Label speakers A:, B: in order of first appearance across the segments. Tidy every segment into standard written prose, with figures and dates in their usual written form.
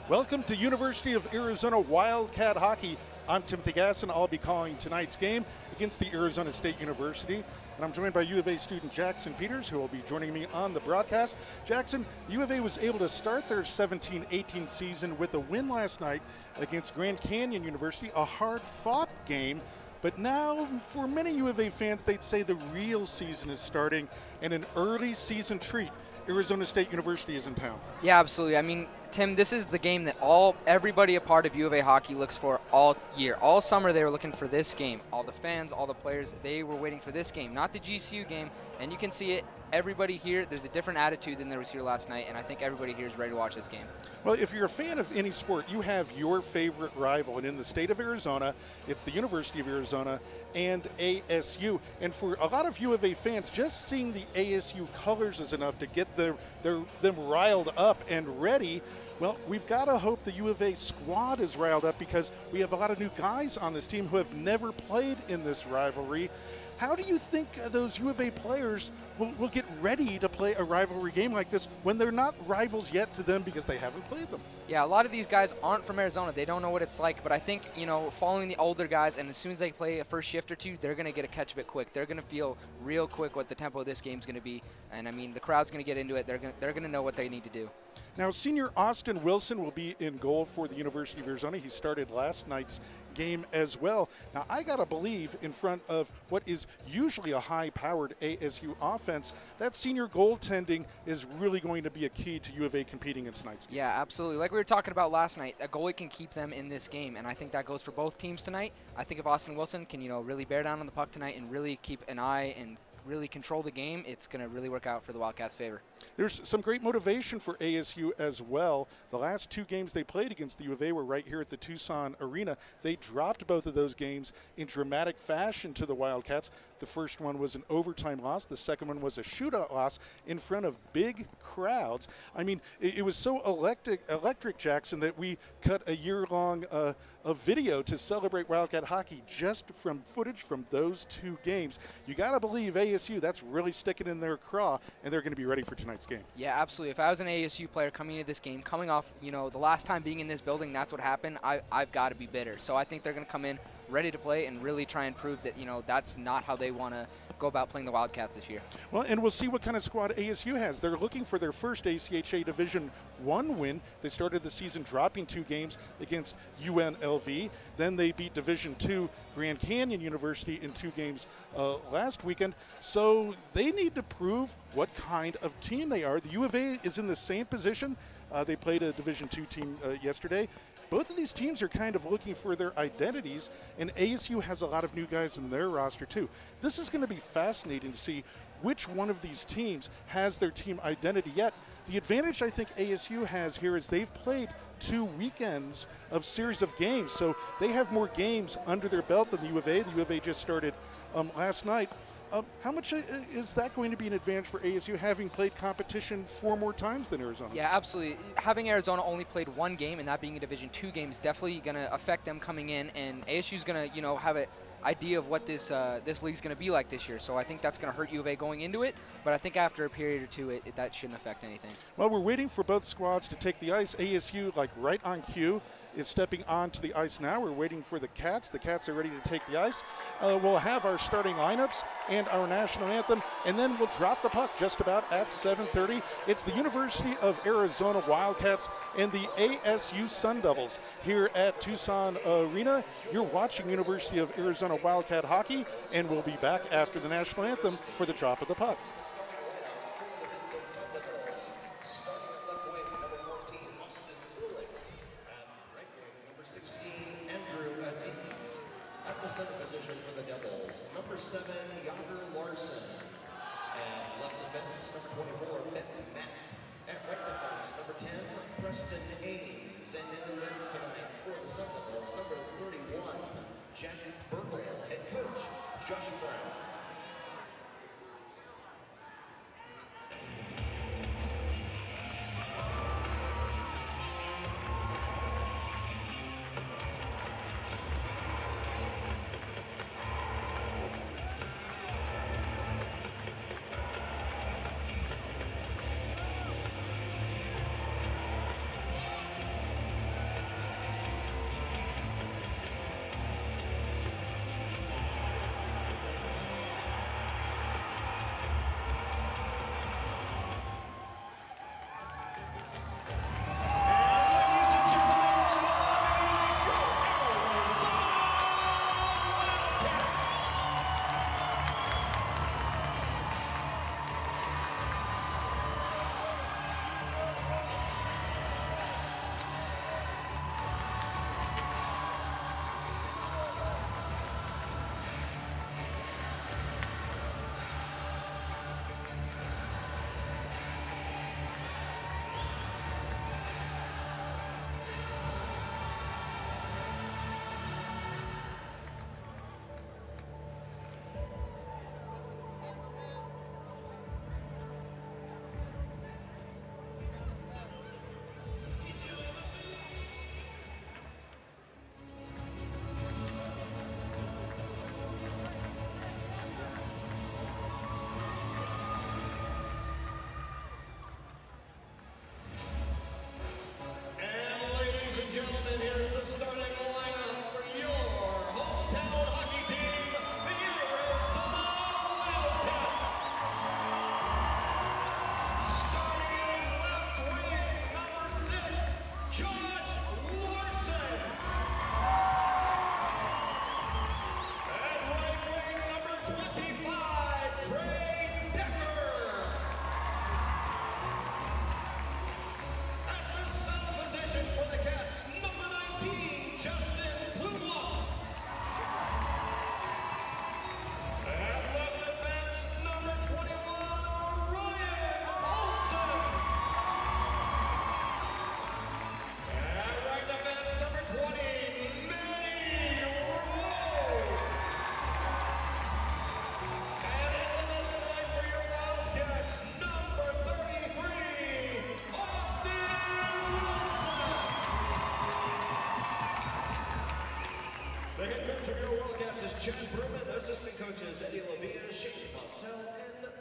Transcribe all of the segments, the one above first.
A: Welcome to University of Arizona Wildcat Hockey. I'm Timothy Gasson. I'll be calling tonight's game against the Arizona State University. And I'm joined by U of A student Jackson Peters, who will be joining me on the broadcast. Jackson, U of A was able to start their 17-18 season with a win last night against Grand Canyon University, a hard-fought game. But now, for many U of A fans, they'd say the real season is starting, and an early season treat. Arizona State University is in town.
B: Yeah, absolutely. I mean, Tim, this is the game that everybody a part of U of A hockey looks for all year. All summer they were looking for this game. All the fans, all the players, they were waiting for this game, not the GCU game. And you can see it. Everybody here, there's a different attitude than there was here last night, and I think everybody here is ready to watch this game.
A: Well, if you're a fan of any sport, you have your favorite rival, and in the state of Arizona, it's the University of Arizona and ASU. And for a lot of U of A fans, just seeing the ASU colors is enough to get them riled up and ready. Well, we've got to hope the U of A squad is riled up because we have a lot of new guys on this team who have never played in this rivalry. How do you think those U of A players will get ready to play a rivalry game like this when they're not rivals yet to them because they haven't played them?
B: Yeah, a lot of these guys aren't from Arizona. They don't know what it's like. But I think, following the older guys, and as soon as they play a first shift or two, they're going to get a catch of it quick. They're going to feel real quick what the tempo of this game's going to be. And, I mean, the crowd's going to get into it. They're going to know what they need to do.
A: Now, senior Austin Wilson will be in goal for the University of Arizona. He started last night's game as well. Now, I got to believe in front of what is usually a high-powered ASU offense, that senior goaltending is really going to be a key to U of A competing in tonight's game.
B: Yeah, absolutely. Like we were talking about last night, a goalie can keep them in this game, and I think that goes for both teams tonight. I think if Austin Wilson can, really bear down on the puck tonight and really keep an eye and really control the game, it's going to really work out for the Wildcats' favor.
A: There's some great motivation for ASU as well. The last two games they played against the U of A were right here at the Tucson Arena. They dropped both of those games in dramatic fashion to the Wildcats. The first one was an overtime loss. The second one was a shootout loss in front of big crowds. I mean, it was so electric, Jackson, that we cut a year-long a video to celebrate Wildcat hockey just from footage from those two games. You got to believe ASU, that's really sticking in their craw, and they're going to be ready for tonight's game.
B: Yeah, absolutely. If I was an ASU player coming into this game, coming off, the last time being in this building, that's what happened, I've got to be bitter. So I think they're going to come in ready to play and really try and prove that, that's not how they want to go about playing the Wildcats this year.
A: Well, and we'll see what kind of squad ASU has. They're looking for their first ACHA Division I win. They started the season dropping 2 games against UNLV. Then they beat Division II Grand Canyon University in 2 games last weekend. So they need to prove what kind of team they are. The U of A is in the same position. They played a Division II team yesterday. Both of these teams are kind of looking for their identities, and ASU has a lot of new guys in their roster too. This is going to be fascinating to see which one of these teams has their team identity yet. The advantage I think ASU has here is they've played 2 weekends of series of games, so they have more games under their belt than the U of A. The U of A just started last night. How much is that going to be an advantage for ASU, having played competition 4 more times than Arizona?
B: Yeah, absolutely. Having Arizona only played 1 game, and that being a Division II game, is definitely going to affect them coming in, and ASU's going to, have an idea of what this league's going to be like this year. So I think that's going to hurt U of A going into it, but I think after a period or two, that shouldn't affect anything.
A: Well, we're waiting for both squads to take the ice. ASU, like right on cue, is stepping onto the ice now. We're waiting for the Cats. The Cats are ready to take the ice. We'll have our starting lineups and our national anthem, and then we'll drop the puck just about at 7:30. It's the University of Arizona Wildcats and the ASU Sun Devils here at Tucson Arena. You're watching University of Arizona Wildcat hockey, and we'll be back after the national anthem for the drop of the puck.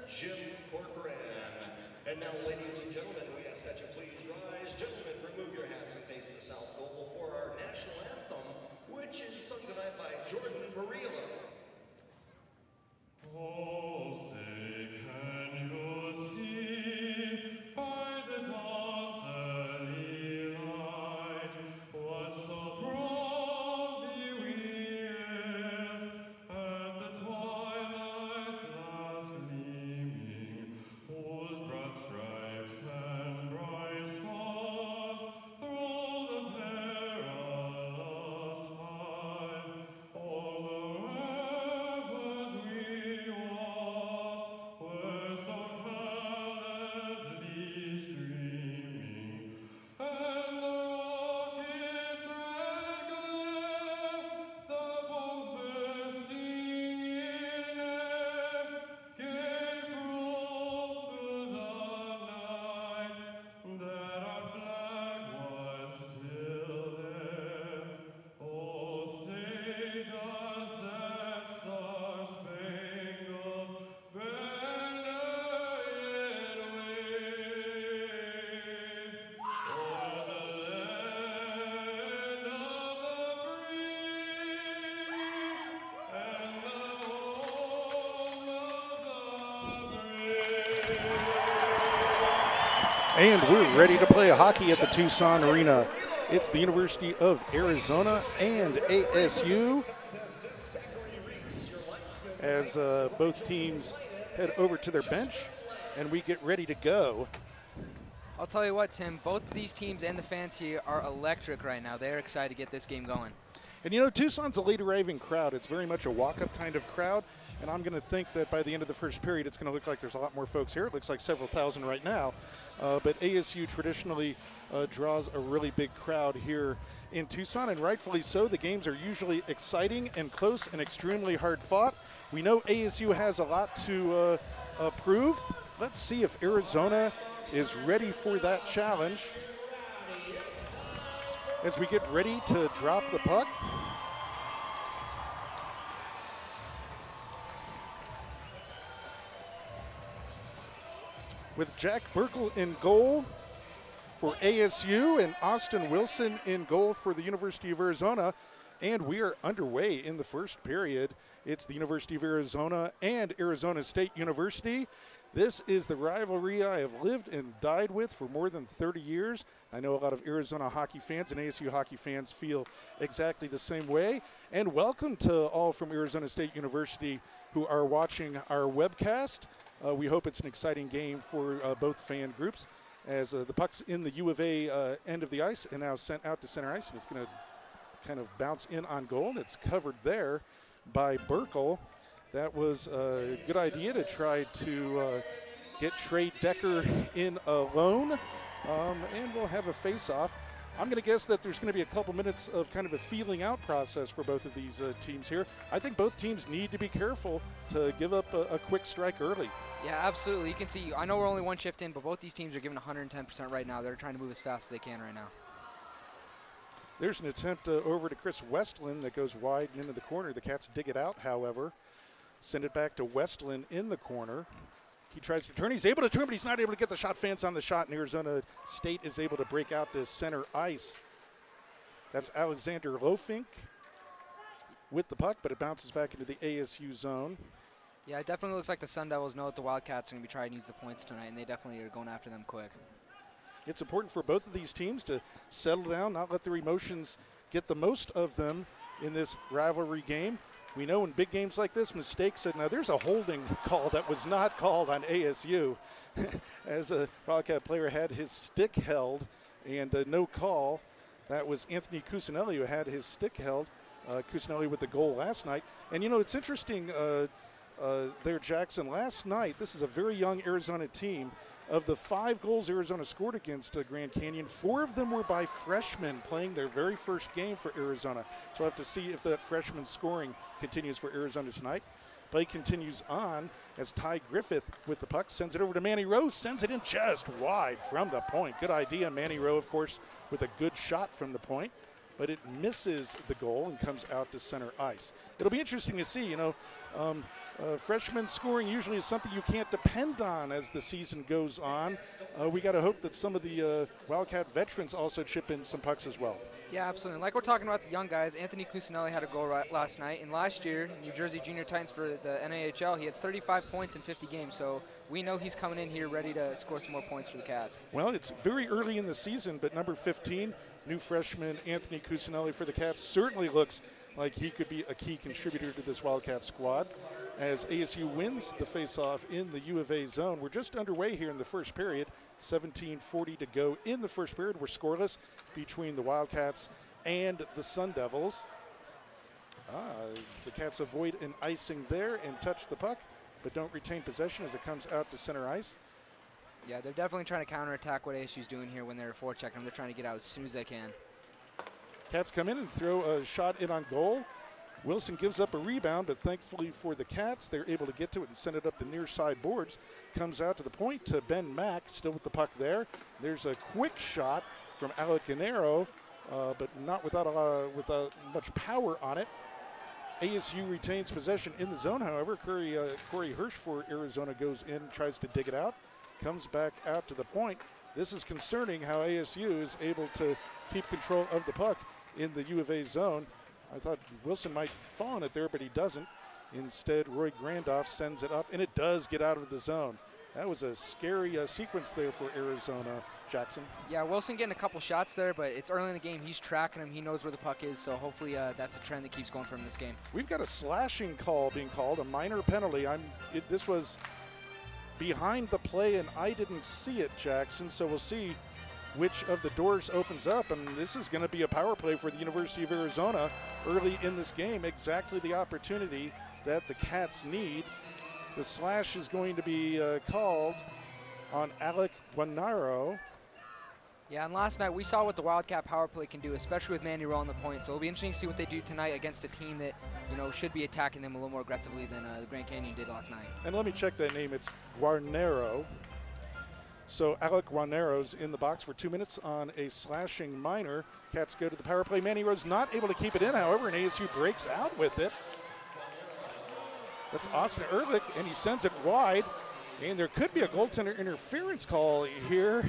C: Jim Corcoran. And now, ladies and gentlemen, we ask that you please rise. Gentlemen, remove your hats and face the south goal for our national anthem, which is sung tonight by Jordan Bareillo.
D: Oh, say can you see by the dawn's early light what so proudly we hailed at the twilight's last gleaming, whose broad stripes and bright stars through the perilous fight all the rampart we watched were so gallantly streaming, and the rocket's red glare, the bombs bursting in air, gave proof through the night that our flag was still there. Oh, say does that star-spangled banner yet wave o'er the land of the free and the home of the brave?
A: And we're ready to play hockey at the Tucson Arena. It's the University of Arizona and ASU as both teams head over to their bench and we get ready to go.
B: I'll tell you what, Tim, both of these teams and the fans here are electric right now. They're excited to get this game going.
A: And you know, Tucson's a late arriving crowd. It's very much a walk-up kind of crowd, and I'm going to think that by the end of the first period, it's going to look like there's a lot more folks here. It looks like several thousand right now, but ASU traditionally draws a really big crowd here in Tucson, and rightfully so. The games are usually exciting and close and extremely hard fought. We know ASU has a lot to prove. Let's see if Arizona is ready for that challenge as we get ready to drop the puck. With Jack Burkle in goal for ASU and Austin Wilson in goal for the University of Arizona. And we are underway in the first period. It's the University of Arizona and Arizona State University. This is the rivalry I have lived and died with for more than 30 years. I know a lot of Arizona hockey fans and ASU hockey fans feel exactly the same way. And welcome to all from Arizona State University who are watching our webcast. We hope it's an exciting game for both fan groups as the puck's in the U of A end of the ice and now sent out to center ice. And it's going to kind of bounce in on goal, and it's covered there by Burkle. That was a good idea to try to get Trey Decker in alone, and we'll have a face-off. I'm going to guess that there's going to be a couple minutes of kind of a feeling out process for both of these teams here. I think both teams need to be careful to give up a quick strike early.
B: Yeah, absolutely. You can see, I know we're only one shift in, but both these teams are giving 110% right now. They're trying to move as fast as they can right now.
A: There's an attempt over to Chris Westland that goes wide and into the corner. The Cats dig it out, however. Send it back to Westland in the corner. He tries to turn. He's able to turn, but he's not able to get the shot. Fans on the shot, and Arizona State is able to break out to center ice. That's Alexander Lofink with the puck, but it bounces back into the ASU zone.
B: Yeah, it definitely looks like the Sun Devils know that the Wildcats are going to be trying to use the points tonight, and they definitely are going after them quick.
A: It's important for both of these teams to settle down, not let their emotions get the most of them in this rivalry game. We know in big games like this, mistakes, and now there's a holding call that was not called on ASU as a Wildcat player had his stick held and no call. That was Anthony Cusinelli who had his stick held. Cusinelli with the goal last night. And, you know, it's interesting there, Jackson. Last night, this is a very young Arizona team. Of the 5 goals Arizona scored against Grand Canyon, 4 of them were by freshmen playing their very first game for Arizona. So we'll have to see if that freshman scoring continues for Arizona tonight. Play continues on as Ty Griffith with the puck sends it over to Manny Rowe, sends it in just wide from the point. Good idea. Manny Rowe, of course, with a good shot from the point, but it misses the goal and comes out to center ice. It'll be interesting to see, you know, Freshman scoring usually is something you can't depend on as the season goes on. We got to hope that some of the Wildcat veterans also chip in some pucks as well.
B: Yeah, absolutely. Like we're talking about the young guys, Anthony Cusinelli had a goal last night, and last year, New Jersey Junior Titans for the NAHL, he had 35 points in 50 games, so we know he's coming in here ready to score some more points for the Cats.
A: Well, it's very early in the season, but number 15, new freshman Anthony Cusinelli for the Cats, certainly looks like he could be a key contributor to this Wildcat squad. As ASU wins the faceoff in the U of A zone. We're just underway here in the first period. 17:40 to go in the first period. We're scoreless between the Wildcats and the Sun Devils. The Cats avoid an icing there and touch the puck, but don't retain possession as it comes out to center ice.
B: Yeah, they're definitely trying to counterattack what ASU's doing here when they're forechecking them. They're trying to get out as soon as they can.
A: Cats come in and throw a shot in on goal. Wilson gives up a rebound, but thankfully for the Cats, they're able to get to it and send it up the near side boards. Comes out to the point to Ben Mack, still with the puck there. There's a quick shot from Alec Guarnero, but not without much power on it. ASU retains possession in the zone, however. Corey Hirsch for Arizona goes in, tries to dig it out, comes back out to the point. This is concerning how ASU is able to keep control of the puck in the U of A zone. I thought Wilson might fall on it there, but he doesn't. Instead, Roy Grandoff sends it up, and it does get out of the zone. That was a scary sequence there for Arizona, Jackson.
B: Yeah, Wilson getting a couple shots there, but it's early in the game. He's tracking him. He knows where the puck is, so hopefully that's a trend that keeps going for him this game.
A: We've got a slashing call being called, a minor penalty. This was behind the play, and I didn't see it, Jackson, so we'll see which of the doors opens up, and this is going to be a power play for the University of Arizona early in this game. Exactly the opportunity that the Cats need. The slash is going to be called on Alec Guarnero.
B: Yeah, and last night we saw what the Wildcat power play can do, especially with Manny Rowe on the point. So it'll be interesting to see what they do tonight against a team that, should be attacking them a little more aggressively than the Grand Canyon did last night.
A: And let me check that name. It's Guarnero. So Alec Guarnero's in the box for 2 minutes on a slashing minor. Cats go to the power play. Manny Rowe's not able to keep it in, however, and ASU breaks out with it. That's Austin Ehrlich, and he sends it wide. And there could be a goaltender interference call here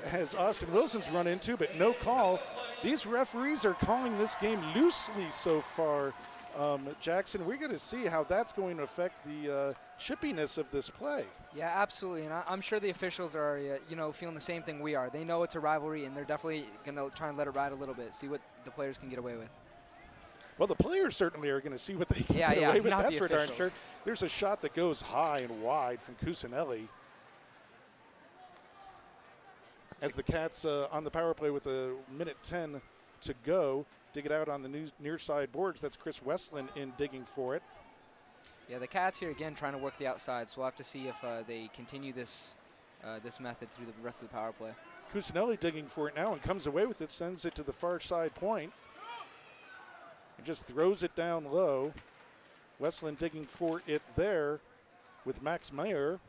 A: as Austin Wilson's run into, but no call. These referees are calling this game loosely so far. Jackson, we're going to see how that's going to affect the chippiness of this play.
B: Yeah, absolutely, and I'm sure the officials are, feeling the same thing we are. They know it's a rivalry, and they're definitely going to try and let it ride a little bit, see what the players can get away with.
A: Well, the players certainly are going to see what they can get away with. That's for darn sure. There's a shot that goes high and wide from Cusinelli. As the Cats on the power play with a minute 10 to go, dig it out on the near side boards. That's Chris Westland in digging for it.
B: Yeah, the Cats here again trying to work the outside, so we'll have to see if they continue this method through the rest of the power play.
A: Cusinelli digging for it now and comes away with it, sends it to the far side point, and just throws it down low. Westland digging for it there with Max Meyer.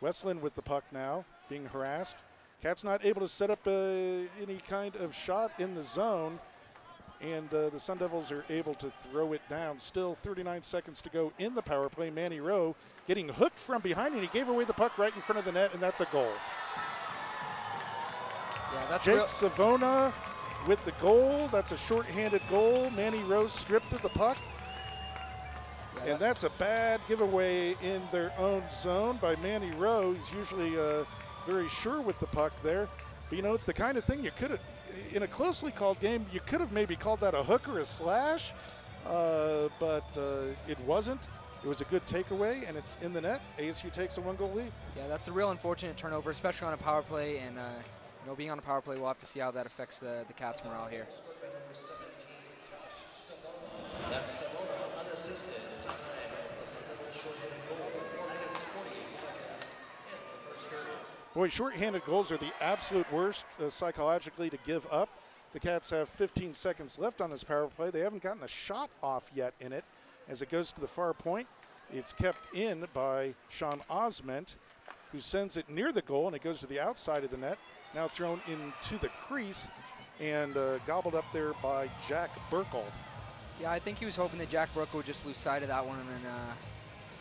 A: Westland with the puck now, being harassed. Cats not able to set up any kind of shot in the zone, and the Sun Devils are able to throw it down. Still 39 seconds to go in the power play. Manny Rowe getting hooked from behind, and he gave away the puck right in front of the net, and that's a goal.
B: Yeah, that's
A: Jake Savona with the goal. That's a shorthanded goal. Manny Rowe stripped of the puck. Yeah, and that's a bad giveaway in their own zone by Manny Rowe. He's usually very sure with the puck there. But, it's the kind of thing you could have, in a closely called game, you could have maybe called that a hook or a slash, but it wasn't. It was a good takeaway, and it's in the net. ASU takes a 1-goal lead.
B: Yeah, that's a real unfortunate turnover, especially on a power play, and being on a power play, we'll have to see how that affects the Cats' morale here.
C: That's Savona unassisted. Time. The Sun Devils shorthanded goal. 4 minutes, 48 seconds in the first period.
A: Boy, shorthanded goals are the absolute worst psychologically to give up. The Cats have 15 seconds left on this power play. They haven't gotten a shot off yet in it. As it goes to the far point, it's kept in by Sean Osment, who sends it near the goal, and it goes to the outside of the net. Now thrown into the crease and gobbled up there by Jack Burkle.
B: Yeah, I think he was hoping that Jack Burkle would just lose sight of that one and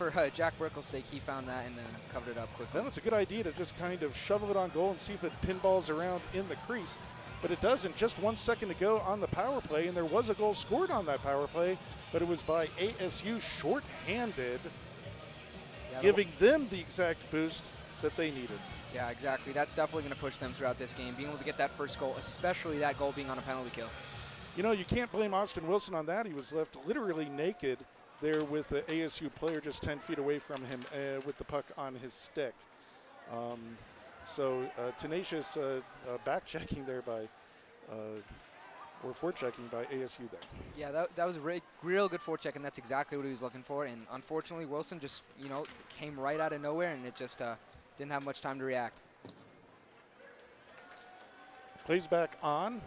B: for Jack Burkle's sake, he found that and covered it up quickly.
A: Well, it's a good idea to just kind of shovel it on goal and see if it pinballs around in the crease. But it doesn't. Just 1 second to go on the power play, and there was a goal scored on that power play, but it was by ASU shorthanded, giving them the exact boost that they needed.
B: Yeah, exactly. That's definitely going to push them throughout this game, being able to get that first goal, especially that goal being on a penalty kill.
A: You know, you can't blame Austin Wilson on that. He was left literally naked there with the ASU player just 10 feet away from him with the puck on his stick. So tenacious back checking there by, or forechecking by ASU there.
B: Yeah, that was a real good forecheck, and that's exactly what he was looking for. And unfortunately, Wilson just, came right out of nowhere, and it just didn't have much time to react.
A: Plays back on.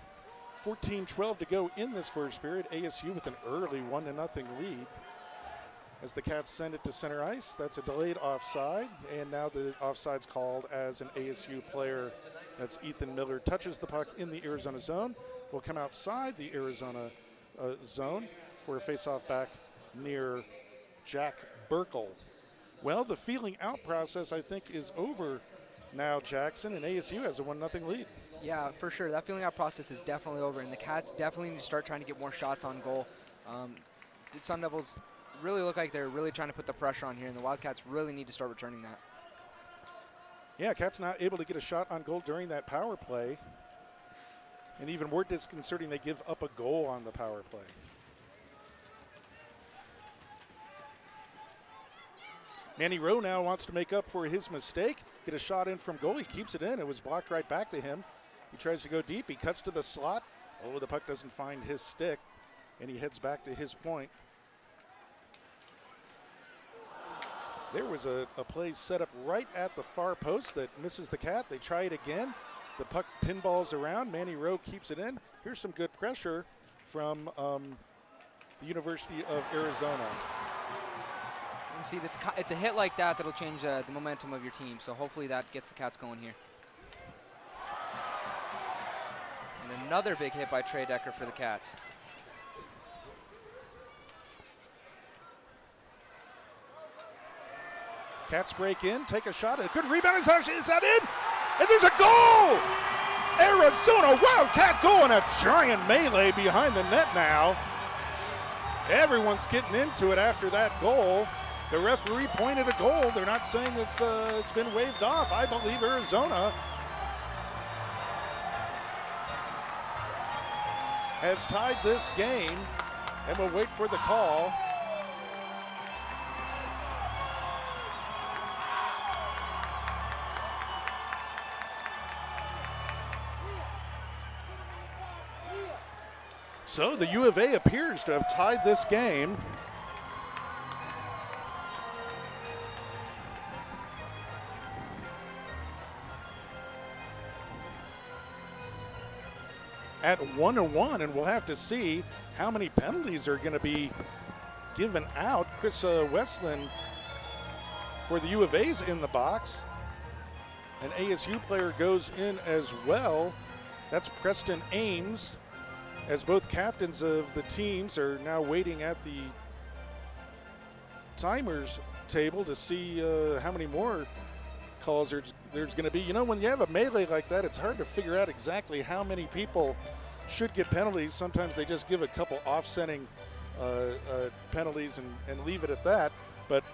A: 14-12 to go in this first period. ASU with an early 1-0 lead. As the Cats send it to center ice, that's a delayed offside, and now the offside's called as an ASU player. That's Ethan Miller touches the puck in the Arizona zone. Will come outside the Arizona zone for a face-off back near Jack Burkle. Well, the feeling out process, I think, is over now, Jackson, and ASU has a 1-0 lead.
B: Yeah, for sure. That feeling out process is definitely over, and the Cats definitely need to start trying to get more shots on goal. The Sun Devils really look like they're really trying to put the pressure on here, and the Wildcats really need to start returning that.
A: Yeah, Cats not able to get a shot on goal during that power play. And even more disconcerting, they give up a goal on the power play. Manny Rowe now wants to make up for his mistake, get a shot in from goal. He keeps it in. It was blocked right back to him. He tries to go deep. He cuts to the slot. Oh, the puck doesn't find his stick, and he heads back to his point. There was a play set up right at the far post that misses the Cat. They try it again. The puck pinballs around. Manny Rowe keeps it in. Here's some good pressure from the University of Arizona.
B: And see, it's a hit like that that'll change the momentum of your team, so hopefully that gets the Cats going here. And another big hit by Trey Decker for the Cats.
A: Cats break in, take a shot. A good rebound. Is that in? And there's a goal! Arizona Wildcat goal, and a giant melee behind the net now. Everyone's getting into it after that goal. The referee pointed a goal. They're not saying it's been waved off. I believe Arizona has tied this game, and we'll wait for the call. So the U of A appears to have tied this game. At 1-1, and we'll have to see how many penalties are going to be given out. Chris Westland for the U of A's in the box. An ASU player goes in as well. That's Preston Ames, as both captains of the teams are now waiting at the timers table to see how many more calls there's going to be. You know, when you have a melee like that, it's hard to figure out exactly how many people should get penalties. Sometimes they just give a couple offsetting penalties and leave it at that. But,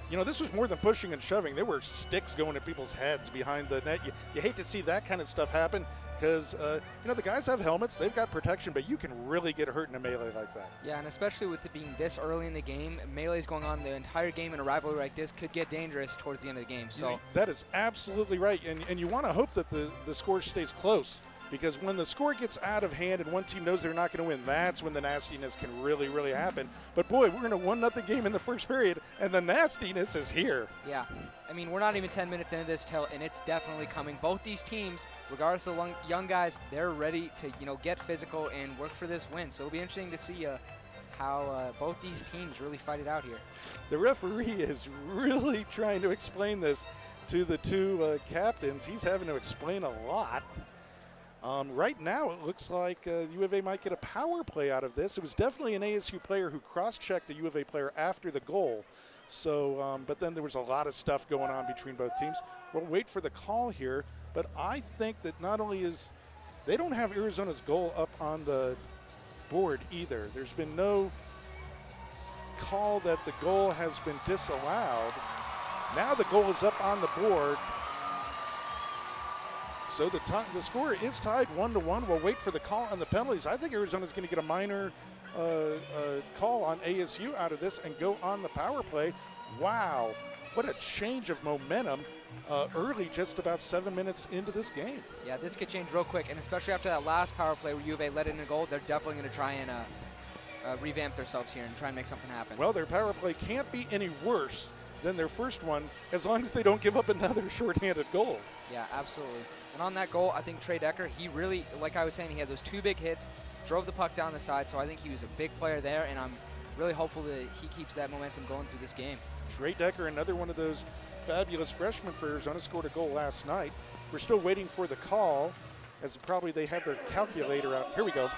A: you know, this was more than pushing and shoving. There were sticks going at people's heads behind the net. You hate to see that kind of stuff happen because, you know, the guys have helmets. They've got protection, but you can really get hurt in a melee like that.
B: Yeah, and especially with it being this early in the game, melee's going on the entire game in a rivalry like this could get dangerous towards the end of the game. So
A: that is absolutely right, and you want to hope that the score stays close, because when the score gets out of hand and one team knows they're not going to win, that's when the nastiness can really, really happen. But boy, we're in a 1-0 game in the first period, and the nastiness is here.
B: Yeah, I mean, we're not even 10 minutes into this and it's definitely coming. Both these teams, regardless of young guys, they're ready to, you know, get physical and work for this win. So it'll be interesting to see how both these teams really fight it out here.
A: The referee is really trying to explain this to the two captains. He's having to explain a lot. Right now, it looks like U of A might get a power play out of this. It was definitely an ASU player who cross-checked a U of A player after the goal. So, but then there was a lot of stuff going on between both teams. We'll wait for the call here, but I think that not only is they don't have Arizona's goal up on the board either. There's been no call that the goal has been disallowed. Now the goal is up on the board. So the score is tied 1-1. We'll wait for the call on the penalties. I think Arizona's going to get a minor call on ASU out of this and go on the power play. Wow, what a change of momentum early, just about 7 minutes into this game.
B: Yeah, this could change real quick, and especially after that last power play where U of A let in a goal, they're definitely going to try and revamp themselves here and try and make something happen.
A: Well, their power play can't be any worse than their first one as long as they don't give up another shorthanded goal.
B: Yeah, absolutely. And on that goal, I think Trey Decker, he really, like I was saying, he had those 2 big hits, drove the puck down the side, so I think he was a big player there, and I'm really hopeful that he keeps that momentum going through this game.
A: Trey Decker, another one of those fabulous freshmen for Arizona, scored a goal last night. We're still waiting for the call, as probably they have their calculator out. Here we go.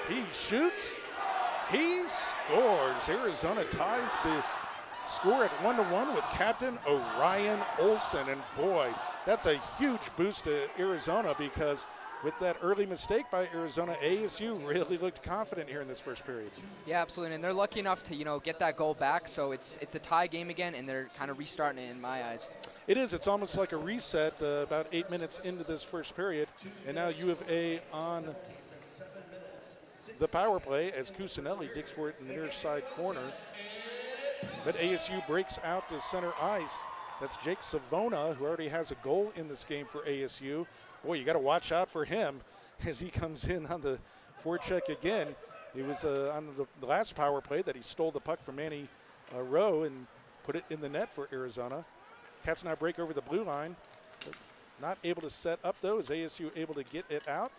A: He shoots, he scores. Arizona ties the score at 1-1 with captain Orion Olson. And boy, that's a huge boost to Arizona, because with that early mistake by Arizona, ASU really looked confident here in this first period.
B: Yeah, absolutely, and they're lucky enough to, get that goal back, so it's a tie game again, and they're kind of restarting it in my eyes.
A: It is. It's almost like a reset about 8 minutes into this first period, and now U of A on the power play as Cusinelli digs for it in the near side corner. But ASU breaks out to center ice. That's Jake Savona, who already has a goal in this game for ASU. Boy, you got to watch out for him as he comes in on the forecheck again. He was on the last power play that he stole the puck from Manny Rowe and put it in the net for Arizona. Cats now break over the blue line. Not able to set up, though. Is ASU able to get it out?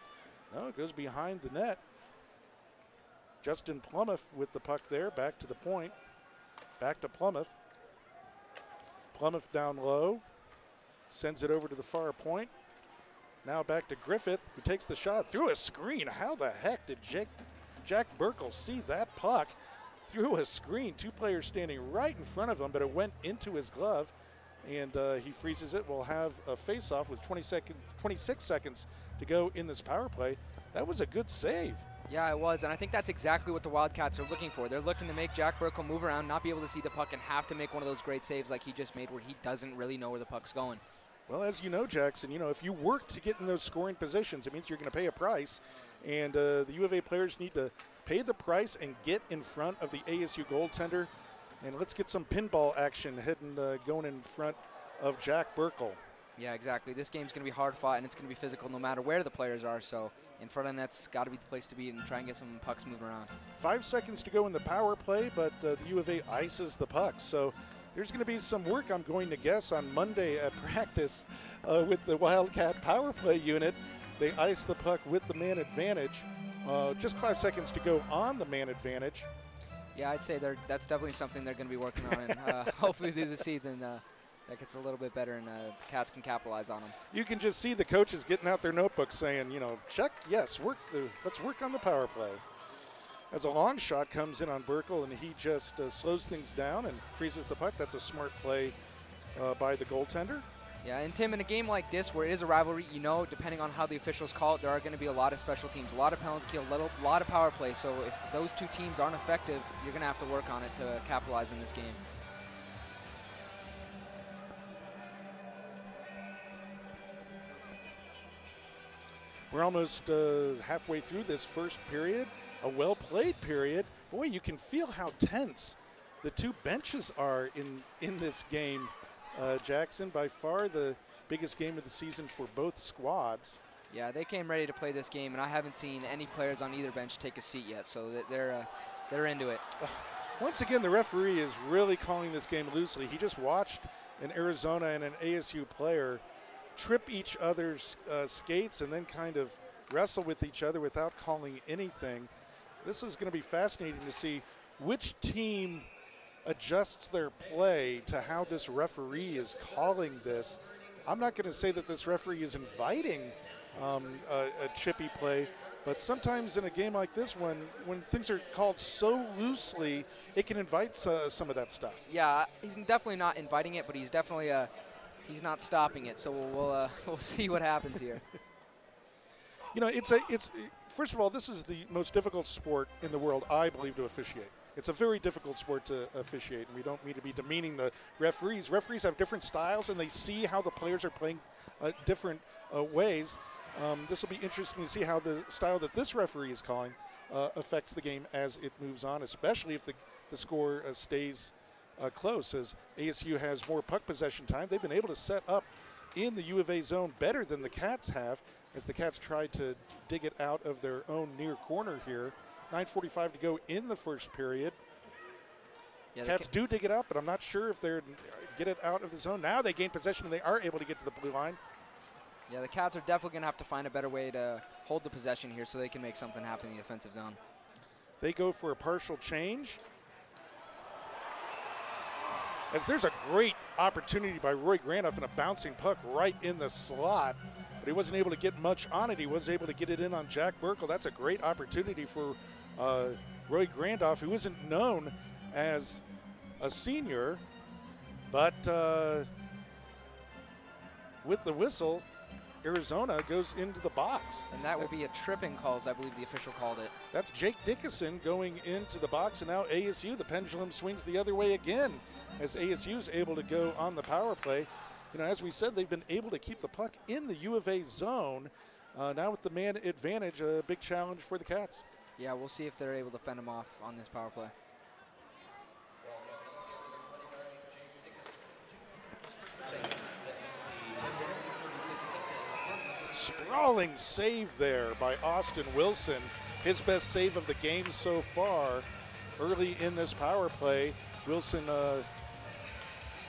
A: No, it goes behind the net. Justin Plumouth with the puck there, back to the point. Back to Plumouth. Plumouth down low, sends it over to the far point. Now back to Griffith, who takes the shot through a screen. How the heck did Jack Burkle see that puck through a screen? 2 players standing right in front of him, but it went into his glove, and he freezes it. We'll have a face-off with 26 seconds to go in this power play. That was a good save.
B: Yeah, it was, and I think that's exactly what the Wildcats are looking for. They're looking to make Jack Burkle move around, not be able to see the puck, and have to make one of those great saves like he just made where he doesn't really know where the puck's going.
A: Well, as you know, Jackson, if you work to get in those scoring positions, it means you're going to pay a price, and the U of A players need to pay the price and get in front of the ASU goaltender. And let's get some pinball action going in front of Jack Burkle.
B: Yeah, exactly. This game's going to be hard fought, and it's going to be physical no matter where the players are. So in front of that's got to be the place to be and try and get some pucks moving around. 5
A: seconds to go in the power play, but the U of A ices the puck. So there's going to be some work, I'm going to guess, on Monday at practice with the Wildcat power play unit. They ice the puck with the man advantage. Just 5 seconds to go on the man advantage.
B: Yeah, I'd say that's definitely something they're going to be working on. And hopefully through the season, that gets a little bit better, and the Cats can capitalize on them.
A: You can just see the coaches getting out their notebooks saying, check, yes, let's work on the power play. As a long shot comes in on Burkle, and he just slows things down and freezes the puck. That's a smart play by the goaltender.
B: Yeah, and Tim, in a game like this where it is a rivalry, depending on how the officials call it, there are going to be a lot of special teams, a lot of penalty kill, a lot of power play. So if those 2 teams aren't effective, you're going to have to work on it to capitalize in this game.
A: We're almost halfway through this first period, a well-played period. Boy, you can feel how tense the 2 benches are in this game, Jackson. By far the biggest game of the season for both squads.
B: Yeah, they came ready to play this game, and I haven't seen any players on either bench take a seat yet, so they're into it.
A: Once again, the referee is really calling this game loosely. He just watched an Arizona and an ASU player trip each other's skates and then kind of wrestle with each other without calling anything. This is going to be fascinating to see which team adjusts their play to how this referee is calling this. I'm not going to say that this referee is inviting a chippy play, but sometimes in a game like this, when things are called so loosely, it can invite some of that stuff.
B: Yeah, he's definitely not inviting it, but he's definitely he's not stopping it. So we'll see what happens here.
A: You know, first of all, this is the most difficult sport in the world, I believe, to officiate. It's a very difficult sport to officiate, and we don't mean to be demeaning the referees. Referees have different styles, and they see how the players are playing different ways. This will be interesting to see how the style that this referee is calling affects the game as it moves on, especially if the score stays close. As ASU has more puck possession time, they've been able to set up in the U of A zone better than the Cats have, as the Cats try to dig it out of their own near corner here. 9:45 to go in the first period. Yeah, Cats do dig it up, but I'm not sure if they're get it out of the zone. Now they gain possession and they are able to get to the blue line.
B: Yeah, the Cats are definitely going to have to find a better way to hold the possession here so they can make something happen in the offensive zone.
A: They go for a partial change. As there's a great opportunity by Roy Grandoff and a bouncing puck right in the slot, but he wasn't able to get much on it. He was able to get it in on Jack Burkle. That's a great opportunity for Roy Grandoff, who isn't known as a senior, but with the whistle, Arizona goes into the box.
B: And that will be a tripping call, as I believe the official called it.
A: That's Jake Dickinson going into the box, and now ASU, the pendulum swings the other way again, as ASU is able to go on the power play. You know, as we said, they've been able to keep the puck in the U of A zone. Now with the man advantage, a big challenge for the Cats.
B: Yeah, we'll see if they're able to fend them off on this power play.
A: Sprawling save there by Austin Wilson. His best save of the game so far early in this power play. Wilson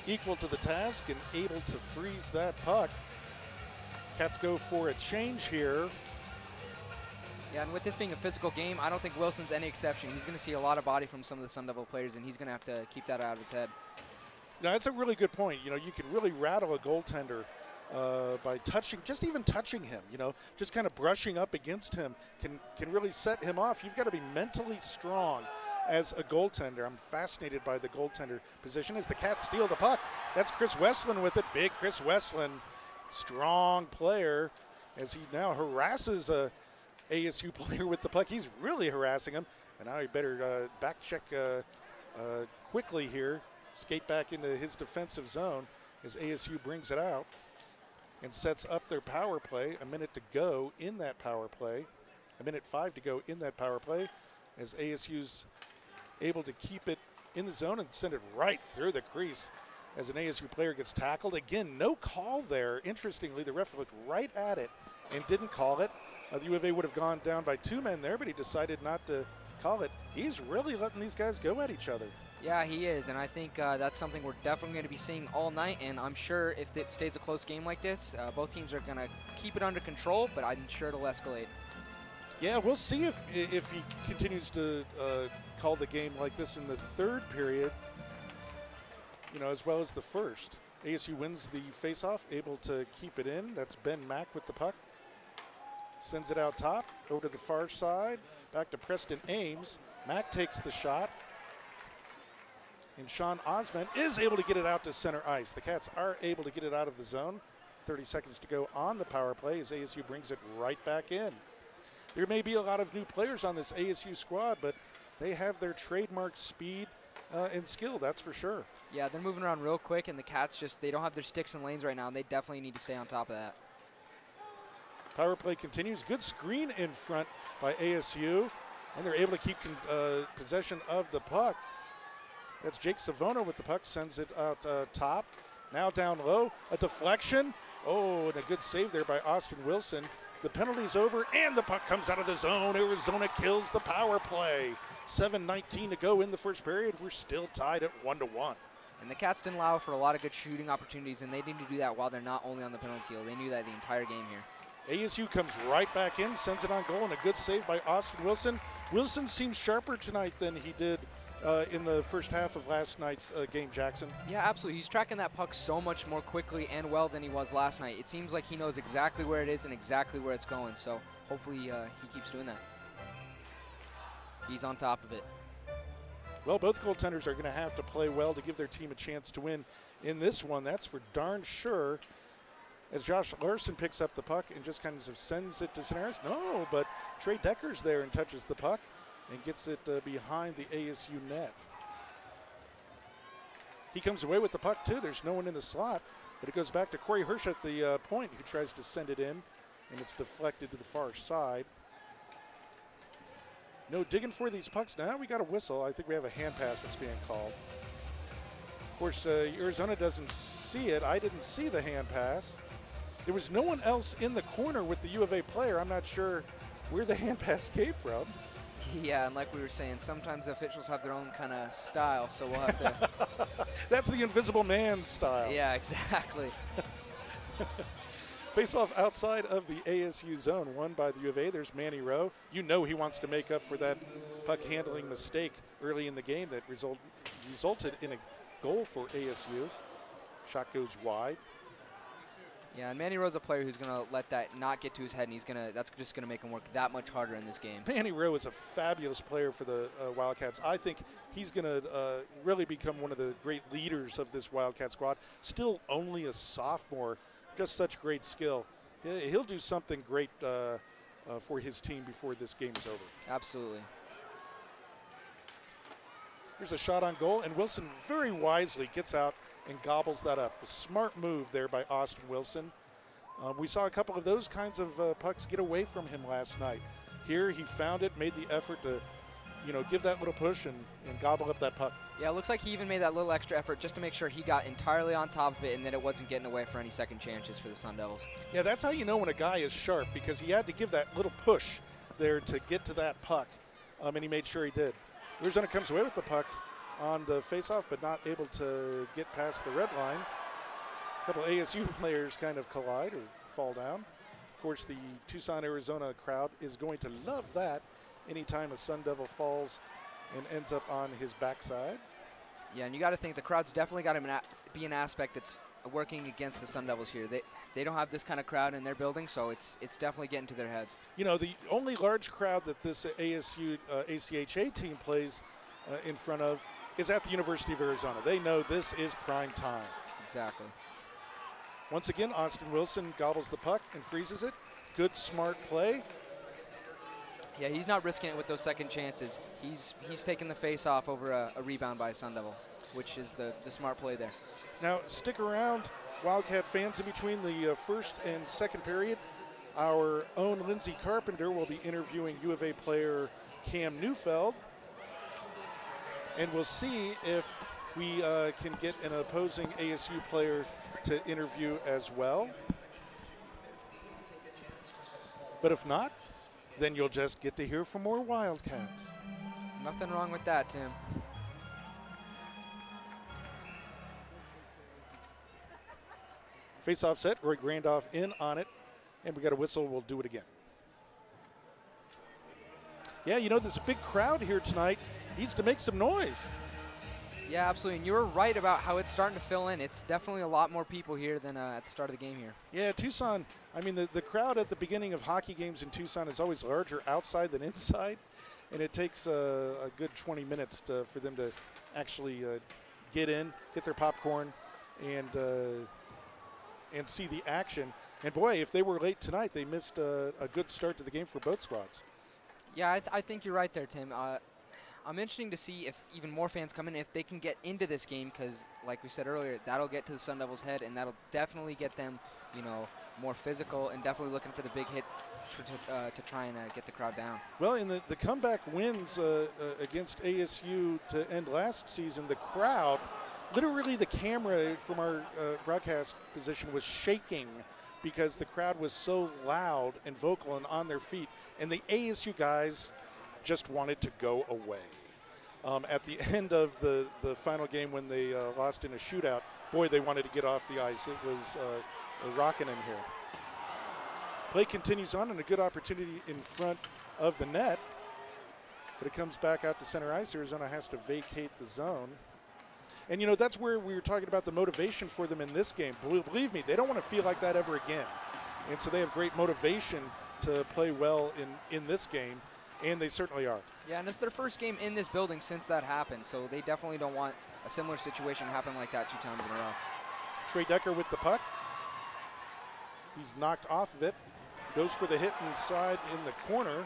A: equal to the task and able to freeze that puck. Cats go for a change here.
B: Yeah, and with this being a physical game, I don't think Wilson's any exception. He's going to see a lot of body from some of the Sun Devil players, and he's going to have to keep that out of his head.
A: Now, that's a really good point. You know, you can really rattle a goaltender by touching, just even touching him, you know, just kind of brushing up against him can really set him off. You've got to be mentally strong as a goaltender. I'm fascinated by the goaltender position as the Cats steal the puck. That's Chris Westland with it. Big Chris Westland, strong player, as he now harasses a ASU player with the puck. He's really harassing him, and now he better back check quickly here, skate back into his defensive zone as ASU brings it out and sets up their power play. A minute to go in that power play. A minute 5 to go in that power play as ASU's able to keep it in the zone and send it right through the crease as an ASU player gets tackled. Again, no call there. Interestingly, the ref looked right at it and didn't call it. The U of A would have gone down by 2 men there, but he decided not to call it. He's really letting these guys go at each other.
B: Yeah, he is, and I think that's something we're definitely going to be seeing all night, and I'm sure if it stays a close game like this, both teams are going to keep it under control, but I'm sure it'll escalate.
A: Yeah, we'll see if he continues to call the game like this in the third period, you know, as well as the first. ASU wins the faceoff, able to keep it in. That's Ben Mack with the puck. Sends it out top, over to the far side, back to Preston Ames. Mack takes the shot. And Sean Osman is able to get it out to center ice. The Cats are able to get it out of the zone. 30 seconds to go on the power play as ASU brings it right back in. There may be a lot of new players on this ASU squad, but they have their trademark speed and skill, that's for sure.
B: Yeah, they're moving around real quick, and the Cats they don't have their sticks and lanes right now, and they definitely need to stay on top of that.
A: Power play continues. Good screen in front by ASU, and they're able to keep possession of the puck. That's Jake Savona with the puck, sends it out top. Now down low, a deflection. Oh, and a good save there by Austin Wilson. The penalty's over, and the puck comes out of the zone. Arizona kills the power play. 7:19 to go in the first period. We're still tied at 1-1.
B: And the Cats didn't allow for a lot of good shooting opportunities, and they need to do that while they're not only on the penalty kill. They knew that the entire game here.
A: ASU comes right back in, sends it on goal, and a good save by Austin Wilson. Wilson seems sharper tonight than he did in the first half of last night's game, Jackson.
B: Yeah, absolutely. He's tracking that puck so much more quickly and well than he was last night. It seems like he knows exactly where it is and exactly where it's going. So hopefully he keeps doing that. He's on top of it.
A: Well, both goaltenders are going to have to play well to give their team a chance to win in this one. That's for darn sure. As Josh Larson picks up the puck and just kind of sends it to Senaris. No, but Trey Decker's there and touches the puck and gets it behind the ASU net. He comes away with the puck, too. There's no one in the slot, but it goes back to Corey Hirsch at the point, who tries to send it in, and it's deflected to the far side. No digging for these pucks. Now we got a whistle. I think we have a hand pass that's being called. Of course, Arizona doesn't see it. I didn't see the hand pass. There was no one else in the corner with the U of A player. I'm not sure where the hand pass came from.
B: Yeah, and like we were saying, sometimes the officials have their own kind of style, so we'll have to...
A: That's the invisible man style.
B: Yeah, exactly.
A: Face-off outside of the ASU zone, won by the U of A. There's Manny Rowe. You know he wants to make up for that puck handling mistake early in the game that resulted in a goal for ASU. Shot goes wide.
B: Yeah, and Manny Rowe's a player who's going to let that not get to his head, and that's just going to make him work that much harder in this game.
A: Manny Rowe is a fabulous player for the Wildcats. I think he's going to really become one of the great leaders of this Wildcat squad. Still only a sophomore. Just such great skill. He'll do something great for his team before this game is over.
B: Absolutely.
A: Here's a shot on goal, and Wilson very wisely gets out and gobbles that up. A smart move there by Austin Wilson. We saw a couple of those kinds of pucks get away from him last night. Here he found it, made the effort to give that little push and gobble up that puck.
B: Yeah, it looks like he even made that little extra effort just to make sure he got entirely on top of it and that it wasn't getting away for any second chances for the Sun Devils.
A: Yeah, that's how you know when a guy is sharp, because he had to give that little push there to get to that puck, and he made sure he did. Arizona comes away with the puck on the faceoff, but not able to get past the red line. A couple ASU players kind of collide or fall down. Of course, the Tucson, Arizona crowd is going to love that anytime a Sun Devil falls and ends up on his backside.
B: Yeah, and you got to think the crowd's definitely got to be an aspect that's working against the Sun Devils here. They don't have this kind of crowd in their building, so it's definitely getting to their heads.
A: The only large crowd that this ASU ACHA team plays in front of is at the University of Arizona. They know this is prime time.
B: Exactly.
A: Once again, Austin Wilson gobbles the puck and freezes it. Good, smart play.
B: Yeah, he's not risking it with those second chances. He's taking the face off over a rebound by a Sun Devil, which is the smart play there.
A: Now, stick around, Wildcat fans, in between the first and second period. Our own Lindsey Carpenter will be interviewing U of A player Cam Neufeld. And we'll see if we can get an opposing ASU player to interview as well. But if not, then you'll just get to hear from more Wildcats.
B: Nothing wrong with that, Tim.
A: Face-off set, Roy Grandoff in on it, and we got a whistle. We'll do it again. Yeah, there's a big crowd here tonight. Needs to make some noise.
B: Yeah, absolutely. And you were right about how it's starting to fill in. It's definitely a lot more people here than at the start of the game here.
A: Yeah, Tucson, the crowd at the beginning of hockey games in Tucson is always larger outside than inside, and it takes a good 20 minutes for them to actually get in, get their popcorn, and see the action. And boy, if they were late tonight, they missed a good start to the game for both squads.
B: Yeah, I think you're right there, Tim. I'm interesting to see if even more fans come in, if they can get into this game, because like we said earlier, that'll get to the Sun Devils' head, and that'll definitely get them, more physical and definitely looking for the big hit to try and get the crowd down.
A: Well, in the comeback wins against ASU to end last season, the crowd, literally the camera from our broadcast position was shaking because the crowd was so loud and vocal and on their feet, and the ASU guys just wanted to go away. At the end of the final game when they lost in a shootout, boy, they wanted to get off the ice. It was rocking in here. Play continues on, and a good opportunity in front of the net. but it comes back out to center ice. Arizona has to vacate the zone. And, you know, that's where we were talking about the motivation for them in this game. Believe me, they don't want to feel like that ever again. And so they have great motivation to play well in this game, and they certainly are.
B: Yeah, and it's their first game in this building since that happened, so they definitely don't want a similar situation to happen like that 2 times in a row.
A: Trey Decker with the puck. He's knocked off of it. Goes for the hit inside in the corner.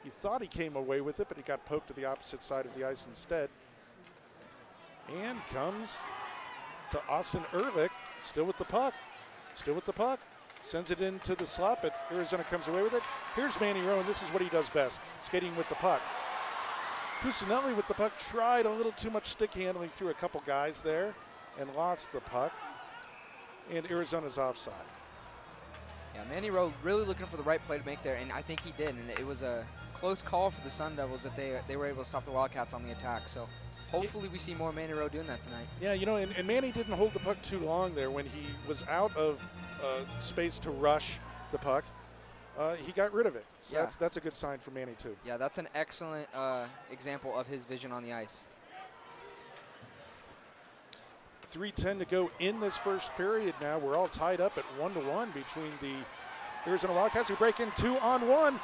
A: He thought he came away with it, but he got poked to the opposite side of the ice instead. And comes to Austin Ehrlich, still with the puck. Still with the puck. Sends it into the slot, but Arizona comes away with it. Here's Manny Rowe, and this is what he does best, skating with the puck. Cusinelli with the puck tried a little too much stick handling through a couple guys there and lost the puck. And Arizona's offside.
B: Yeah, Manny Rowe really looking for the right play to make there, and I think he did. And it was a close call for the Sun Devils that they were able to stop the Wildcats on the attack. So hopefully we see more Manny Rowe doing that tonight.
A: Yeah, you know, and Manny didn't hold the puck too long there. When he was out of space to rush the puck, he got rid of it. So
B: Yeah.
A: that's a good sign for Manny, too.
B: Yeah, that's an excellent example of his vision on the ice.
A: 3:10 to go in this first period now. We're all tied up at 1-1 between the Arizona Wildcats, who break in 2-on-1.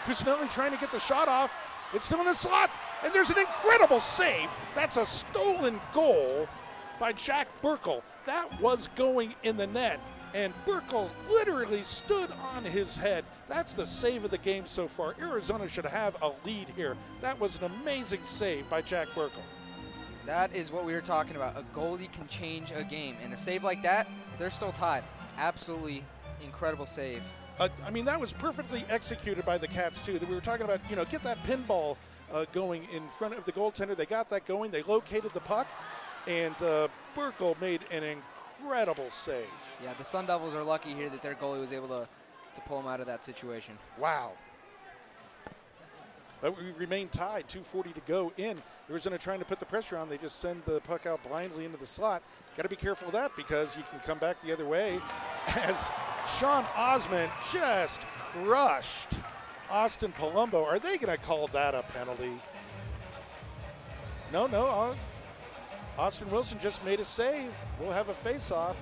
A: Cusinelli trying to get the shot off. It's still in the slot, and there's an incredible save. That's a stolen goal by Jack Burkle. That was going in the net, and Burkle literally stood on his head. That's the save of the game so far. Arizona should have a lead here. That was an amazing save by Jack Burkle.
B: That is what we were talking about. A goalie can change a game, and a save like that, they're still tied. Absolutely incredible save.
A: I mean, that was perfectly executed by the Cats, too. We were talking about, you know, get that pinball going in front of the goaltender. They got that going. They located the puck, and Burkle made an incredible save.
B: Yeah, the Sun Devils are lucky here that their goalie was able to pull them out of that situation.
A: Wow. But we remain tied, 2:40 to go in. Arizona trying to put the pressure on. They just send the puck out blindly into the slot. Got to be careful of that because you can come back the other way as Sean Osmond just crushed Austin Palumbo. Are they going to call that a penalty? No. Austin Wilson just made a save. We'll have a face-off.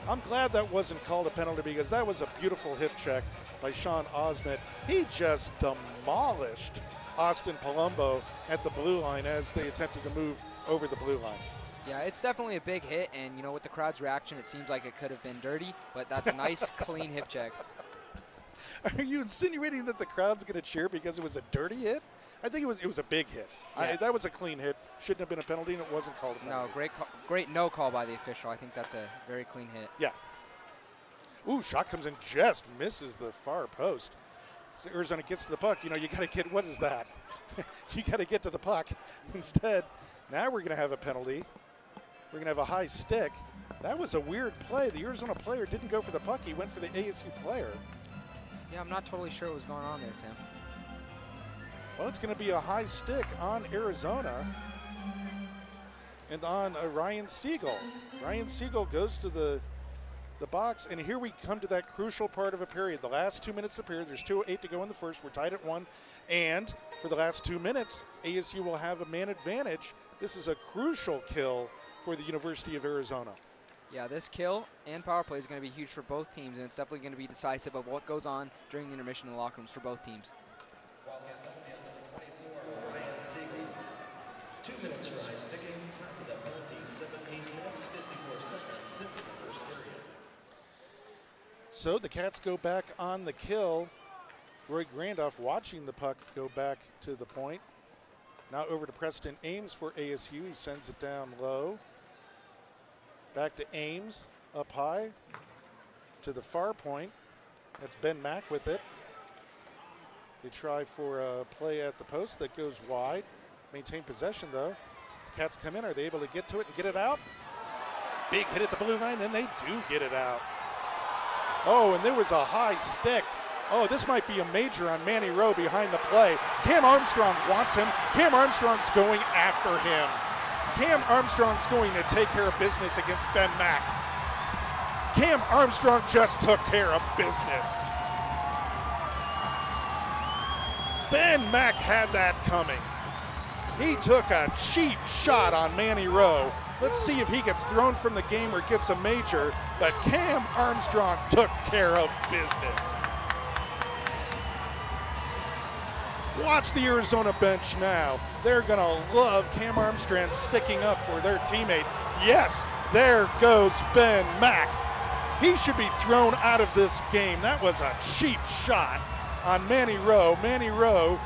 A: I'm glad that wasn't called a penalty because that was a beautiful hip check by Sean Osmond. He just demolished Austin Palumbo at the blue line as they attempted to move over the blue line.
B: Yeah, it's definitely a big hit, and you know, with the crowd's reaction, it seems like it could have been dirty, but that's a nice, clean hip check.
A: Are you insinuating that the crowd's going to cheer because it was a dirty hit? I think it was a big hit.
B: Yeah.
A: That was a clean hit. Shouldn't have been a penalty, and it wasn't called a penalty.
B: No, great no call by the official. I think that's a very clean hit.
A: Yeah. Ooh, shot comes in, just misses the far post. So Arizona gets to the puck. You know, you got to get, what is that? You got to get to the puck. Instead, now we're going to have a penalty. We're going to have a high stick. That was a weird play. The Arizona player didn't go for the puck. He went for the ASU player.
B: Yeah, I'm not totally sure what was going on there, Tim.
A: Well, it's going to be a high stick on Arizona and on Ryan Siegel. Ryan Siegel goes to the box, and here we come to that crucial part of a period. The last 2 minutes of the period, there's 2:08 to go in the first. We're tied at 1, and for the last 2 minutes, ASU will have a man advantage. This is a crucial kill for the University of Arizona.
B: Yeah, this kill and power play is going to be huge for both teams, and it's definitely going to be decisive of what goes on during the intermission in the locker rooms for both teams.
C: Ryan Siegel. 2 minutes for ice sticking. Time for the penalty, 17 minutes, 54 seconds into the first period.
A: So the Cats go back on the kill. Roy Grandoff watching the puck go back to the point. Now over to Preston Ames for ASU. He sends it down low. Back to Ames, up high to the far point. That's Ben Mack with it. They try for a play at the post that goes wide. Maintain possession though. As the Cats come in, are they able to get to it and get it out? Big hit at the blue line, and they do get it out. Oh, and there was a high stick. Oh, this might be a major on Manny Rowe behind the play. Cam Armstrong wants him. Cam Armstrong's going after him. Cam Armstrong's going to take care of business against Ben Mack. Cam Armstrong just took care of business. Ben Mack had that coming. He took a cheap shot on Manny Rowe. Let's see if he gets thrown from the game or gets a major, but Cam Armstrong took care of business. Watch the Arizona bench now. They're gonna love Cam Armstrong sticking up for their teammate. Yes, there goes Ben Mack. He should be thrown out of this game. That was a cheap shot on Manny Rowe. Manny Rowe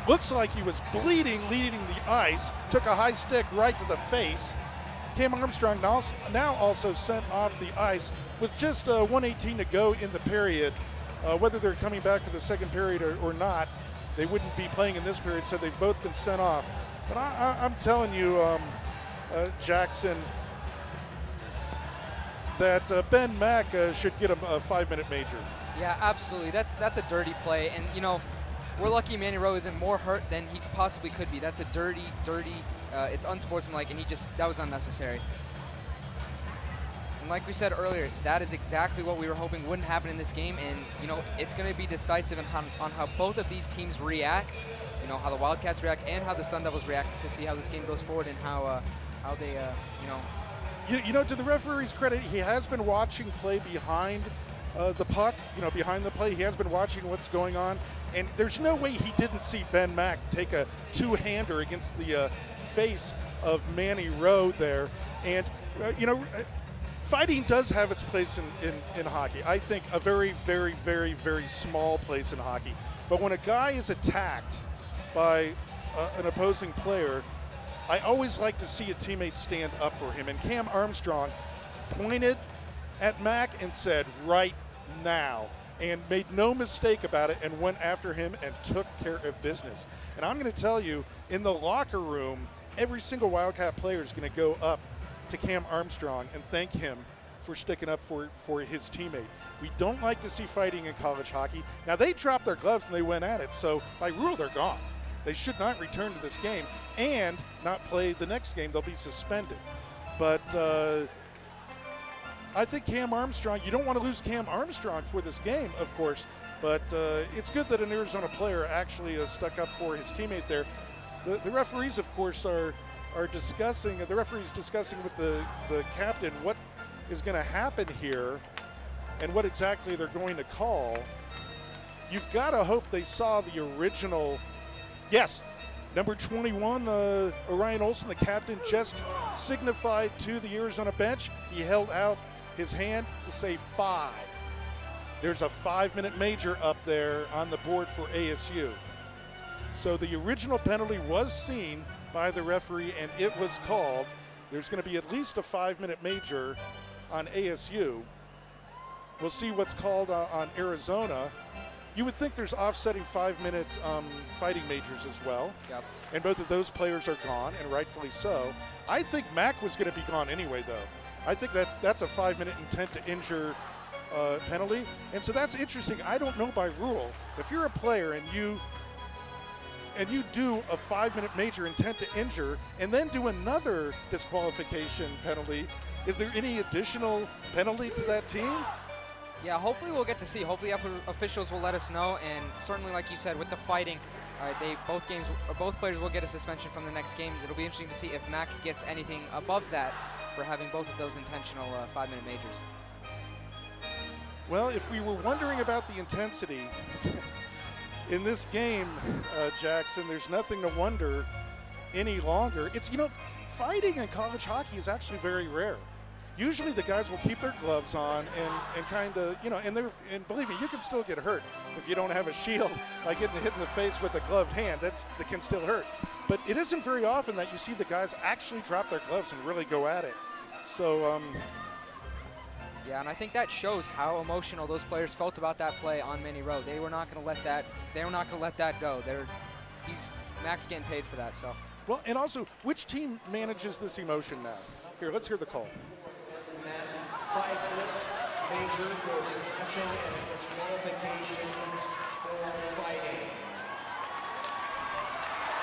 A: looks like he was bleeding, leading the ice, took a high stick right to the face. Cam Armstrong now also sent off the ice with just 1:18 to go in the period. Whether they're coming back for the second period or not, they wouldn't be playing in this period, so they've both been sent off. But I'm telling you, Jackson, that Ben Mack should get a 5-minute major.
B: Yeah, absolutely. That's a dirty play, and you know, we're lucky Manny Rowe isn't more hurt than he possibly could be. That's a dirty. It's unsportsmanlike, and that was unnecessary. And like we said earlier, that is exactly what we were hoping wouldn't happen in this game, and you know, it's going to be decisive on how both of these teams react. You know, how the Wildcats react and how the Sun Devils react to see how this game goes forward and how they you know.
A: You know, to the referee's credit, he has been watching play behind the puck, you know, behind the play. He has been watching what's going on, and there's no way he didn't see Ben Mack take a two-hander against the face of Manny Rowe there. And, you know, fighting does have its place in hockey. I think a very, very, very, very small place in hockey. But when a guy is attacked by an opposing player, I always like to see a teammate stand up for him. And Cam Armstrong pointed at Mack and said, right now, and made no mistake about it and went after him and took care of business. And I'm going to tell you, in the locker room, every single Wildcat player is going to go up to Cam Armstrong and thank him for sticking up for his teammate. We don't like to see fighting in college hockey. Now, they dropped their gloves and they went at it, so by rule, they're gone. They should not return to this game and not play the next game. They'll be suspended. But I think Cam Armstrong, you don't want to lose Cam Armstrong for this game, of course, but it's good that an Arizona player actually stuck up for his teammate there. The referees, of course, are discussing, the referee's discussing with the captain what is going to happen here and what exactly they're going to call. You've got to hope they saw the original. Yes, number 21, Orion Olson, the captain, just signified to the Arizona bench. He held out his hand to say 5. There's a 5-minute major up there on the board for ASU. So the original penalty was seen by the referee and it was called. There's going to be at least a 5-minute major on ASU. We'll see what's called on Arizona. You would think there's offsetting 5-minute fighting majors as well.
B: Yep.
A: And both of those players are gone, and rightfully so. I think Mack was going to be gone anyway, though. I think that's a 5-minute intent to injure penalty. And so that's interesting. I don't know by rule. If you're a player and you do a 5-minute major intent to injure and then do another disqualification penalty, is there any additional penalty to that team?
B: Yeah, hopefully we'll get to see. Hopefully officials will let us know, and certainly, like you said, with the fighting, both players will get a suspension from the next game. It'll be interesting to see if Mack gets anything above that for having both of those intentional 5-minute majors.
A: Well, if we were wondering about the intensity in this game, Jackson, there's nothing to wonder any longer. It's, you know, fighting in college hockey is actually very rare. Usually the guys will keep their gloves on and kind of, you know, and believe me, you can still get hurt if you don't have a shield by getting hit in the face with a gloved hand. That can still hurt. But it isn't very often that you see the guys actually drop their gloves and really go at it. So,
B: yeah, and I think that shows how emotional those players felt about that play on Manny Rowe. They were not going to let that. They were not going to let that go. Max getting paid for that. So.
A: Well, and also, which team manages this emotion now? Here, let's hear the call.
C: 5 minutes major for special and disqualification for fighting.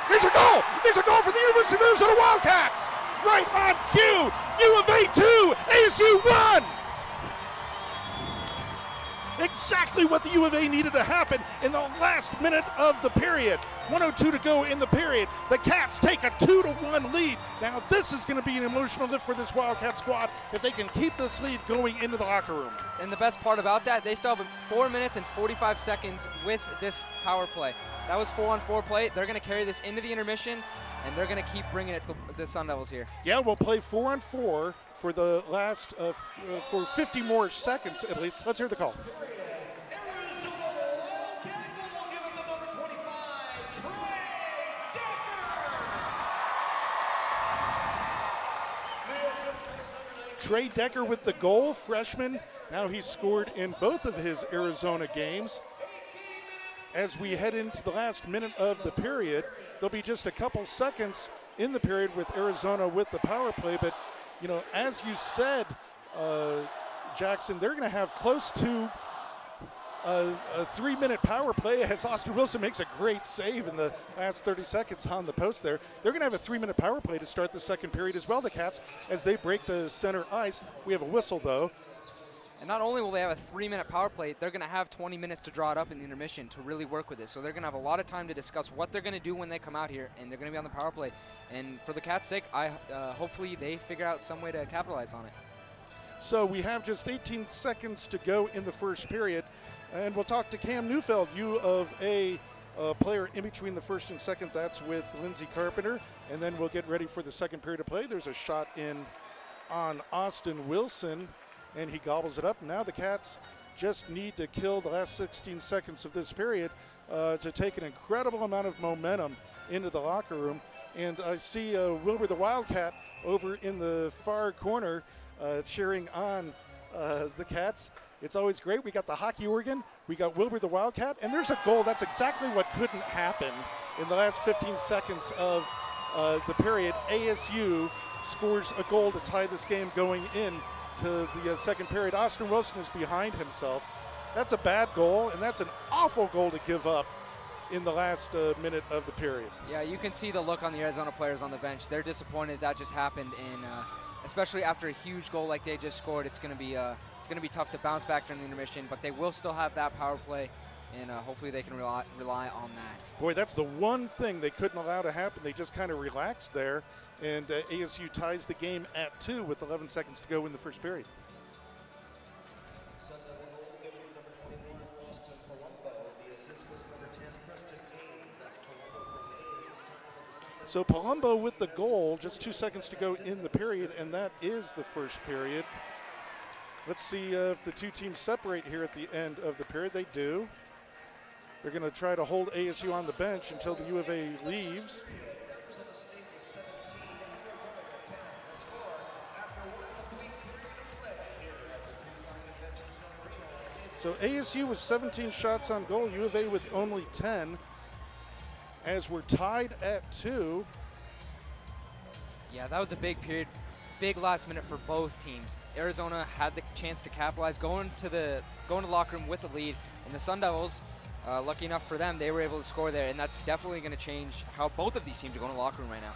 A: There's a goal! There's a goal for the University of Arizona Wildcats! Right on cue! U of A 2, ASU 1! exactly what the U of A needed to happen in the last minute of the period. 1:02 to go in the period. The Cats take a 2-1 lead. Now this is going to be an emotional lift for this Wildcat squad if they can keep this lead going into the locker room.
B: And the best part about that, they still have 4 minutes and 45 seconds with this power play. That was 4-on-4 play. They're going to carry this into the intermission, and they're going to keep bringing it to the Sun Devils here.
A: Yeah, we'll play 4-on-4 for the last, for 50 more seconds at least. Let's hear the call. Trey Decker with the goal, freshman. Now he's scored in both of his Arizona games. As we head into the last minute of the period, there'll be just a couple seconds in the period with Arizona with the power play. But, you know, as you said, Jackson, they're going to have close to a 3-minute power play as Austin Wilson makes a great save in the last 30 seconds on the post there. They're going to have a 3-minute power play to start the second period as well, the Cats, as they break the center ice. We have a whistle, though.
B: And not only will they have a 3-minute power play, they're going to have 20 minutes to draw it up in the intermission to really work with this. So they're going to have a lot of time to discuss what they're going to do when they come out here, and they're going to be on the power play. And for the Cats' sake, hopefully they figure out some way to capitalize on it.
A: So we have just 18 seconds to go in the first period, and we'll talk to Cam Neufeld, U of A player in between the first and second. That's with Lindsey Carpenter, and then we'll get ready for the second period of play. There's a shot in on Austin Wilson, and he gobbles it up. Now the Cats just need to kill the last 16 seconds of this period to take an incredible amount of momentum into the locker room. And I see Wilbur the Wildcat over in the far corner cheering on the Cats. It's always great. We got the hockey organ, we got Wilbur the Wildcat, and there's a goal. That's exactly what couldn't happen in the last 15 seconds of the period. ASU scores a goal to tie this game going in to the second period. Austin Wilson is behind himself. That's a bad goal, and that's an awful goal to give up in the last minute of the period.
B: Yeah, you can see the look on the Arizona players on the bench. They're disappointed that just happened, and especially after a huge goal like they just scored, it's going to be tough to bounce back during the intermission. But they will still have that power play, and hopefully they can rely on that.
A: Boy, that's the one thing they couldn't allow to happen. They just kind of relaxed there, and ASU ties the game at 2 with 11 seconds to go in the first period. So Palumbo with the goal, just 2 seconds to go in the period, and that is the first period. Let's see if the two teams separate here at the end of the period. They do. They're going to try to hold ASU on the bench until the U of A leaves. So ASU with 17 shots on goal, U of A with only 10. As we're tied at 2.
B: Yeah, that was a big period, big last minute for both teams. Arizona had the chance to capitalize, going to the locker room with a lead, and the Sun Devils, lucky enough for them, they were able to score there, and that's definitely going to change how both of these teams are going to the locker room right now.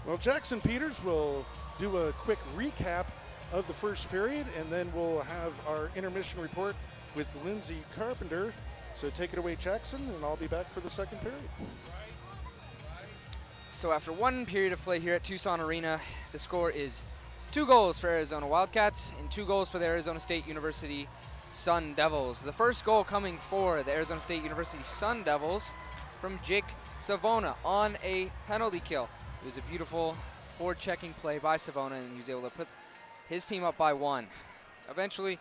A: Well, Jackson Peters will do a quick recap of the first period, and then we'll have our intermission report with Lindsey Carpenter. So take it away, Jackson, and I'll be back for the second period.
B: So after one period of play here at Tucson Arena, the score is 2 goals for Arizona Wildcats and 2 goals for the Arizona State University Sun Devils. The first goal coming for the Arizona State University Sun Devils from Jake Savona on a penalty kill. It was a beautiful forward-checking play by Savona, and he was able to put his team up by 1. Eventually,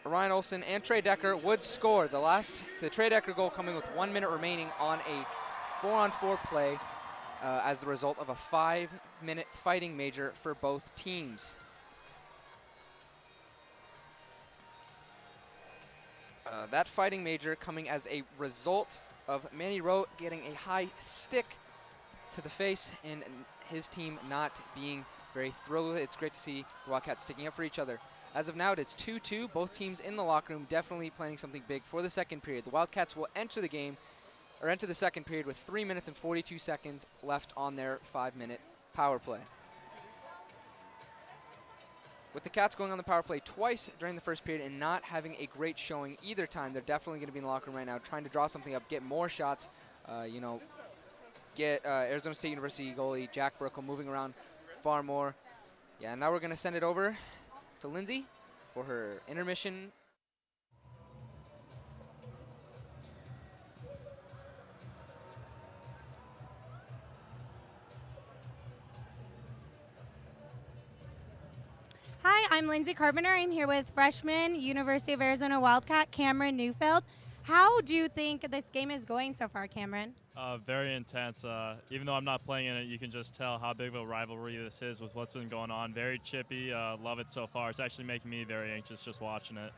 B: Ryan Olsen and Trey Decker would score. The Trey Decker goal coming with 1 minute remaining on a 4-on-4 play as the result of a 5-minute fighting major for both teams. That fighting major coming as a result of Manny Rowe getting a high stick to the face and his team not being very thrilled with it. It's great to see the Wildcats sticking up for each other. As of now, it's 2-2. Both teams in the locker room definitely planning something big for the second period. The Wildcats will enter the second period with 3 minutes and 42 seconds left on their 5-minute power play. With the Cats going on the power play twice during the first period and not having a great showing either time, they're definitely going to be in the locker room right now trying to draw something up, get more shots, get Arizona State University goalie Jack Burkle moving around far more. Yeah, now we're going to send it over to Lindsay for her intermission.
E: Hi, I'm Lindsay Carpenter. I'm here with freshman University of Arizona Wildcat Cameron Neufeld. How do you think this game is going so far, Cameron?
F: Very intense. Even though I'm not playing in it, you can just tell how big of a rivalry this is with what's been going on. Very chippy. Love it so far. It's actually making me very anxious just watching it.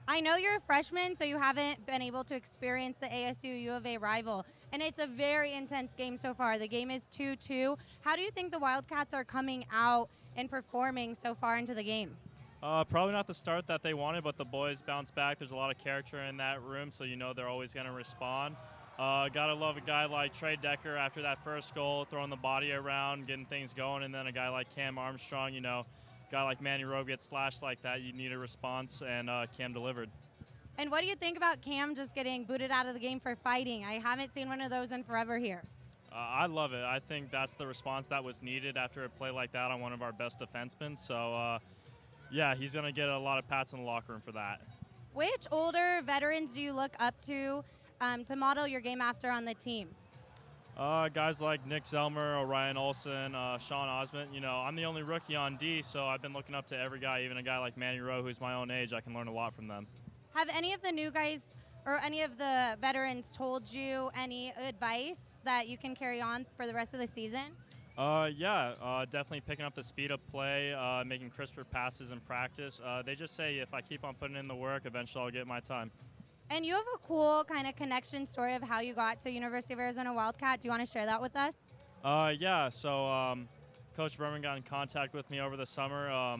E: I know you're a freshman, so you haven't been able to experience the ASU U of A rival, and it's a very intense game so far. The game is 2-2. How do you think the Wildcats are coming out and performing so far into the game?
F: Probably not the start that they wanted, but the boys bounced back. There's a lot of character in that room, so you know they're always going to respond. Gotta love a guy like Trey Decker after that first goal, throwing the body around, getting things going, and then a guy like Cam Armstrong, guy like Manny Rowe gets slashed like that, you need a response, and Cam delivered.
E: And what do you think about Cam just getting booted out of the game for fighting? I haven't seen one of those in forever here.
F: I love it. I think that's the response that was needed after a play like that on one of our best defensemen. So, yeah, he's going to get a lot of pats in the locker room for that.
E: Which older veterans do you look up to model your game after on the team?
F: Guys like Nick Zelmer, Orion Olson, Sean Osment. I'm the only rookie on D, so I've been looking up to every guy, even a guy like Manny Rowe, who's my own age. I can learn a lot from them.
E: Have any of the new guys or any of the veterans told you any advice that you can carry on for the rest of the season?
F: Definitely picking up the speed of play, making crisper passes in practice. They just say if I keep on putting in the work, eventually I'll get my time.
E: And you have a cool kind of connection story of how you got to University of Arizona Wildcat. Do you want to share that with us?
F: Coach Berman got in contact with me over the summer.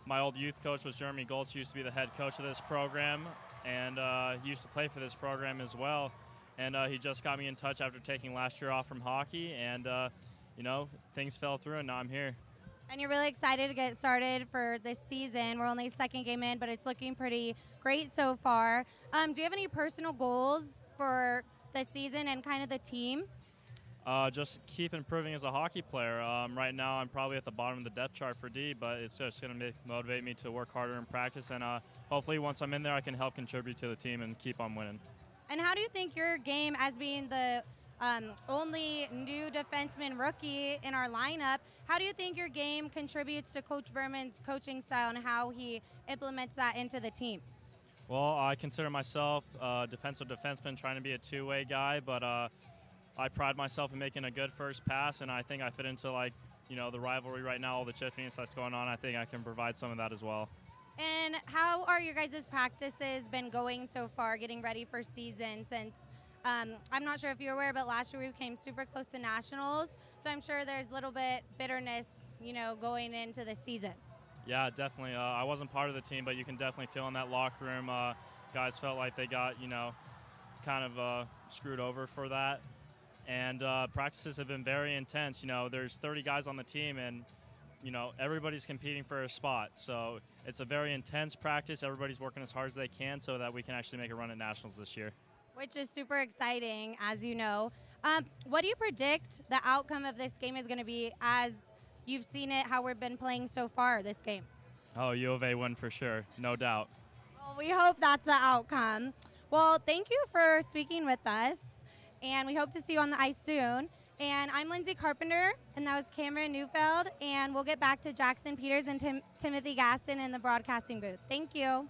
F: My old youth coach was Jeremy Goltz, used to be the head coach of this program, and he used to play for this program as well. And he just got me in touch after taking last year off from hockey, and things fell through, and now I'm here.
E: And you're really excited to get started for this season. We're only second game in, but it's looking pretty great so far. Do you have any personal goals for the season and kind of the team?
F: Just keep improving as a hockey player. Right now, I'm probably at the bottom of the depth chart for D, but it's just going to motivate me to work harder in practice, and hopefully once I'm in there, I can help contribute to the team and keep on winning.
E: And how do you think your game, as being the only new defenseman rookie in our lineup, how do you think your game contributes to Coach Berman's coaching style and how he implements that into the team?
F: Well, I consider myself a defensive defenseman, trying to be a two-way guy, but I pride myself in making a good first pass, and I think I fit into the rivalry right now, all the chippiness that's going on. I think I can provide some of that as well.
E: And how are your guys' practices been going so far, getting ready for season? Since I'm not sure if you're aware, but last year we came super close to nationals, so I'm sure there's a little bit bitterness, going into the season.
F: Yeah, definitely. I wasn't part of the team, but you can definitely feel in that locker room. Guys felt like they got, kind of screwed over for that. And practices have been very intense. There's 30 guys on the team, and everybody's competing for a spot. So it's a very intense practice. Everybody's working as hard as they can so that we can actually make a run at nationals this year.
E: Which is super exciting, as you know. What do you predict the outcome of this game is going to be as you've seen it, how we've been playing so far this game?
F: Oh, U of A win for sure, no doubt.
E: Well, we hope that's the outcome. Well, thank you for speaking with us, and we hope to see you on the ice soon. And I'm Lindsay Carpenter, and that was Cameron Neufeld, and we'll get back to Jackson Peters and Timothy Gaston in the broadcasting booth. Thank you.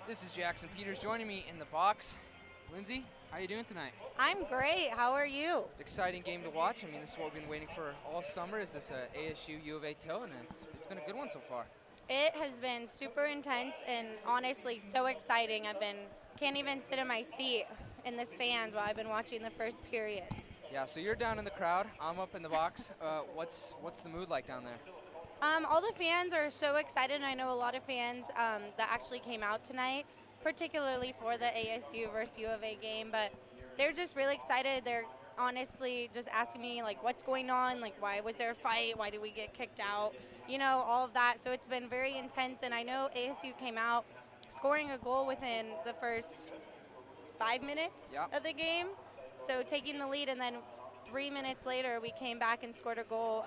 B: This is Jackson Peters joining me in the box. Lindsay, how you doing tonight?
G: I'm great. How are you?
B: It's an exciting game to watch. I mean, this is what we've been waiting for all summer. Is this ASU U of A till, and it's been a good one so far.
G: It has been super intense and honestly so exciting. Can't even sit in my seat in the stands while I've been watching the first period.
B: Yeah, so you're down in the crowd. I'm up in the box. What's the mood like down there?
G: All the fans are so excited, and I know a lot of fans that actually came out tonight, particularly for the ASU versus U of A game, but they're just really excited. They're honestly just asking me, like, what's going on? Like, why was there a fight? Why did we get kicked out? You know, all of that. So it's been very intense, and I know ASU came out scoring a goal within the first 5 minutes of the game. So taking the lead, and then 3 minutes later, we came back and scored a goal.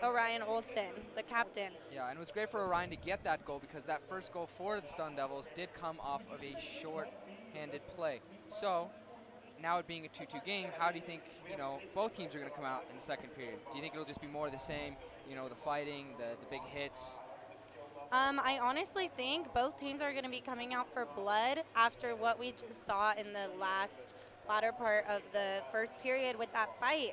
G: Orion Olsen, the captain.
B: Yeah, and it was great for Orion to get that goal because that first goal for the Sun Devils did come off of a short-handed play. So now it being a 2-2 game, how do you think, both teams are going to come out in the second period? Do you think it'll just be more of the same, the fighting, the big hits?
G: I honestly think both teams are going to be coming out for blood after what we just saw in the latter part of the first period with that fight.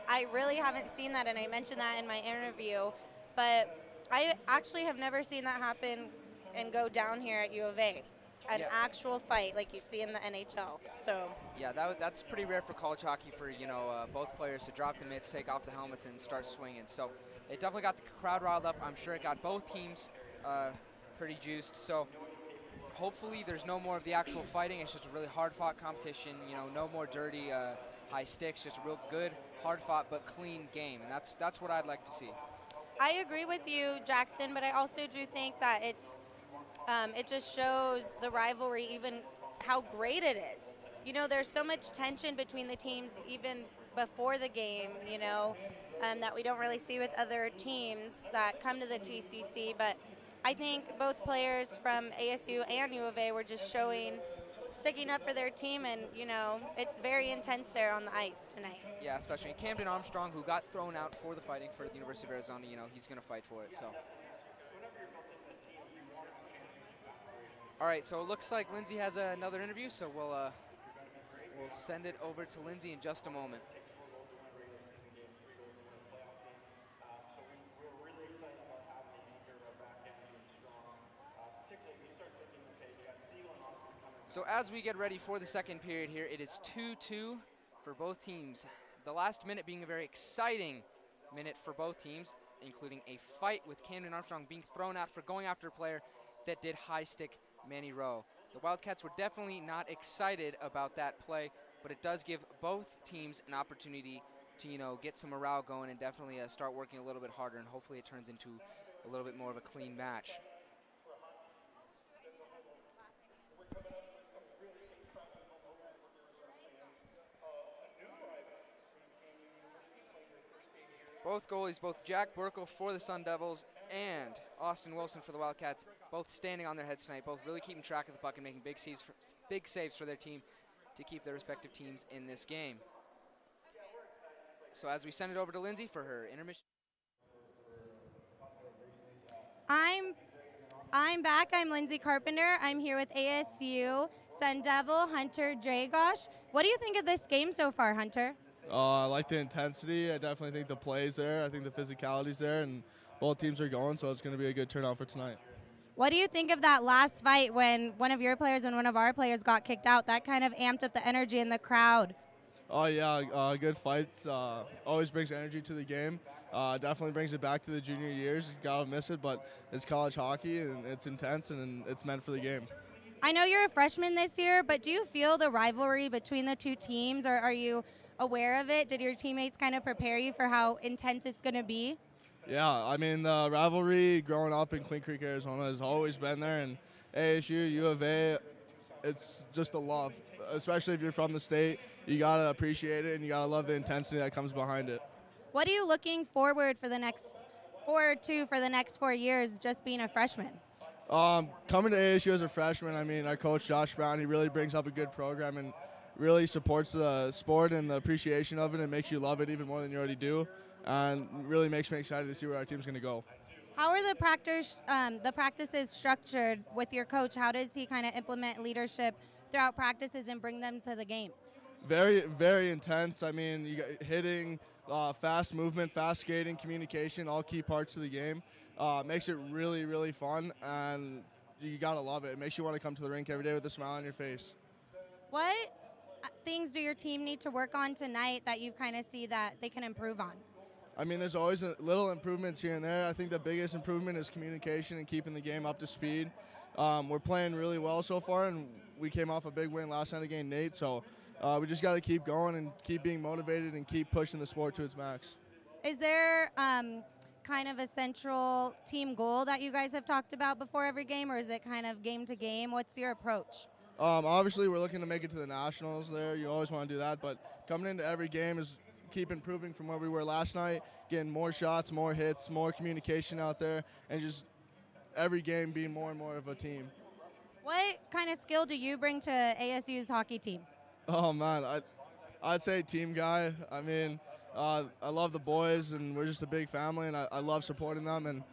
G: I really haven't seen that, and I mentioned that in my interview, but I actually have never seen that happen and go down here at U of A. An actual fight like you see in the NHL. So
B: yeah, that's pretty rare for college hockey for both players to drop the mitts, take off the helmets, and start swinging. So it definitely got the crowd riled up. I'm sure it got both teams pretty juiced. So hopefully there's no more of the actual fighting. It's just a really hard-fought competition. No more dirty high sticks. Just a real good, hard-fought but clean game, and that's what I'd like to see.
G: I agree with you, Jackson, but I also do think that it just shows the rivalry, even how great it is. There's so much tension between the teams even before the game, that we don't really see with other teams that come to the TCC. But I think both players from ASU and U of A were just sticking up for their team, and, it's very intense there on the ice tonight.
B: Yeah, especially Camden Armstrong, who got thrown out for the fighting for the University of Arizona, he's going to fight for it. So. All right, so it looks like Lindsay has another interview, so we'll send it over to Lindsay in just a moment. So as we get ready for the second period here, it is 2-2 for both teams. The last minute being a very exciting minute for both teams, including a fight with Camden Armstrong being thrown out for going after a player that did high stick Manny Rowe. The Wildcats were definitely not excited about that play, but it does give both teams an opportunity to get some morale going and definitely start working a little bit harder, and hopefully it turns into a little bit more of a clean match. Both goalies, both Jack Burkle for the Sun Devils and Austin Wilson for the Wildcats, both standing on their heads tonight, both really keeping track of the puck and making big saves for their team to keep their respective teams in this game. So as we send it over to Lindsay for her intermission.
E: I'm back. I'm Lindsay Carpenter. I'm here with ASU Sun Devil Hunter Dragosh. What do you think of this game so far, Hunter?
H: I like the intensity. I definitely think the play's there. I think the physicality's there, and both teams are going, so it's going to be a good turnout for tonight.
E: What do you think of that last fight when one of your players and one of our players got kicked out? That kind of amped up the energy in the crowd.
H: Oh, yeah, good fights. Always brings energy to the game. Definitely brings it back to the junior years. You got to miss it, but it's college hockey, and it's intense, and it's meant for the game.
E: I know you're a freshman this year, but do you feel the rivalry between the two teams, or are you aware of it? Did your teammates kind of prepare you for how intense it's going to be?
H: Yeah, I mean, the rivalry growing up in Clean Creek, Arizona has always been there, and ASU, U of A, it's just a love. Especially if you're from the state, you got to appreciate it, and you got to love the intensity that comes behind it.
E: What are you looking forward for the next 4 years just being a freshman?
H: Coming to ASU as a freshman, I mean, our coach, Josh Brown, he really brings up a good program and really supports the sport and the appreciation of it and makes you love it even more than you already do, and really makes me excited to see where our team's going to go.
E: How are the practices structured with your coach? How does he kind of implement leadership throughout practices and bring them to the games?
H: Very, very intense. I mean, you got hitting, fast movement, fast skating, communication, all key parts of the game. Makes it really, really fun, and you gotta love it. It makes you want to come to the rink every day with a smile on your face.
E: What things do your team need to work on tonight that you kind of see that they can improve on?
H: I mean, there's always little improvements here and there. I think the biggest improvement is communication and keeping the game up to speed. We're playing really well so far, and we came off a big win last night against Nate, so we just got to keep going and keep being motivated and keep pushing the sport to its max.
E: Is there kind of a central team goal that you guys have talked about before every game, or is it kind of game to game? What's your approach?
H: Obviously, we're looking to make it to the Nationals there. You always want to do that, but coming into every game is keep improving from where we were last night, getting more shots, more hits, more communication out there, and just every game being more and more of a team.
E: What kind of skill do you bring to ASU's hockey team?
H: Oh, man, I'd say team guy. I mean, I love the boys, and we're just a big family, and I love supporting them. And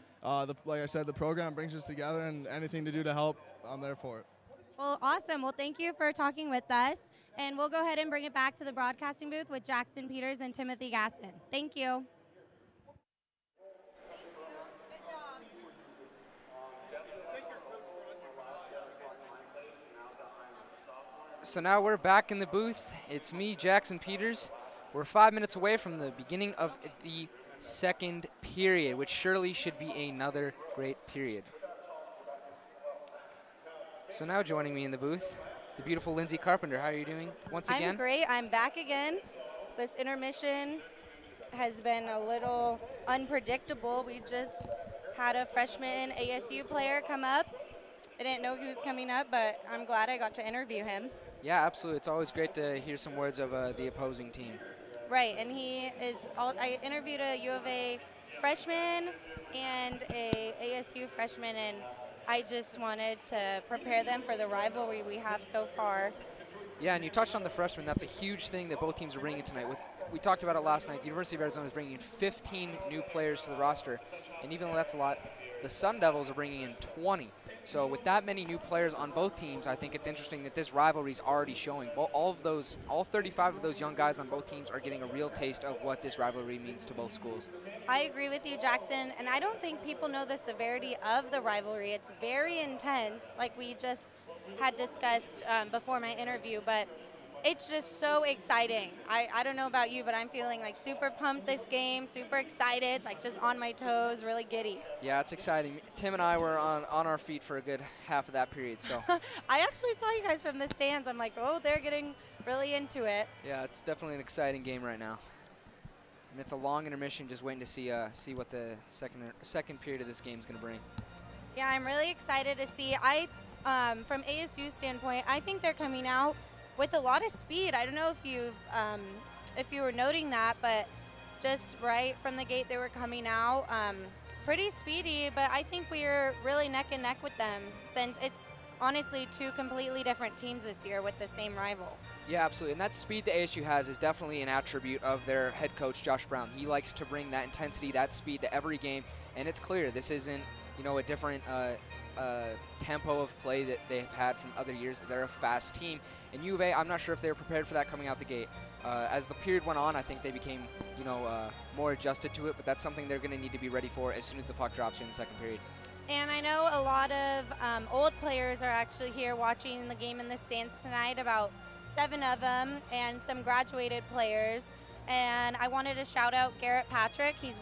H: like I said, the program brings us together, and anything to do to help, I'm there for it.
E: Well, awesome. Well, thank you for talking with us. And we'll go ahead and bring it back to the broadcasting booth with Jackson Peters and Timothy Gasson. Thank you.
B: So now we're back in the booth. It's me, Jackson Peters. We're 5 minutes away from the beginning of the second period, which surely should be another great period. So now joining me in the booth, the beautiful Lindsay Carpenter. How are you doing once again?
G: I'm great. I'm back again. This intermission has been a little unpredictable. We just had a freshman ASU player come up. I didn't know he was coming up, but I'm glad I got to interview him.
B: Yeah, absolutely. It's always great to hear some words of the opposing team.
G: Right, and I interviewed a U of A freshman and a ASU freshman, and I just wanted to prepare them for the rivalry we have so far.
B: Yeah, and you touched on the freshmen. That's a huge thing that both teams are bringing tonight. We talked about it last night. The University of Arizona is bringing in 15 new players to the roster, and even though that's a lot, the Sun Devils are bringing in 20. So with that many new players on both teams, I think it's interesting that this rivalry is already showing. All 35 of those young guys on both teams are getting a real taste of what this rivalry means to both schools.
G: I agree with you, Jackson, and I don't think people know the severity of the rivalry. It's very intense, like we just had discussed before my interview, but it's just so exciting. I don't know about you, but I'm feeling like super pumped this game, super excited, like just on my toes, really giddy.
B: Yeah, it's exciting. Tim and I were on our feet for a good half of that period. So
G: I actually saw you guys from the stands. I'm like, oh, they're getting really into it.
B: yeah, it's definitely an exciting game right now. And it's a long intermission, just waiting to see what the second period of this game is going to bring.
G: Yeah, I'm really excited to see. From ASU's standpoint, I think they're coming out with a lot of speed. I don't know if you were noting that, but just right from the gate they were coming out pretty speedy, but I think we're really neck and neck with them since it's honestly two completely different teams this year with the same rival.
B: Yeah, absolutely. And that speed that ASU has is definitely an attribute of their head coach, Josh Brown. He likes to bring that intensity, that speed to every game, and it's clear this isn't, a different tempo of play that they've had from other years. They're a fast team. And U of A, I'm not sure if they were prepared for that coming out the gate. As the period went on, I think they became, more adjusted to it, but that's something they're going to need to be ready for as soon as the puck drops here in the second period.
G: And I know a lot of old players are actually here watching the game in the stands tonight, about 7 of them, and some graduated players. And I wanted to shout out Garrett Patrick. He's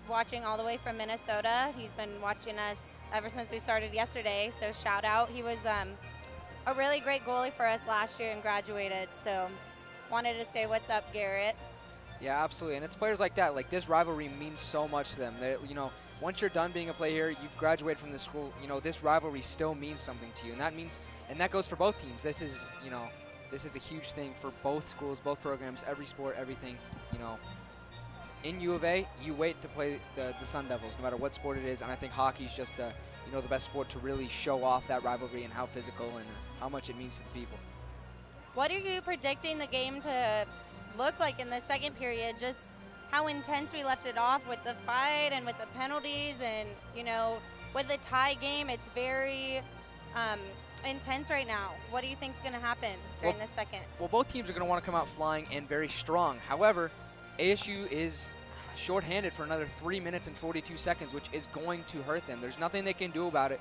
G: watching all the way from Minnesota. He's been watching us ever since we started yesterday, so shout out. He was a really great goalie for us last year and graduated, so wanted to say what's up, Garrett.
B: Yeah, absolutely. And it's players like that. Like, this rivalry means so much to them. Once you're done being a player here, you've graduated from this school, this rivalry still means something to you. And that goes for both teams. This is a huge thing for both schools, both programs, every sport, everything. In U of A, you wait to play the Sun Devils, no matter what sport it is. And I think hockey's just, the best sport to really show off that rivalry and how physical and how much it means to the people.
G: What are you predicting the game to look like in the second period? Just how intense we left it off with the fight and with the penalties, and with the tie game, it's very intense right now. What do you think is going to happen during the second?
B: Well, both teams are going to want to come out flying and very strong. However, ASU is shorthanded for another 3 minutes and 42 seconds, which is going to hurt them. There's nothing they can do about it.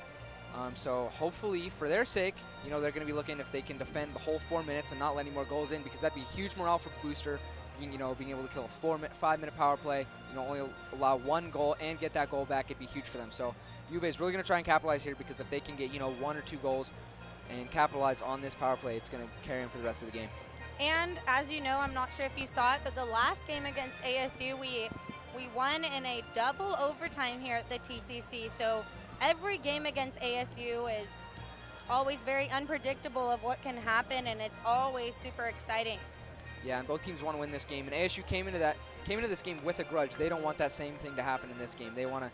B: So hopefully, for their sake, they're going to be looking if they can defend the whole 4 minutes and not let any more goals in, because that'd be a huge morale for booster. Being able to kill a 5-minute power play, only allow 1 goal and get that goal back, it'd be huge for them. So U of A is really going to try and capitalize here, because if they can get 1 or 2 goals and capitalize on this power play, it's going to carry them for the rest of the game.
G: And as you know, I'm not sure if you saw it, but the last game against ASU, we won in a double overtime here at the TCC. So every game against ASU is always very unpredictable of what can happen, and it's always super exciting.
B: Yeah, and both teams want to win this game. And ASU came into this game with a grudge. They don't want that same thing to happen in this game. They want to,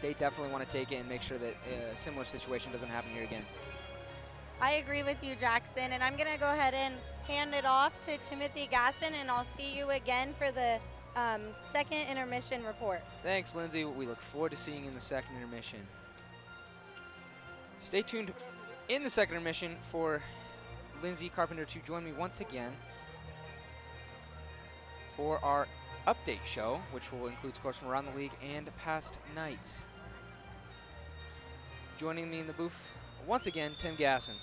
B: they definitely want to take it and make sure that a similar situation doesn't happen here again.
G: I agree with you, Jackson, and I'm going to go ahead and hand it off to Timothy Gasson, and I'll see you again for the second intermission report.
B: Thanks, Lindsay. We look forward to seeing you in the second intermission. Stay tuned in the second intermission for Lindsay Carpenter to join me once again for our update show, which will include scores from around the league and past nights. Joining me in the booth once again, Tim Gasson.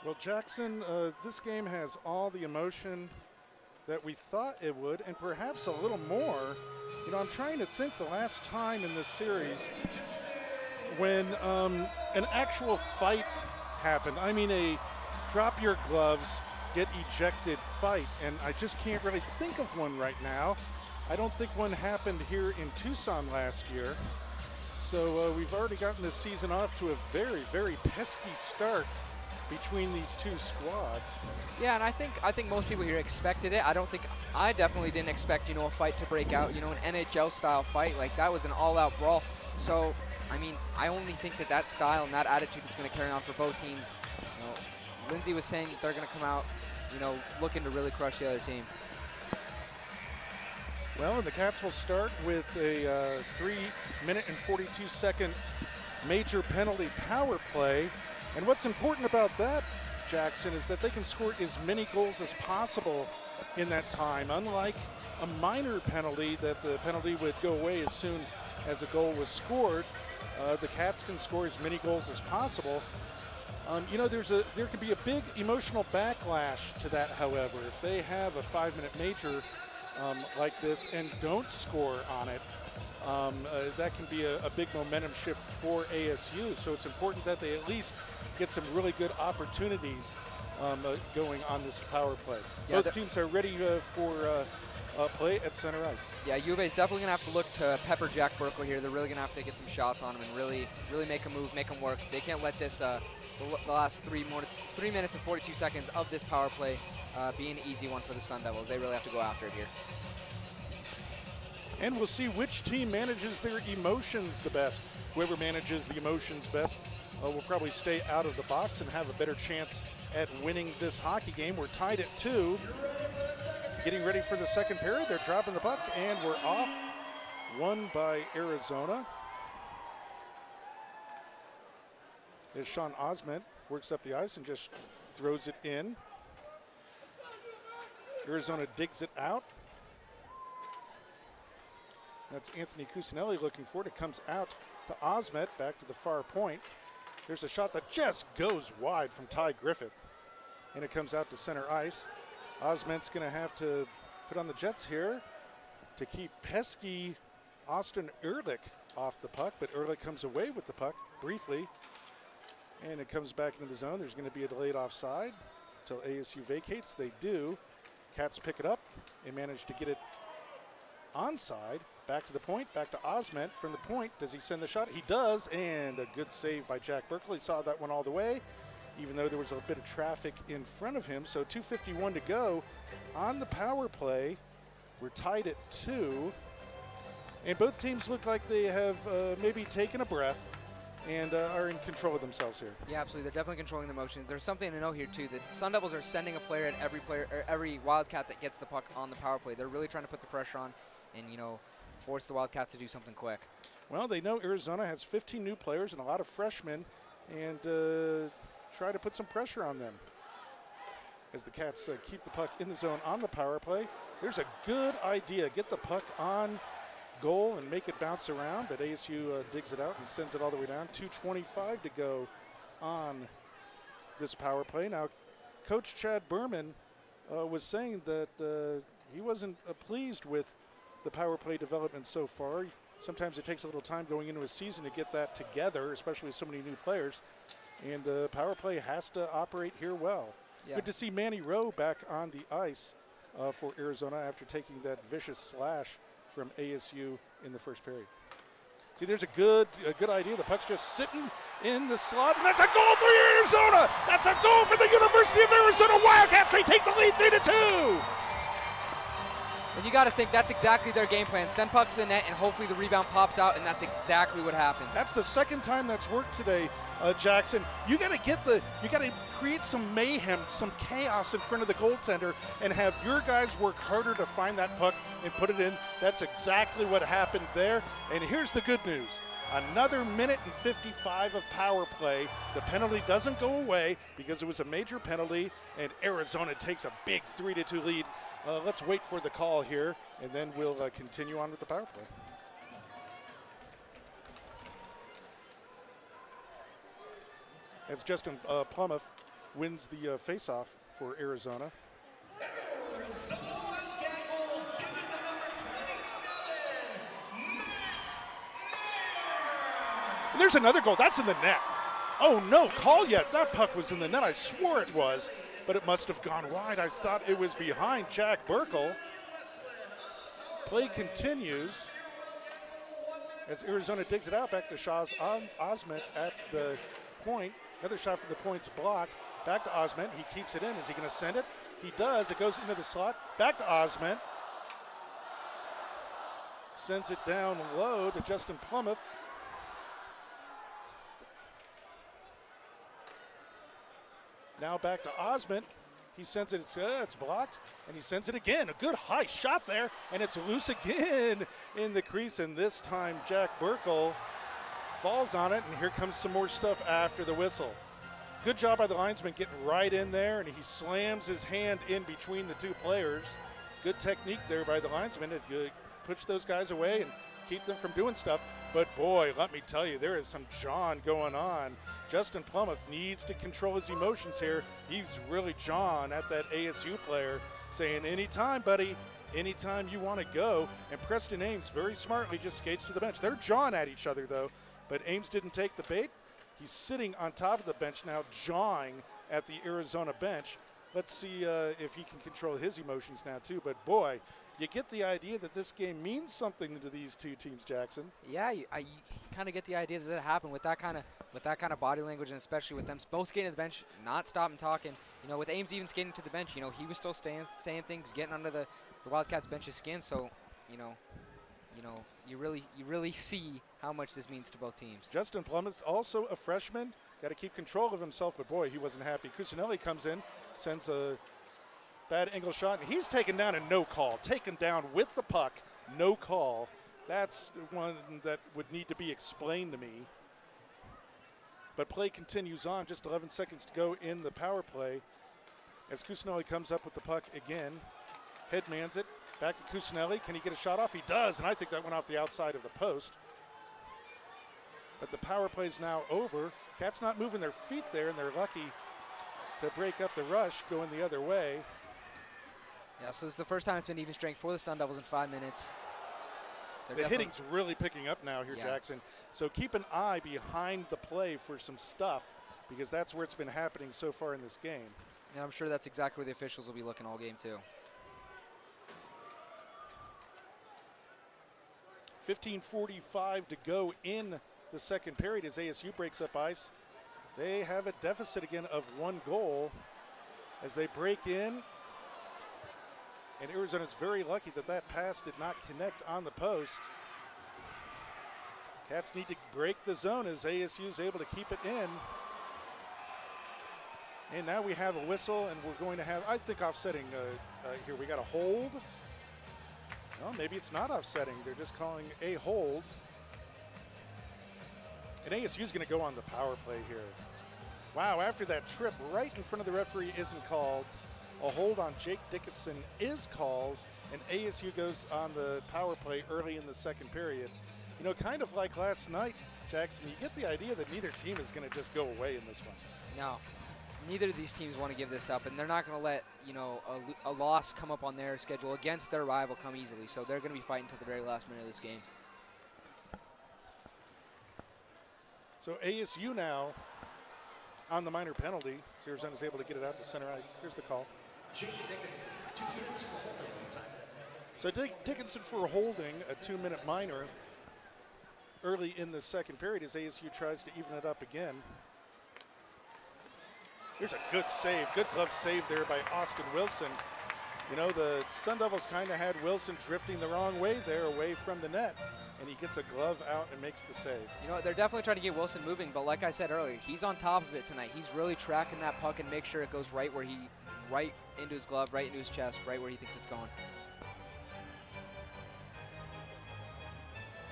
A: Well, Jackson, this game has all the emotion that we thought it would, and perhaps a little more. I'm trying to think the last time in this series when an actual fight happened. I mean, a drop your gloves, get ejected fight, and I just can't really think of one right now. I don't think one happened here in Tucson last year. So we've already gotten this season off to a very, very pesky start between these two squads.
B: Yeah, and I think most people here expected it. I definitely didn't expect, a fight to break out, an NHL style fight. Like, that was an all-out brawl. So, I mean, I only think that style and that attitude is going to carry on for both teams. Lindsay was saying that they're going to come out, looking to really crush the other team.
A: Well, the Cats will start with a 3-minute and 42-second major penalty power play. And what's important about that, Jackson, is that they can score as many goals as possible in that time. Unlike a minor penalty, that the penalty would go away as soon as a goal was scored, the Cats can score as many goals as possible. There can be a big emotional backlash to that, however. If they have a 5-minute major like this and don't score on it, that can be a big momentum shift for ASU. So it's important that they at least get some really good opportunities going on this power play. Yeah, both teams are ready for play at center ice.
B: Yeah, U of A is definitely going to have to look to pepper Jack Berkeley here. They're really going to have to get some shots on him and really make a move, make him work. They can't let this the last 3 minutes and 42 seconds of this power play be an easy one for the Sun Devils. They really have to go after it here.
A: And we'll see which team manages their emotions the best. Whoever manages the emotions best will probably stay out of the box and have a better chance at winning this hockey game. We're tied at 2. Getting ready for the second period. They're dropping the puck, and we're off. Won by Arizona. As Sean Osment works up the ice and just throws it in. Arizona digs it out. That's Anthony Cusinelli looking for it. It comes out to Osmet, back to the far point. There's a shot that just goes wide from Ty Griffith. And it comes out to center ice. Osment's going to have to put on the Jets here to keep pesky Austin Ehrlich off the puck. But Ehrlich comes away with the puck briefly. And it comes back into the zone. There's going to be a delayed offside until ASU vacates. They do. Cats pick it up and manage to get it onside. Back to the point, back to Osment from the point. Does he send the shot? He does, and a good save by Jack Berkeley. Saw that one all the way, even though there was a bit of traffic in front of him. So 2:51 to go on the power play. We're tied at 2. And both teams look like they have maybe taken a breath and are in control of themselves here.
B: Yeah, absolutely. They're definitely controlling their motions. There's something to know here too. The Sun Devils are sending a player at every Wildcat that gets the puck on the power play. They're really trying to put the pressure on, and force the Wildcats to do something quick.
A: Well, they know Arizona has 15 new players and a lot of freshmen, and try to put some pressure on them. As the Cats keep the puck in the zone on the power play, there's a good idea. Get the puck on goal and make it bounce around, but ASU digs it out and sends it all the way down. 2:25 to go on this power play. Now, Coach Chad Berman was saying that he wasn't pleased with the power play development so far. Sometimes it takes a little time going into a season to get that together, especially with so many new players, and the power play has to operate here well.
B: Yeah.
A: Good to see Manny Rowe back on the ice for Arizona after taking that vicious slash from ASU in the first period. See, there's a good idea. The puck's just sitting in the slot, and that's a goal for Arizona. That's a goal for the University of Arizona Wildcats. They take the lead 3-2.
B: And you got to think that's exactly their game plan. Send pucks to the net, and hopefully the rebound pops out, and that's exactly what happened.
A: That's the second time that's worked today, Jackson. You got to create some mayhem, some chaos in front of the goaltender, and have your guys work harder to find that puck and put it in. That's exactly what happened there. And here's the good news. Another minute and 55 of power play. The penalty doesn't go away because it was a major penalty, and Arizona takes a big 3-2 lead. Let's wait for the call here, and then we'll continue on with the power play. As Justin Plumhoff wins the face-off for Arizona. There's another goal. That's in the net. Oh, no call yet. That puck was in the net. I swore it was, but it must have gone wide. I thought it was behind Jack Burkle. Play continues as Arizona digs it out back to Shaw's Osment at the point. Another shot from the point's blocked. Back to Osment. He keeps it in. Is he going to send it? He does. It goes into the slot. Back to Osment. Sends it down low to Justin Plumhoff. Now back to Osment. He sends it, it's blocked, and he sends it again. A good high shot there, and it's loose again in the crease, and this time Jack Burkle falls on it, and here comes some more stuff after the whistle. Good job by the linesman getting right in there, and he slams his hand in between the two players. Good technique there by the linesman to push those guys away and keep them from doing stuff. But boy, let me tell you, there is some John going on. Justin Plumhoff needs to control his emotions here. He's really John at that ASU player, saying, anytime, buddy, anytime you want to go. And Preston Ames very smartly just skates to the bench. They're John at each other, though, but Ames didn't take the bait. He's sitting on top of the bench now, jawing at the Arizona bench. Let's see if he can control his emotions now, too. But boy, you get the idea that this game means something to these two teams, Jackson.
B: Yeah, you kind of get the idea that happened with that kind of body language, and especially with them both skating to the bench, not stopping talking. With Ames even skating to the bench, he was still saying things, getting under the Wildcats bench's skin. So, you really see how much this means to both teams.
A: Justin Plumhoff, also a freshman, got to keep control of himself, but boy, he wasn't happy. Cusinelli comes in, sends a bad angle shot, and he's taken down and no call. Taken down with the puck, no call. That's one that would need to be explained to me. But play continues on, just 11 seconds to go in the power play. As Cusinelli comes up with the puck again, headmans it, back to Cusinelli. Can he get a shot off? He does, and I think that went off the outside of the post. But the power play is now over. Cats not moving their feet there, and they're lucky to break up the rush going the other way.
B: Yeah, so this is the first time it's been even strength for the Sun Devils in 5 minutes.
A: The hitting's really picking up now here, Jackson. So keep an eye behind the play for some stuff, because that's where it's been happening so far in this game.
B: And I'm sure that's exactly where the officials will be looking all game too.
A: 15:45 to go in the second period as ASU breaks up ice. They have a deficit again of 1 goal as they break in. And Arizona's very lucky that pass did not connect on the post. Cats need to break the zone as ASU is able to keep it in. And now we have a whistle, and we're going to have, I think, offsetting here. We got a hold. Well, maybe it's not offsetting. They're just calling a hold. And ASU is going to go on the power play here. Wow, after that trip right in front of the referee isn't called. A hold on Jake Dickinson is called, and ASU goes on the power play early in the second period. You know, kind of like last night, Jackson, you get the idea that neither team is going to just go away in this one.
B: No. Neither of these teams want to give this up, and they're not going to let, you know, a loss come up on their schedule against their rival come easily. So they're going to be fighting until the very last minute of this game.
A: So ASU now on the minor penalty. Arizona is able to get it out to center ice. Here's the call. So Dickinson for holding a 2-minute minor early in the second period as ASU tries to even it up again. Here's a good save, good glove save there by Austin Wilson. You know, the Sun Devils kind of had Wilson drifting the wrong way there, away from the net, and he gets a glove out and makes the save. You
B: know, they're definitely trying to get Wilson moving, but like I said earlier, he's on top of it tonight. He's really tracking that puck and make sure it goes right into his glove, right into his chest, right where he thinks it's going.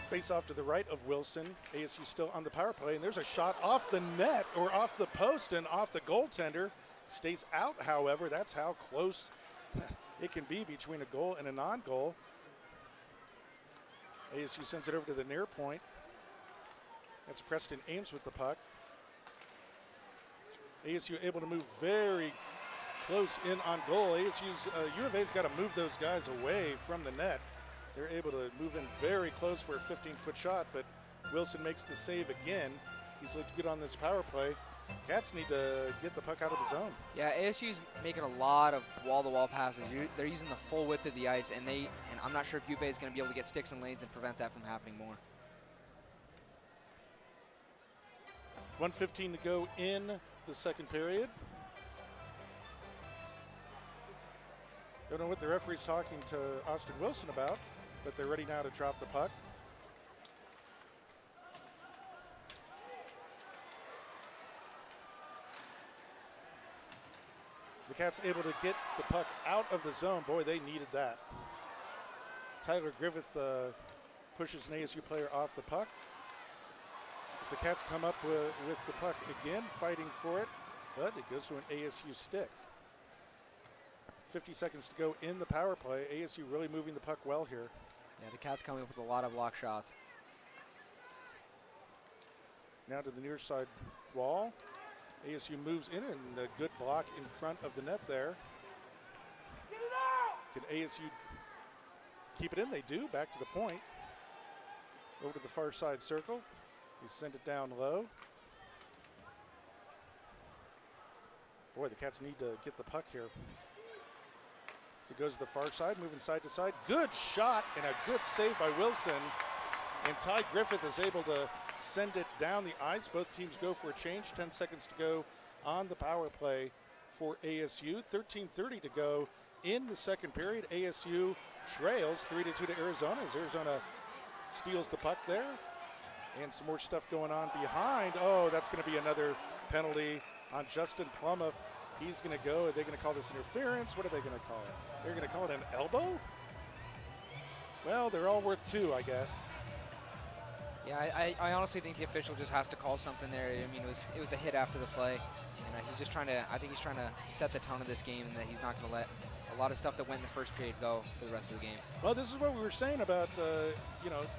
A: Face off to the right of Wilson. ASU still on the power play, and there's a shot off the net or off the post and off the goaltender. Stays out, however. That's how close it can be between a goal and a non-goal. ASU sends it over to the near point. That's Preston Ames with the puck. ASU able to move very close in on goal. ASU's U of A's got to move those guys away from the net. They're able to move in very close for a 15-foot shot, but Wilson makes the save again. He's looked good on this power play. Cats need to get the puck out of the zone.
B: Yeah, ASU's making a lot of wall-to-wall passes. They're using the full width of the ice, and I'm not sure if UVA is going to be able to get sticks and lanes and prevent that from happening more.
A: 1:15 to go in the second period. Don't know what the referee's talking to Austin Wilson about, but they're ready now to drop the puck. The Cats able to get the puck out of the zone. Boy, they needed that. Tyler Griffith pushes an ASU player off the puck. As the Cats come up with the puck again, fighting for it, but it goes to an ASU stick. 50 seconds to go in the power play. ASU really moving the puck well here.
B: Yeah, the Cats coming up with a lot of block shots.
A: Now to the near side wall. ASU moves in, and a good block in front of the net there.
D: Get it out!
A: Can ASU keep it in? They do. Back to the point. Over to the far side circle. They send it down low. Boy, the Cats need to get the puck here. So it goes to the far side, moving side to side. Good shot and a good save by Wilson. And Ty Griffith is able to send it down the ice. Both teams go for a change. 10 seconds to go on the power play for ASU. 13:30 to go in the second period. ASU trails 3-2 to Arizona as Arizona steals the puck there. And some more stuff going on behind. Oh, that's going to be another penalty on Justin Plumoff. He's going to go. Are they going to call this interference? What are they going to call it? They're going to call it an elbow? Well, they're all worth two, I guess.
B: Yeah, I honestly think the official just has to call something there. I mean, it was a hit after the play, and he's just trying to. I think he's trying to set the tone of this game, and that he's not going to let a lot of stuff that went in the first period go for the rest of the game.
A: Well, this is what we were saying about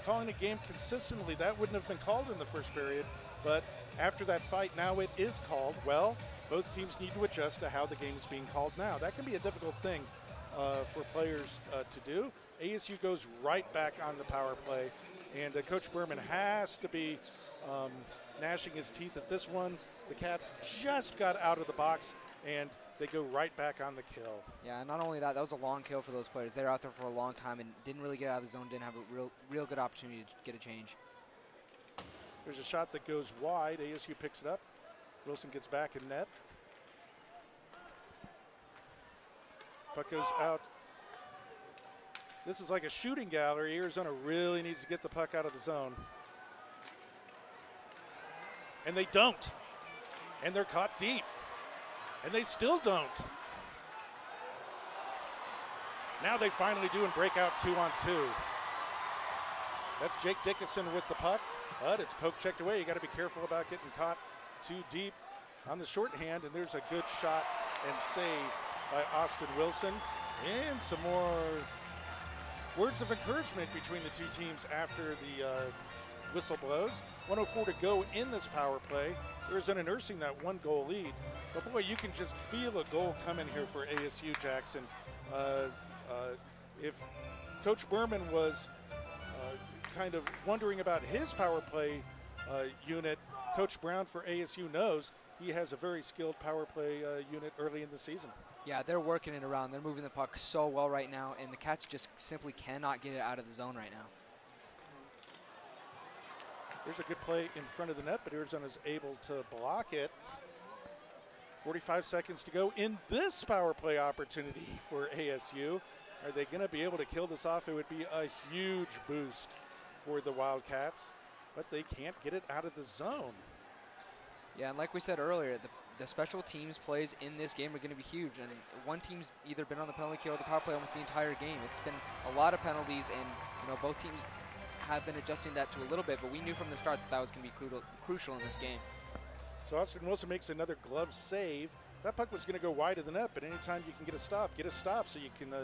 A: calling a game consistently. That wouldn't have been called in the first period, but after that fight, now it is called. Well, both teams need to adjust to how the game is being called now. That can be a difficult thing for players to do. ASU goes right back on the power play. And Coach Berman has to be gnashing his teeth at this one. The Cats just got out of the box, and they go right back on the kill.
B: Yeah, and not only that was a long kill for those players. They were out there for a long time and didn't really get out of the zone, didn't have a real good opportunity to get a change.
A: There's a shot that goes wide. ASU picks it up. Wilson gets back in net. Puck goes out. This is like a shooting gallery. Arizona really needs to get the puck out of the zone. And they don't. And they're caught deep. And they still don't. Now they finally do and break out 2-on-2. That's Jake Dickinson with the puck, but it's poke checked away. You got to be careful about getting caught too deep on the shorthand, and there's a good shot and save by Austin Wilson. And some more words of encouragement between the two teams after the whistle blows. 1:04 to go in this power play. Arizona nursing that 1-goal lead. But boy, you can just feel a goal coming here for ASU, Jackson. If Coach Berman was kind of wondering about his power play unit, Coach Brown for ASU knows he has a very skilled power play unit early in the season.
B: Yeah, they're working it around. They're moving the puck so well right now, and the Cats just simply cannot get it out of the zone right now.
A: There's a good play in front of the net, but Arizona's able to block it. 45 seconds to go in this power play opportunity for ASU. Are they going to be able to kill this off? It would be a huge boost for the Wildcats, but they can't get it out of the zone. Yeah, and like we said earlier, the special teams plays in this game are going to be huge, and one team's either been on the penalty kill or the power play almost the entire game. It's been a lot of penalties, and both teams have been adjusting that to a little bit, but we knew from the start that was going to be crucial in this game. So Austin Wilson makes another glove save. That puck was going to go wide of the net, but anytime you can get a stop so you can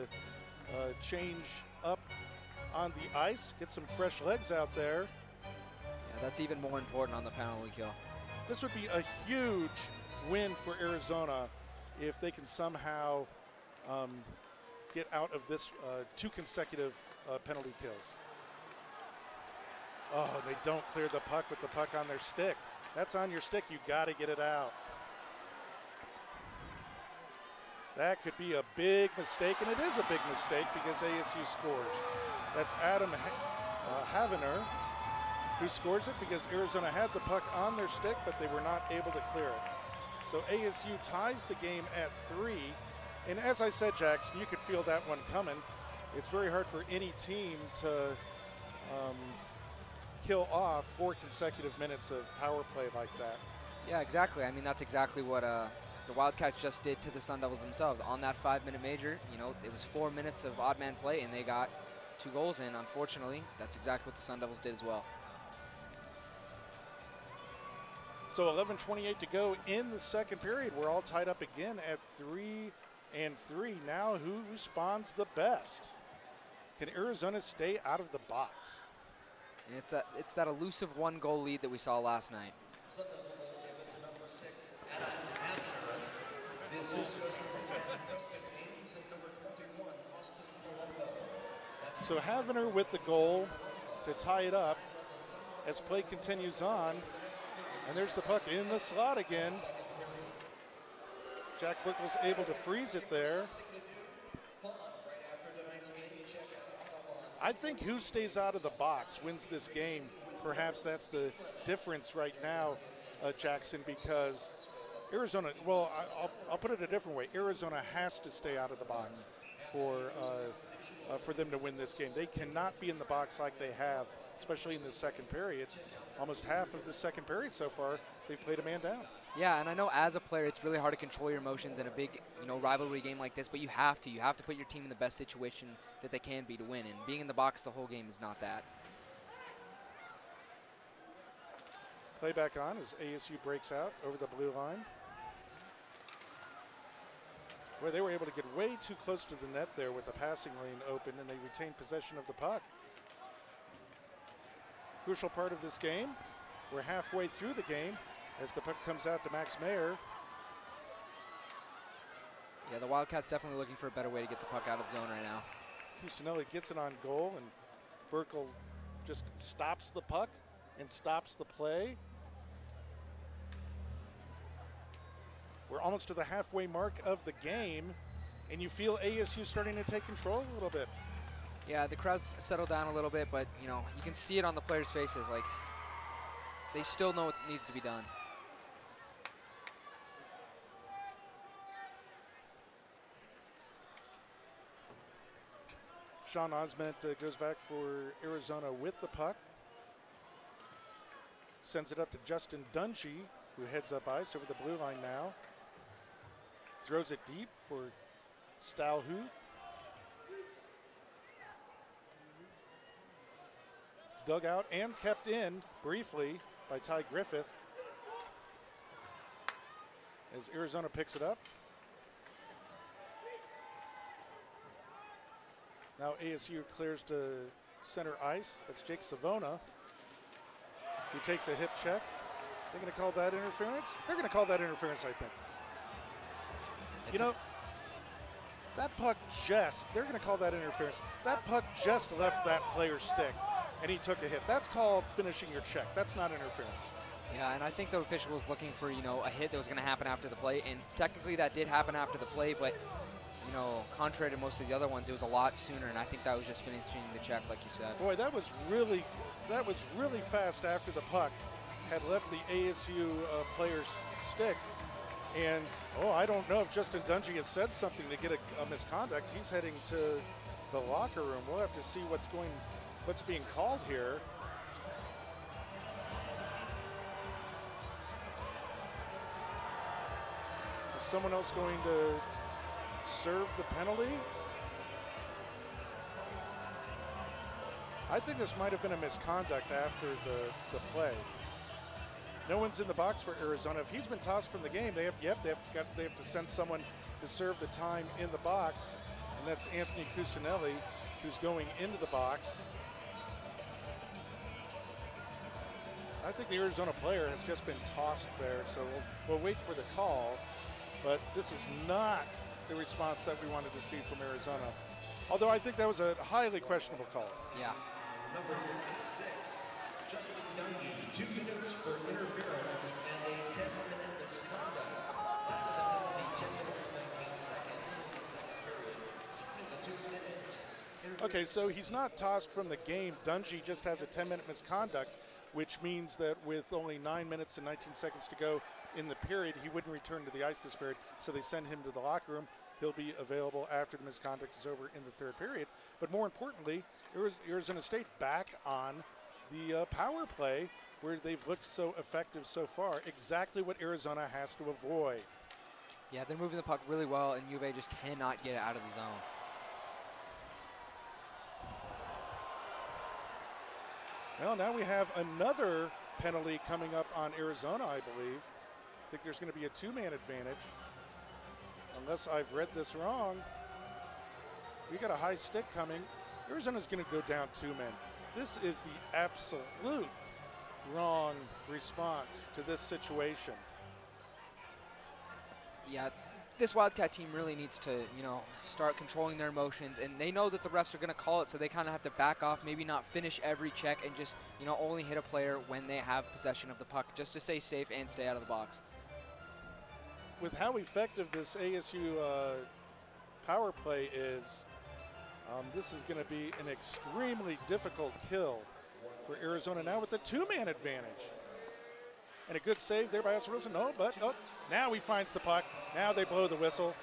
A: change up on the ice, get some fresh legs out there. Yeah, that's even more important on the penalty kill. This would be a huge win for Arizona if they can somehow get out of this 2 consecutive penalty kills. Oh, they don't clear the puck with the puck on their stick. That's on your stick. You got to get it out. That could be a big mistake, and it is a big mistake because ASU scores. That's Adam Havener who scores it because Arizona had the puck on their stick, but they were not able to clear it. So ASU ties the game at 3. And as I said, Jackson, you could feel that one coming. It's very hard for any team to kill off 4 consecutive minutes of power play like that. Yeah, exactly. I mean, that's exactly what the Wildcats just did to the Sun Devils themselves. On that 5-minute major, it was 4 minutes of odd man play, and they got 2 goals in. Unfortunately, that's exactly what the Sun Devils did as well. So 11:28 to go in the second period. We're all tied up again at 3-3. Now who responds the best? Can Arizona stay out of the box? And it's that elusive 1-goal lead that we saw last night. So Havener with the goal to tie it up as play continues on. And there's the puck in the slot again. Jack Buckle's able to freeze it there. I think who stays out of the box wins this game. Perhaps that's the difference right now, Jackson, because Arizona, well, I'll put it a different way. Arizona has to stay out of the box for them to win this game. They cannot be in the box like they have, especially in the second period. Almost half of the second period so far, they've played a man down. Yeah, and I know as a player, it's really hard to control your emotions in a big, rivalry game like this, but you have to put your team in the best situation that they can be to win, and being in the box the whole game is not that. Play back on as ASU breaks out over the blue line. Well, they were able to get way too close to the net there with the passing lane open, and they retained possession of the puck. Crucial part of this game. We're halfway through the game as the puck comes out to Max Mayer. Yeah, the Wildcats definitely looking for a better way to get the puck out of the zone right now. Cusinelli gets it on goal, and Burkle just stops the puck and stops the play. We're almost to the halfway mark of the game, and you feel ASU starting to take control a little bit. Yeah, the crowd's settled down a little bit, but, you can see it on the players' faces. Like, they still know what needs to be done. Sean Osment goes back for Arizona with the puck. Sends it up to Justin Dungy, who heads up ice over the blue line now. Throws it deep for Stalhuth. It's dug out and kept in briefly by Ty Griffith as Arizona picks it up. Now ASU clears to center ice. That's Jake Savona. He takes a hip check. They're going to call that interference? They're going to call that interference, I think. You know, that puck they're going to call that interference. That puck just left that player's stick, and he took a hit. That's called finishing your check. That's not interference.
B: Yeah, and I think the official was looking for, you know, a hit that was going to happen after the play, and technically that did happen after the play, but, you know, contrary to most of the other ones, it was a lot sooner, and I think that was just finishing the check, like you said.
A: Boy, that was really fast after the puck had left the ASU player's stick. And, I don't know if Justin Dungy has said something to get a misconduct. He's heading to the locker room. We'll have to see what's being called here. Is someone else going to serve the penalty? I think this might have been a misconduct after the play. No one's in the box for Arizona. If he's been tossed from the game, they have to send someone to serve the time in the box, and that's Anthony Cusinelli, who's going into the box. I think the Arizona player has just been tossed there, so we'll wait for the call. But this is not the response that we wanted to see from Arizona. Although I think that was a highly questionable call.
B: Yeah.
C: Number 56, Justin Dungy, 2 minutes for interference and a 10-minute misconduct. Time of the penalty, 10 minutes, 19 seconds in the second period. Starting the 2 minutes.
A: Okay, so he's not tossed from the game. Dungy just has a 10-minute misconduct, which means that with only 9 minutes and 19 seconds to go in the period, he wouldn't return to the ice this period, so they send him to the locker room. He'll be available after the misconduct is over in the third period. But more importantly, Arizona State back on the power play where they've looked so effective so far. Exactly what Arizona has to avoid.
B: Yeah, they're moving the puck really well, and U of A just cannot get it out of the zone.
A: Well, now we have another penalty coming up on Arizona, I believe. I think there's going to be a 2-man advantage. Unless I've read this wrong. We got a high stick coming. Arizona's going to go down 2 men. This is the absolute wrong response to this situation.
B: Yeah, this Wildcat team really needs to, you know, start controlling their emotions, and they know that the refs are going to call it, so they kind of have to back off, maybe not finish every check, and just, you know, only hit a player when they have possession of the puck, just to stay safe and stay out of the box.
A: With how effective this ASU power play is, this is going to be an extremely difficult kill for Arizona now with a 2-man advantage. And a good save there by Austin Wilson. No, but now he finds the puck. Now they blow the whistle.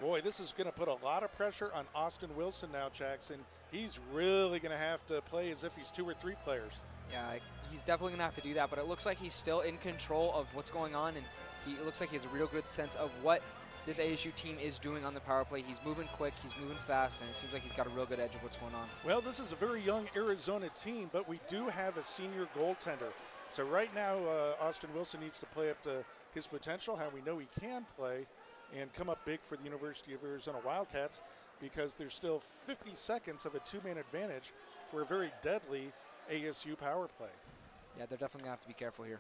A: Boy, this is going to put a lot of pressure on Austin Wilson now, Jackson. He's really going to have to play as if he's 2 or 3 players.
B: Yeah, he's definitely going to have to do that, but it looks like he's still in control of what's going on, and it looks like he has a real good sense of what this ASU team is doing on the power play. He's moving quick, he's moving fast, and it seems like he's got a real good edge of what's going on.
A: Well, this is a very young Arizona team, but we do have a senior goaltender. So right now, Austin Wilson needs to play up to his potential, how we know he can play, and come up big for the University of Arizona Wildcats, because there's still 50 seconds of a 2-man advantage for a very deadly ASU power play.
B: Yeah, they're definitely going to have to be careful here.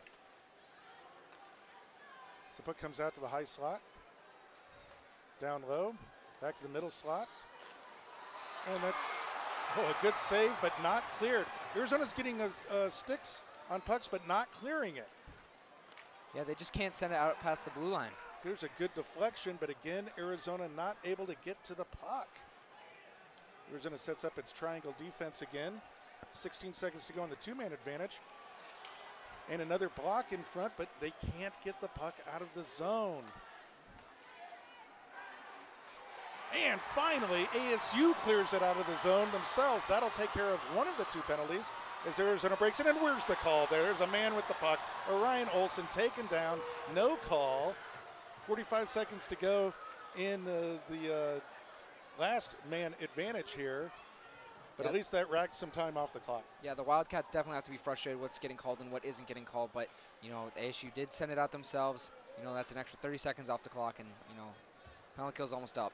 A: So puck comes out to the high slot. Down low, back to the middle slot. And that's a good save, but not cleared. Arizona's getting sticks on pucks, but not clearing it.
B: Yeah, they just can't send it out past the blue line.
A: There's a good deflection, but again, Arizona not able to get to the puck. Arizona sets up its triangle defense again. 16 seconds to go on the 2-man advantage. And another block in front, but they can't get the puck out of the zone. And finally, ASU clears it out of the zone themselves. That'll take care of one of the 2 penalties. as Arizona breaks in. And where's the call there? There's a man with the puck. Orion Olsen taken down. No call. 45 seconds to go in the last man advantage here. But at least that racked some time off the clock.
B: Yeah, the Wildcats definitely have to be frustrated what's getting called and what isn't getting called. But, ASU did send it out themselves. That's an extra 30 seconds off the clock, and, penalty kill's almost up.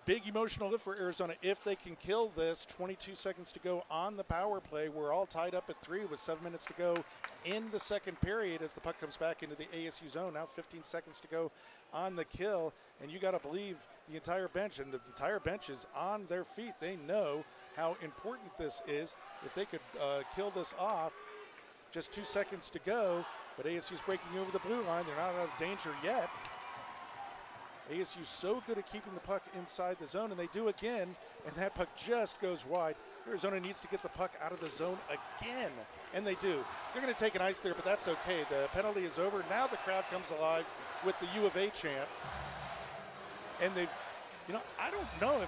A: Big emotional lift for Arizona if they can kill this. 22 seconds to go on the power play. We're all tied up at 3 with 7 minutes to go in the second period as the puck comes back into the ASU zone. Now 15 seconds to go on the kill, and you got to believe the entire bench, and the entire bench is on their feet. They know how important this is. If they could kill this off, just 2 seconds to go, but ASU's breaking over the blue line. They're not out of danger yet. ASU's so good at keeping the puck inside the zone, and they do again, and that puck just goes wide. Arizona needs to get the puck out of the zone again, and they do. They're going to take an ice there, but that's okay. The penalty is over. Now the crowd comes alive with the U of A chant, and they've, I don't know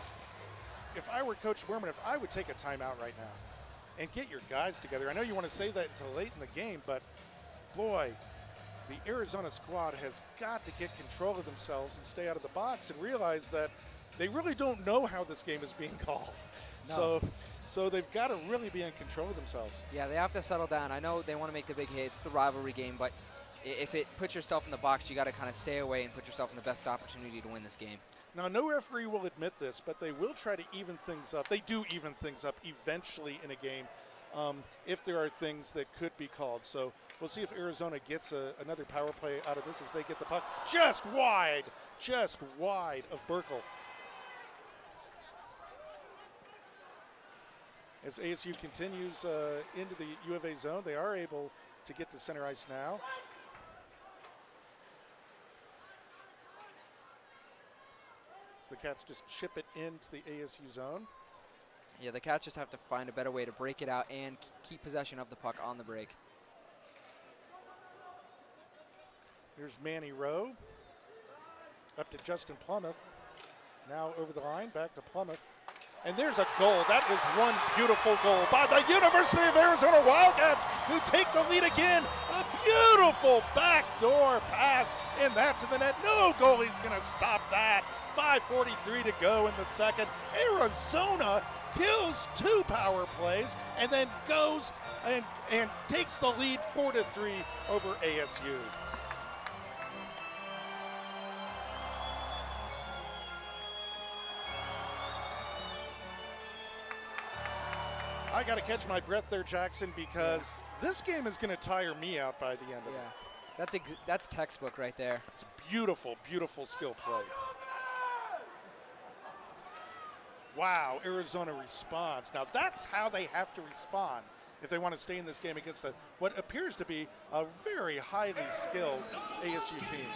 A: if I were Coach Werman, if I would take a timeout right now and get your guys together. I know you want to save that until late in the game, but boy, the Arizona squad has got to get control of themselves and stay out of the box and realize that they really don't know how this game is being called. No. So they've got to really be in control of themselves.
B: Yeah, they have to settle down. I know they want to make the big hit. It's the rivalry game, but if it puts yourself in the box, you got to kind of stay away and put yourself in the best opportunity to win this game.
A: Now, no referee will admit this, but they will try to even things up. They do even things up eventually in a game. If there are things that could be called. So we'll see if Arizona gets another power play out of this as they get the puck just wide of Burkle. As ASU continues into the U of A zone, they are able to get to center ice now. So the Cats just chip it into the ASU zone.
B: Yeah, the Cats just have to find a better way to break it out and keep possession of the puck on the break.
A: Here's Manny Rowe. Up to Justin Plumeth. Now over the line, back to Plumeth. And there's a goal. That is one beautiful goal by the University of Arizona Wildcats, who take the lead again. A beautiful backdoor pass, and that's in the net. No goalie's going to stop that. 5:43 to go in the second. Arizona kills 2 power plays and then goes and takes the lead 4-3 over ASU. I got to catch my breath there, Jackson, because this game is going to tire me out by the end of it.
B: That's textbook right there.
A: It's a beautiful, beautiful skill play. Wow, Arizona responds. Now that's how they have to respond if they want to stay in this game against what appears to be a very highly skilled ASU team.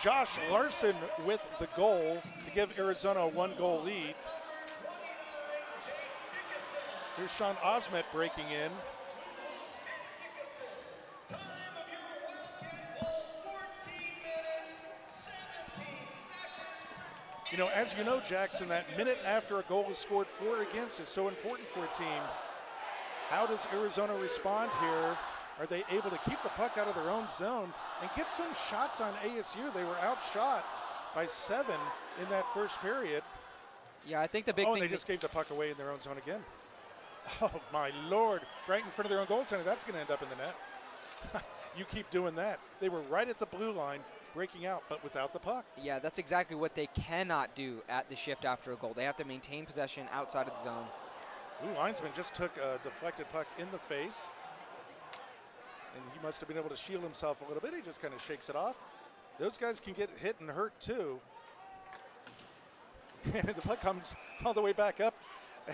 A: Josh Larson with the goal to give Arizona a 1-goal lead. Here's Sean Osmet breaking in. As you know, Jackson, that minute after a goal is scored for or against is so important for a team. How does Arizona respond here? Are they able to keep the puck out of their own zone and get some shots on ASU? They were outshot by 7 in that first period.
B: Yeah, I think the big thing.
A: And they just gave the puck away in their own zone again. Oh, my Lord. Right in front of their own goaltender. That's going to end up in the net. You keep doing that. They were right at the blue line, breaking out, but without the puck.
B: Yeah, that's exactly what they cannot do at the shift after a goal. They have to maintain possession outside of the zone.
A: Ooh, linesman just took a deflected puck in the face. And he must have been able to shield himself a little bit. He just kind of shakes it off. Those guys can get hit and hurt too. And the puck comes all the way back up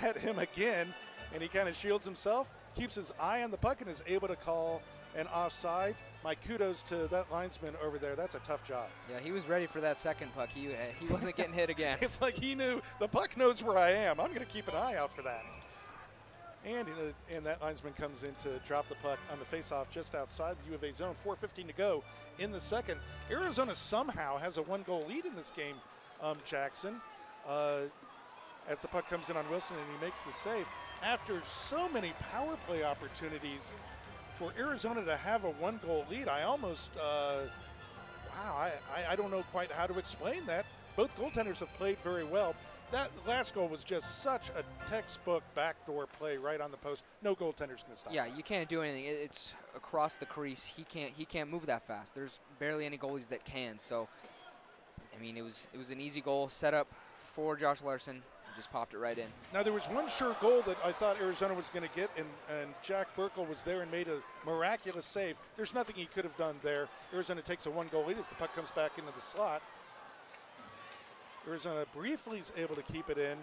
A: at him again. And he kind of shields himself, keeps his eye on the puck, and is able to call an offside. My kudos to that linesman over there. That's a tough job.
B: Yeah, he was ready for that second puck. He wasn't getting hit again.
A: It's like he knew the puck knows where I am. I'm going to keep an eye out for that. And that linesman comes in to drop the puck on the faceoff just outside the U of A zone. 4:15 to go in the second. Arizona somehow has a 1-goal lead in this game, Jackson. As the puck comes in on Wilson and he makes the save. After so many power play opportunities for Arizona to have a 1-goal lead, I almost, wow, I don't know quite how to explain that. Both goaltenders have played very well. That last goal was just such a textbook backdoor play right on the post. No goaltender's going to stop.
B: Yeah,
A: that.
B: you can't do anything. It's across the crease. He can't move that fast. There's barely any goalies that can. So, I mean, it was an easy goal set up for Josh Larson. He just popped it right in.
A: Now there was one sure goal that I thought Arizona was going to get, and Jack Burkle was there and made a miraculous save. There's nothing he could have done there. Arizona takes a 1-goal lead as the puck comes back into the slot. Arizona briefly is able to keep it in.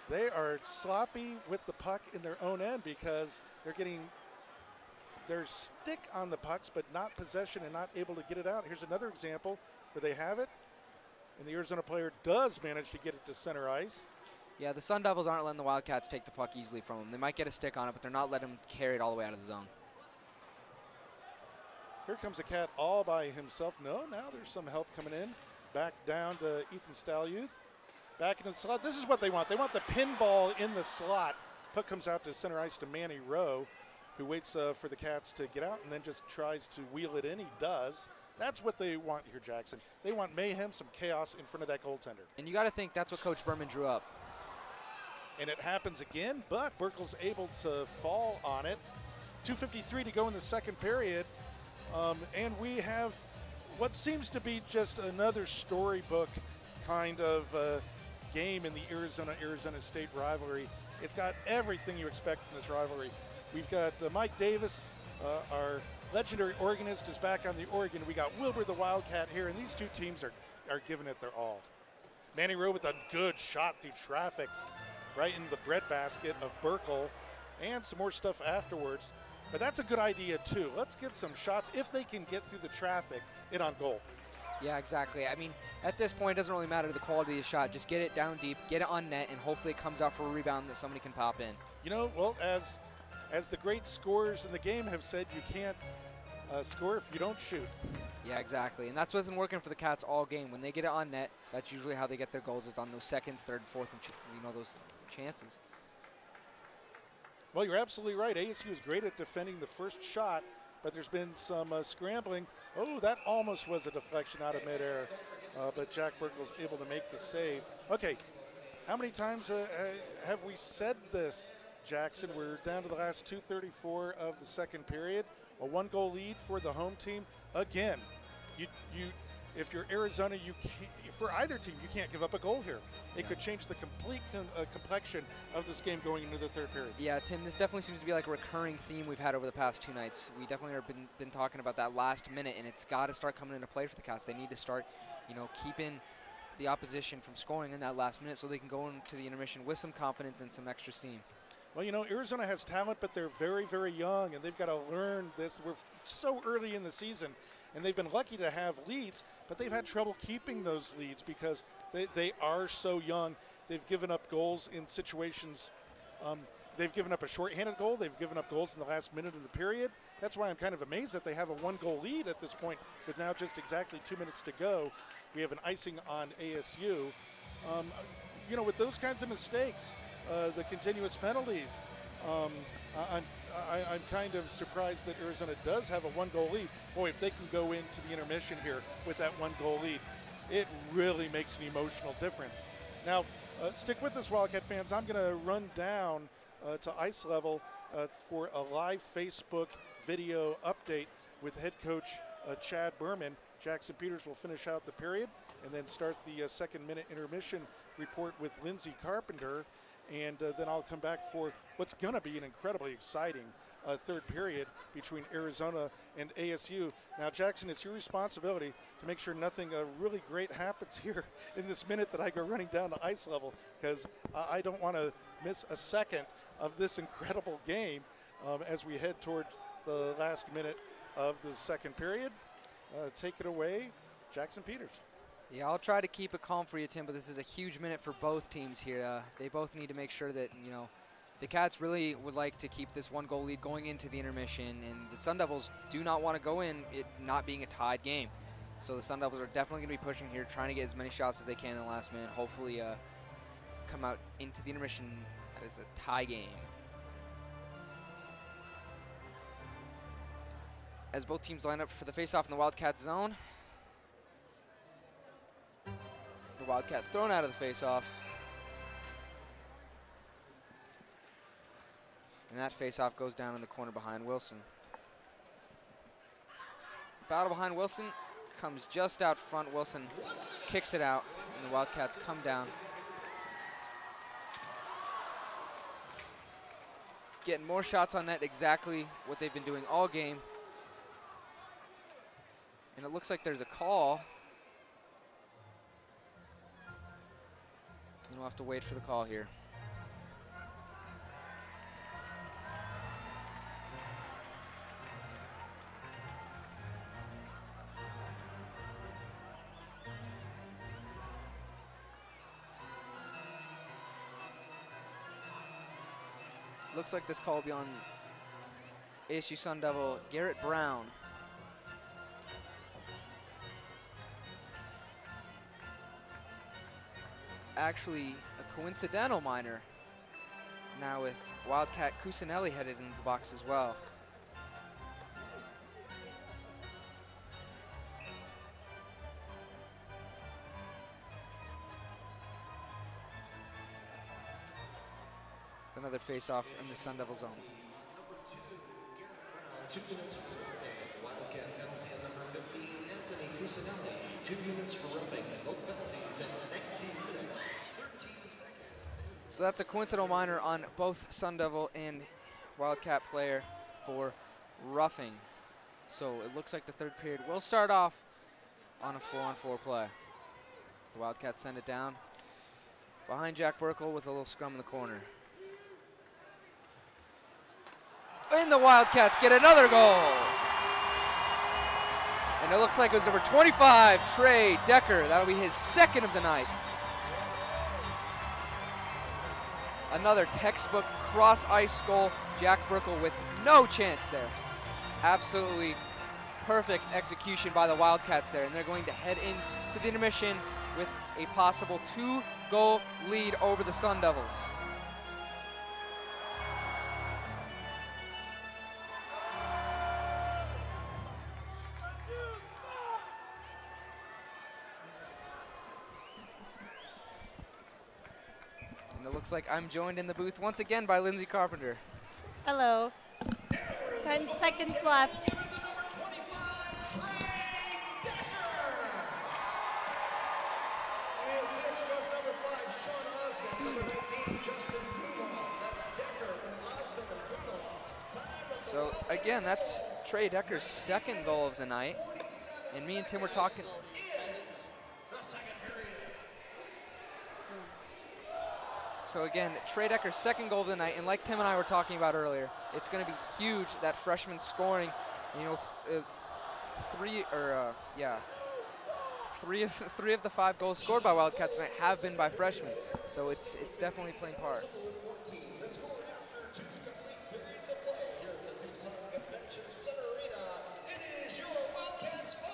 A: They are sloppy with the puck in their own end because they're getting their stick on the pucks but not possession and not able to get it out. Here's another example where they have it, and the Arizona player does manage to get it to center ice.
B: Yeah, the Sun Devils aren't letting the Wildcats take the puck easily from them. They might get a stick on it, but they're not letting them carry it all the way out of the zone.
A: Here comes a Cat all by himself. No, now there's some help coming in. Back down to Ethan Stalyuth. Back into the slot. This is what they want. They want the pinball in the slot. Puck comes out to center ice to Manny Rowe, who waits for the Cats to get out and then just tries to wheel it in. He does. That's what they want here, Jackson. They want mayhem, some chaos in front of that goaltender.
B: And you got to think that's what Coach Berman drew up.
A: And it happens again, but Burkle's able to fall on it. 2:53 to go in the second period. And we have what seems to be just another storybook kind of game in the Arizona State rivalry. It's got everything you expect from this rivalry. We've got Mike Davis, our legendary organist, is back on the organ. We got Wilbur the Wildcat here, and these two teams are giving it their all. Manny Rowe with a good shot through traffic right into the breadbasket of Burkle, and some more stuff afterwards. But that's a good idea, too. Let's get some shots, if they can get through the traffic, in on goal.
B: Yeah, exactly. I mean, at this point, it doesn't really matter the quality of the shot. Just get it down deep, get it on net, and hopefully it comes out for a rebound that somebody can pop in.
A: You know, well, as the great scorers in the game have said, you can't score if you don't shoot.
B: Yeah, exactly. And that's what's been working for the Cats all game. When they get it on net, that's usually how they get their goals, is on those second, third, fourth, and those chances.
A: Well, you're absolutely right. ASU is great at defending the first shot, but there's been some scrambling. Oh, that almost was a deflection out of midair, but Jack Burkle is able to make the save. Okay, how many times have we said this, Jackson? We're down to the last 2:34 of the second period. A 1-goal lead for the home team. Again, if you're Arizona, you can't, for either team, you can't give up a goal here. It could change the complete complexion of this game going into the third period.
B: Yeah, Tim, this definitely seems to be like a recurring theme we've had over the past two nights. We definitely have been talking about that last minute, and it's got to start coming into play for the Cats. They need to start, keeping the opposition from scoring in that last minute so they can go into the intermission with some confidence and some extra steam.
A: Well, Arizona has talent, but they're very, very young, and they've got to learn this. We're so early in the season, and they've been lucky to have leads, but they've had trouble keeping those leads because they are so young. They've given up goals in situations. They've given up a shorthanded goal. They've given up goals in the last minute of the period. That's why I'm kind of amazed that they have a 1-goal lead at this point with now just exactly 2 minutes to go. We have an icing on ASU. With those kinds of mistakes, the continuous penalties, I'm kind of surprised that Arizona does have a 1-goal lead. Boy, if they can go into the intermission here with that 1-goal lead, it really makes an emotional difference. Now, stick with us, Wildcat fans. I'm going to run down to ice level for a live Facebook video update with head coach Chad Berman. Jackson Peters will finish out the period and then start the second-minute intermission report with Lindsey Carpenter. And then I'll come back for what's going to be an incredibly exciting third period between Arizona and ASU. Now, Jackson, it's your responsibility to make sure nothing really great happens here in this minute that I go running down to ice level, because I don't want to miss a second of this incredible game as we head toward the last minute of the second period. Take it away, Jackson Peters.
B: Yeah, I'll try to keep it calm for you, Tim, but this is a huge minute for both teams here. They both need to make sure that, the Cats really would like to keep this 1-goal lead going into the intermission, and the Sun Devils do not want to go in it not being a tied game. So the Sun Devils are definitely going to be pushing here, trying to get as many shots as they can in the last minute. Hopefully come out into the intermission as a tie game. As both teams line up for the faceoff in the Wildcat zone. The Wildcat thrown out of the faceoff. And that faceoff goes down in the corner behind Wilson. Battle behind Wilson comes just out front. Wilson kicks it out, and the Wildcats come down. Getting more shots on net, exactly what they've been doing all game. And it looks like there's a call. And we'll have to wait for the call here. Looks like this call will be on ASU Sun Devil Garrett Brown. It's actually a coincidental minor. Now with Wildcat Cusinelli headed into the box as well. Another face-off in the Sun Devil zone.
C: 2 minutes for roughing. Wildcat penalty on number 15, Anthony Cusinelli. 2 minutes for roughing. Both penalties at 19 minutes, 13 seconds.
B: So that's a coincidental minor on both Sun Devil and Wildcat player for roughing. So it looks like the third period will start off on a 4-on-4 play. The Wildcats send it down behind Jack Burkle with a little scrum in the corner. And the Wildcats get another goal. And it looks like it was number 25, Trey Decker. That'll be his second of the night. Another textbook cross-ice goal. Jack Burkle with no chance there. Absolutely perfect execution by the Wildcats there. And they're going to head into the intermission with a possible 2-goal lead over the Sun Devils. It looks like I'm joined in the booth once again by Lindsay Carpenter.
G: Hello. 10 seconds left.
B: So again, that's Trey Decker's second goal of the night. And me and Tim were talking. So again, Trey Decker's second goal of the night, and like Tim and I were talking about earlier, it's going to be huge that freshman scoring. You know, three of the 5 goals scored by Wildcats tonight have been by freshmen. So it's definitely playing part.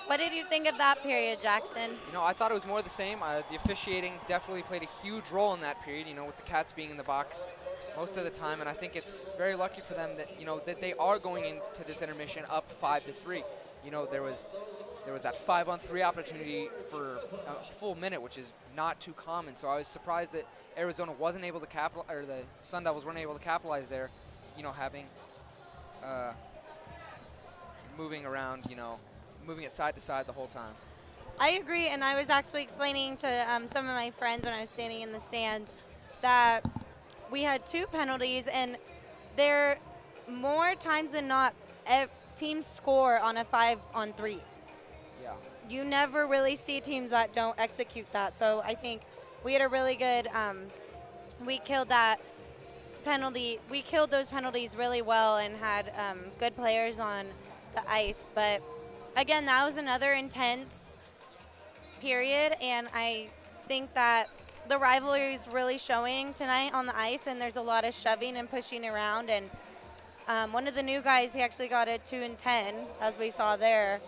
G: What did you think of that period, Jackson?
B: You know, I thought it was more of the same. The officiating definitely played a huge role in that period, you know, with the Cats being in the box most of the time. And I think it's very lucky for them that, you know, that they are going into this intermission up 5-3. You know, there was that 5-on-3 opportunity for a full minute, which is not too common. So I was surprised that Arizona wasn't able to or the Sun Devils weren't able to capitalize there, you know, having moving around, you know, moving it side to side the whole time.
G: I agree, and I was actually explaining to some of my friends when I was standing in the stands that we had 2 penalties, and there more times than not, teams score on a 5-on-3.
B: Yeah.
G: You never really see teams that don't execute that. So I think we had a really good, we killed that penalty. We killed those penalties really well and had good players on the ice. But again, that was another intense period, and I think that the rivalry is really showing tonight on the ice, and there's a lot of shoving and pushing around. And one of the new guys, he actually got a 2 and 10, as we saw there.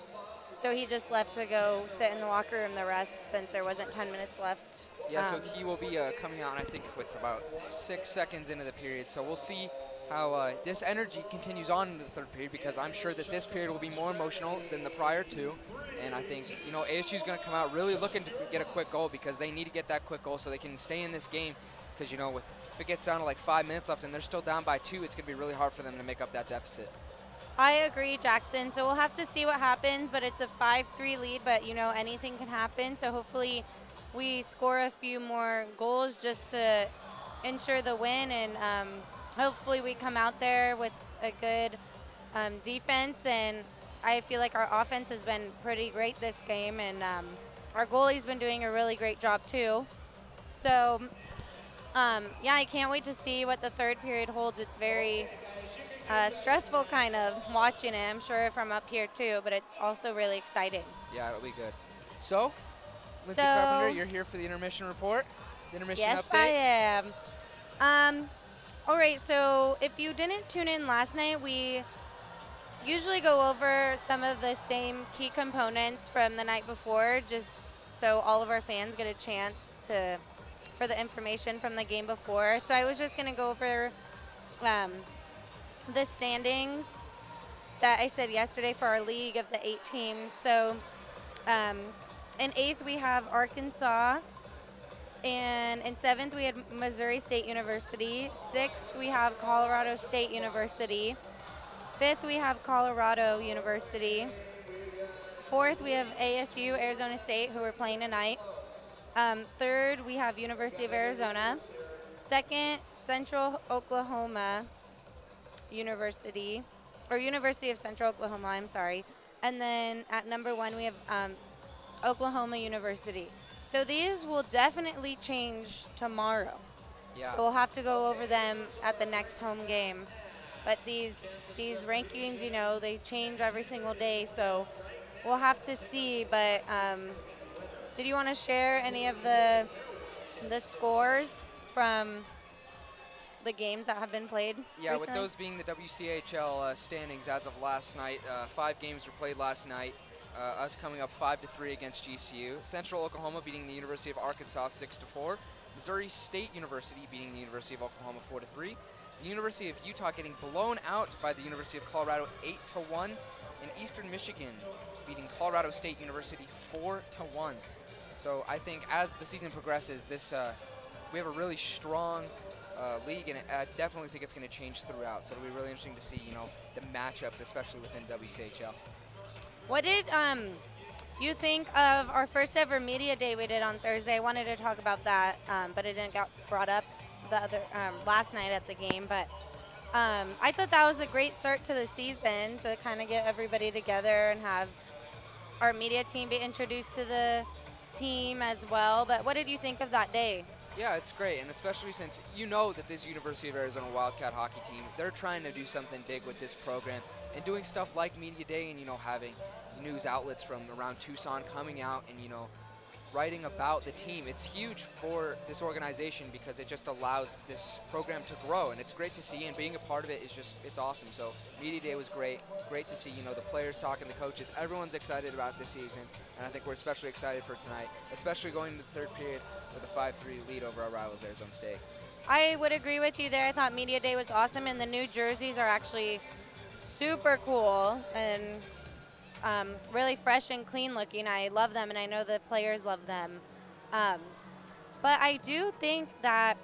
G: So he just left to go sit in the locker room the rest since there wasn't 10 minutes left.
B: Yeah, so he will be coming out, I think, with about 6 seconds into the period. So we'll see how this energy continues on in the third period, because I'm sure that this period will be more emotional than the prior two. And I think, you know, ASU is going to come out really looking to get a quick goal, because they need to get that quick goal so they can stay in this game. Because, you know, if it gets down to like 5 minutes left and they're still down by 2, it's going to be really hard for them to make up that deficit.
G: I agree, Jackson. So we'll have to see what happens, but it's a 5-3 lead, but, you know, anything can happen. So hopefully we score a few more goals just to ensure the win, and hopefully we come out there with a good defense. And I feel like our offense has been pretty great this game, and our goalie's been doing a really great job too. So, yeah, I can't wait to see what the third period holds. It's very stressful kind of watching it, I'm sure, from up here too, but it's also really exciting.
B: Yeah, it'll be good. So, Lindsay Carpenter, you're here for the intermission report, the intermission
G: yes,
B: update.
G: Yes, I am. All right, so if you didn't tune in last night, we usually go over some of the same key components from the night before, just so all of our fans get a chance for the information from the game before. So I was just going to go over the standings that I said yesterday for our league of the 8 teams. So in 8th, we have Arkansas. And in 7th, we had Missouri State University. 6th, we have Colorado State University. 5th, we have Colorado University. 4th, we have ASU, Arizona State, who we're playing tonight. 3rd, we have University of Arizona. 2nd, Central Oklahoma University, or University of Central Oklahoma, I'm sorry. And then at number 1, we have Oklahoma University. So these will definitely change tomorrow.
B: Yeah.
G: So we'll have to go over them at the next home game. But these rankings, you know, they change every single day. So we'll have to see. But did you want to share any of the scores from the games that have been played recently?
B: With those being the WCHL standings as of last night, 5 games were played last night. Us coming up 5-3 against GCU. Central Oklahoma beating the University of Arkansas 6-4. Missouri State University beating the University of Oklahoma 4-3. The University of Utah getting blown out by the University of Colorado 8-1. And Eastern Michigan beating Colorado State University 4-1. So I think as the season progresses, this we have a really strong league, and I definitely think it's going to change throughout. So it'll be really interesting to see, you know, the matchups, especially within WCHL.
G: What did you think of our first ever media day we did on Thursday? I wanted to talk about that, but it didn't get brought up the other last night at the game. But I thought that was a great start to the season, to kind of get everybody together and have our media team be introduced to the team as well. But what did you think of that day?
B: Yeah, it's great, and especially since you know that this University of Arizona Wildcat hockey team, they're trying to do something big with this program. And doing stuff like Media Day and, you know, having news outlets from around Tucson coming out and, you know, writing about the team. It's huge for this organization because it just allows this program to grow, and it's great to see, and being a part of it is just, it's awesome. So Media Day was great. Great to see, you know, the players talking, the coaches. Everyone's excited about this season, and I think we're especially excited for tonight, especially going into the third period with a 5-3 lead over our rivals, Arizona State.
G: I would agree with you there. I thought Media Day was awesome, and the new jerseys are actually super cool and really fresh and clean looking. I love them, and I know the players love them. But I do think that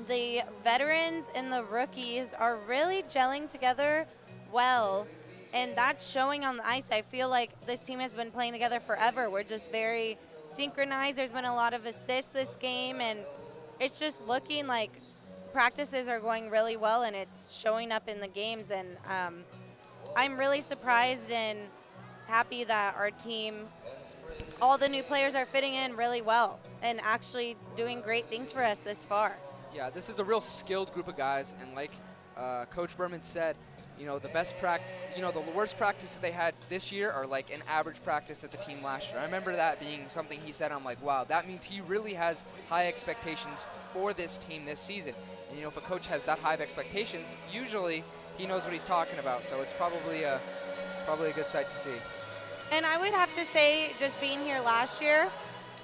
G: the veterans and the rookies are really gelling together well, and that's showing on the ice. I feel like this team has been playing together forever. We're just very synchronized. There's been a lot of assists this game, and it's just looking like practices are going really well, and it's showing up in the games. And I'm really surprised and happy that our team, all the new players are fitting in really well and actually doing great things for us this far.
B: Yeah, this is a real skilled group of guys, and like Coach Berman said, the best practice, the worst practices they had this year are like an average practice at the team last year. I remember that being something he said. I'm like, wow, that means he really has high expectations for this team this season. And, if a coach has that high of expectations, usually he knows what he's talking about. So it's probably a good sight to see.
G: And I would have to say, just being here last year,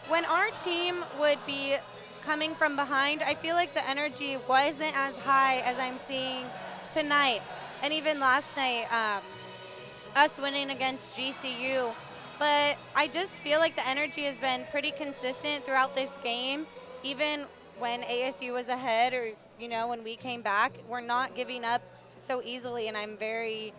G: when our team would be coming from behind, I feel like the energy wasn't as high as I'm seeing tonight. And even last night, us winning against GCU. But I just feel like the energy has been pretty consistent throughout this game. Even when ASU was ahead or, when we came back, we're not giving up so easily. And I'm very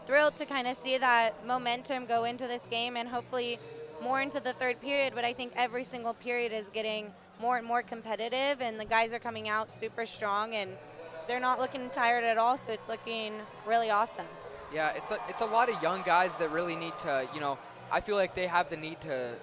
G: thrilled to kind of see that momentum go into this game and hopefully more into the third period. But I think every single period is getting more and more competitive, and the guys are coming out super strong, and they're not looking tired at all, so it's looking really awesome.
B: Yeah, it's a lot of young guys that really need to, I feel like they have the need to,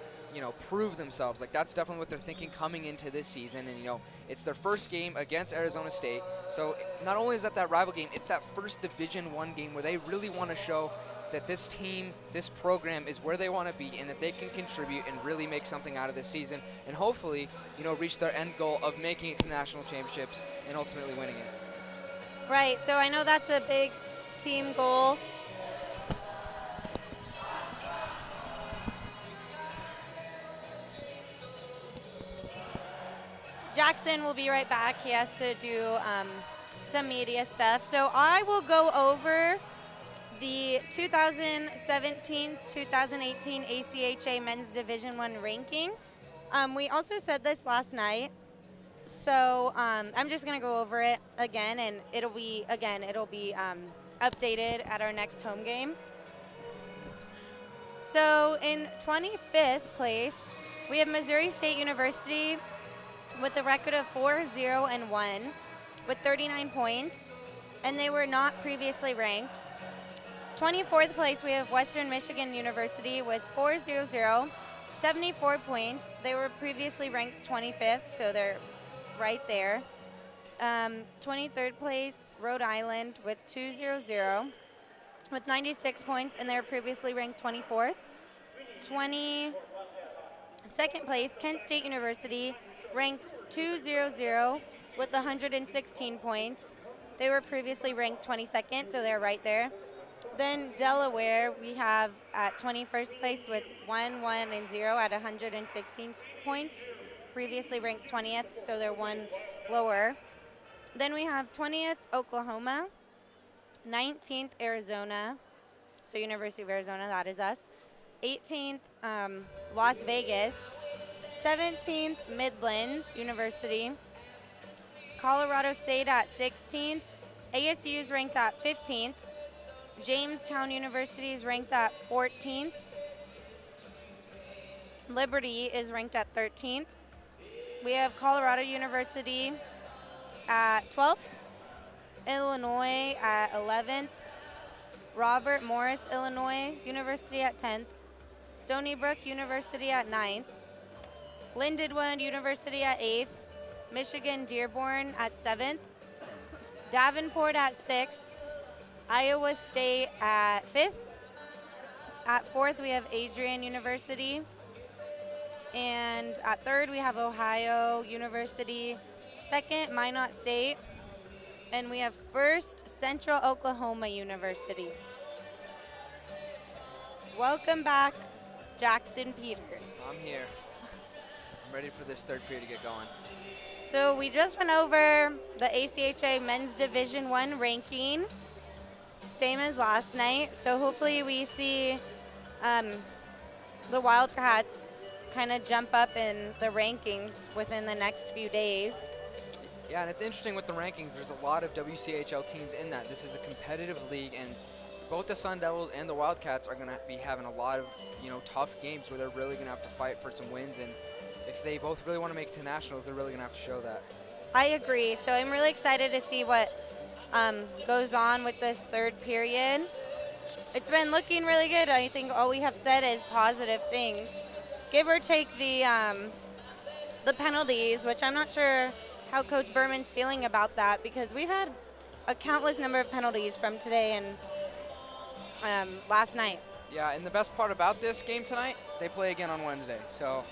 B: prove themselves. Like, that's definitely what they're thinking coming into this season. And, it's their first game against Arizona State. So not only is that rival game, it's that first Division I game where they really want to show that this team, this program is where they want to be and that they can contribute and really make something out of this season and hopefully, reach their end goal of making it to national championships and ultimately winning it.
G: Right, so I know that's a big team goal. Jackson will be right back. He has to do some media stuff. So I will go over the 2017-2018 ACHA Men's Division I ranking. We also said this last night. So I'm just going to go over it again, and it'll be updated at our next home game. So in 25th place, we have Missouri State University with a record of 4-0-1 with 39 points, and they were not previously ranked. 24th place, we have Western Michigan University with 4-0-0, 74 points. They were previously ranked 25th, so they're right there. 23rd place, Rhode Island with 2-0-0 with 96 points, and they were previously ranked 24th. 22nd place, Kent State University, ranked 2-0-0 with 116 points. They were previously ranked 22nd, so they're right there. Then Delaware, we have at 21st place with 1-1-0 at 116 points. Previously ranked 20th, so they're one lower. Then we have 20th Oklahoma, 19th Arizona, so University of Arizona, that is us. 18th Las Vegas, 17th Midland University, Colorado State at 16th, ASU is ranked at 15th, Jamestown University is ranked at 14th, Liberty is ranked at 13th. We have Colorado University at 12th, Illinois at 11th, Robert Morris Illinois University at 10th, Stony Brook University at 9th, Lindenwood University at 8th, Michigan Dearborn at 7th, Davenport at 6th, Iowa State at 5th. At 4th, we have Adrian University. And at 3rd, we have Ohio University. 2nd, Minot State. And we have 1st, Central Oklahoma University. Welcome back, Jackson Peters.
B: I'm here. I'm ready for this third period to get going.
G: So we just went over the ACHA Men's Division I ranking, same as last night. So hopefully we see the Wildcats kind of jump up in the rankings within the next few days.
B: Yeah, and it's interesting with the rankings. There's a lot of WCHL teams in that. This is a competitive league, and both the Sun Devils and the Wildcats are going to be having a lot of, tough games where they're really going to have to fight for some wins. And if they both really want to make it to nationals, they're really going to have to show that.
G: I agree. So I'm really excited to see what goes on with this third period. It's been looking really good. I think all we have said is positive things. Give or take the penalties, which I'm not sure how Coach Berman's feeling about that, because we've had a countless number of penalties from today and last night.
B: Yeah, and the best part about this game tonight, they play again on Wednesday. So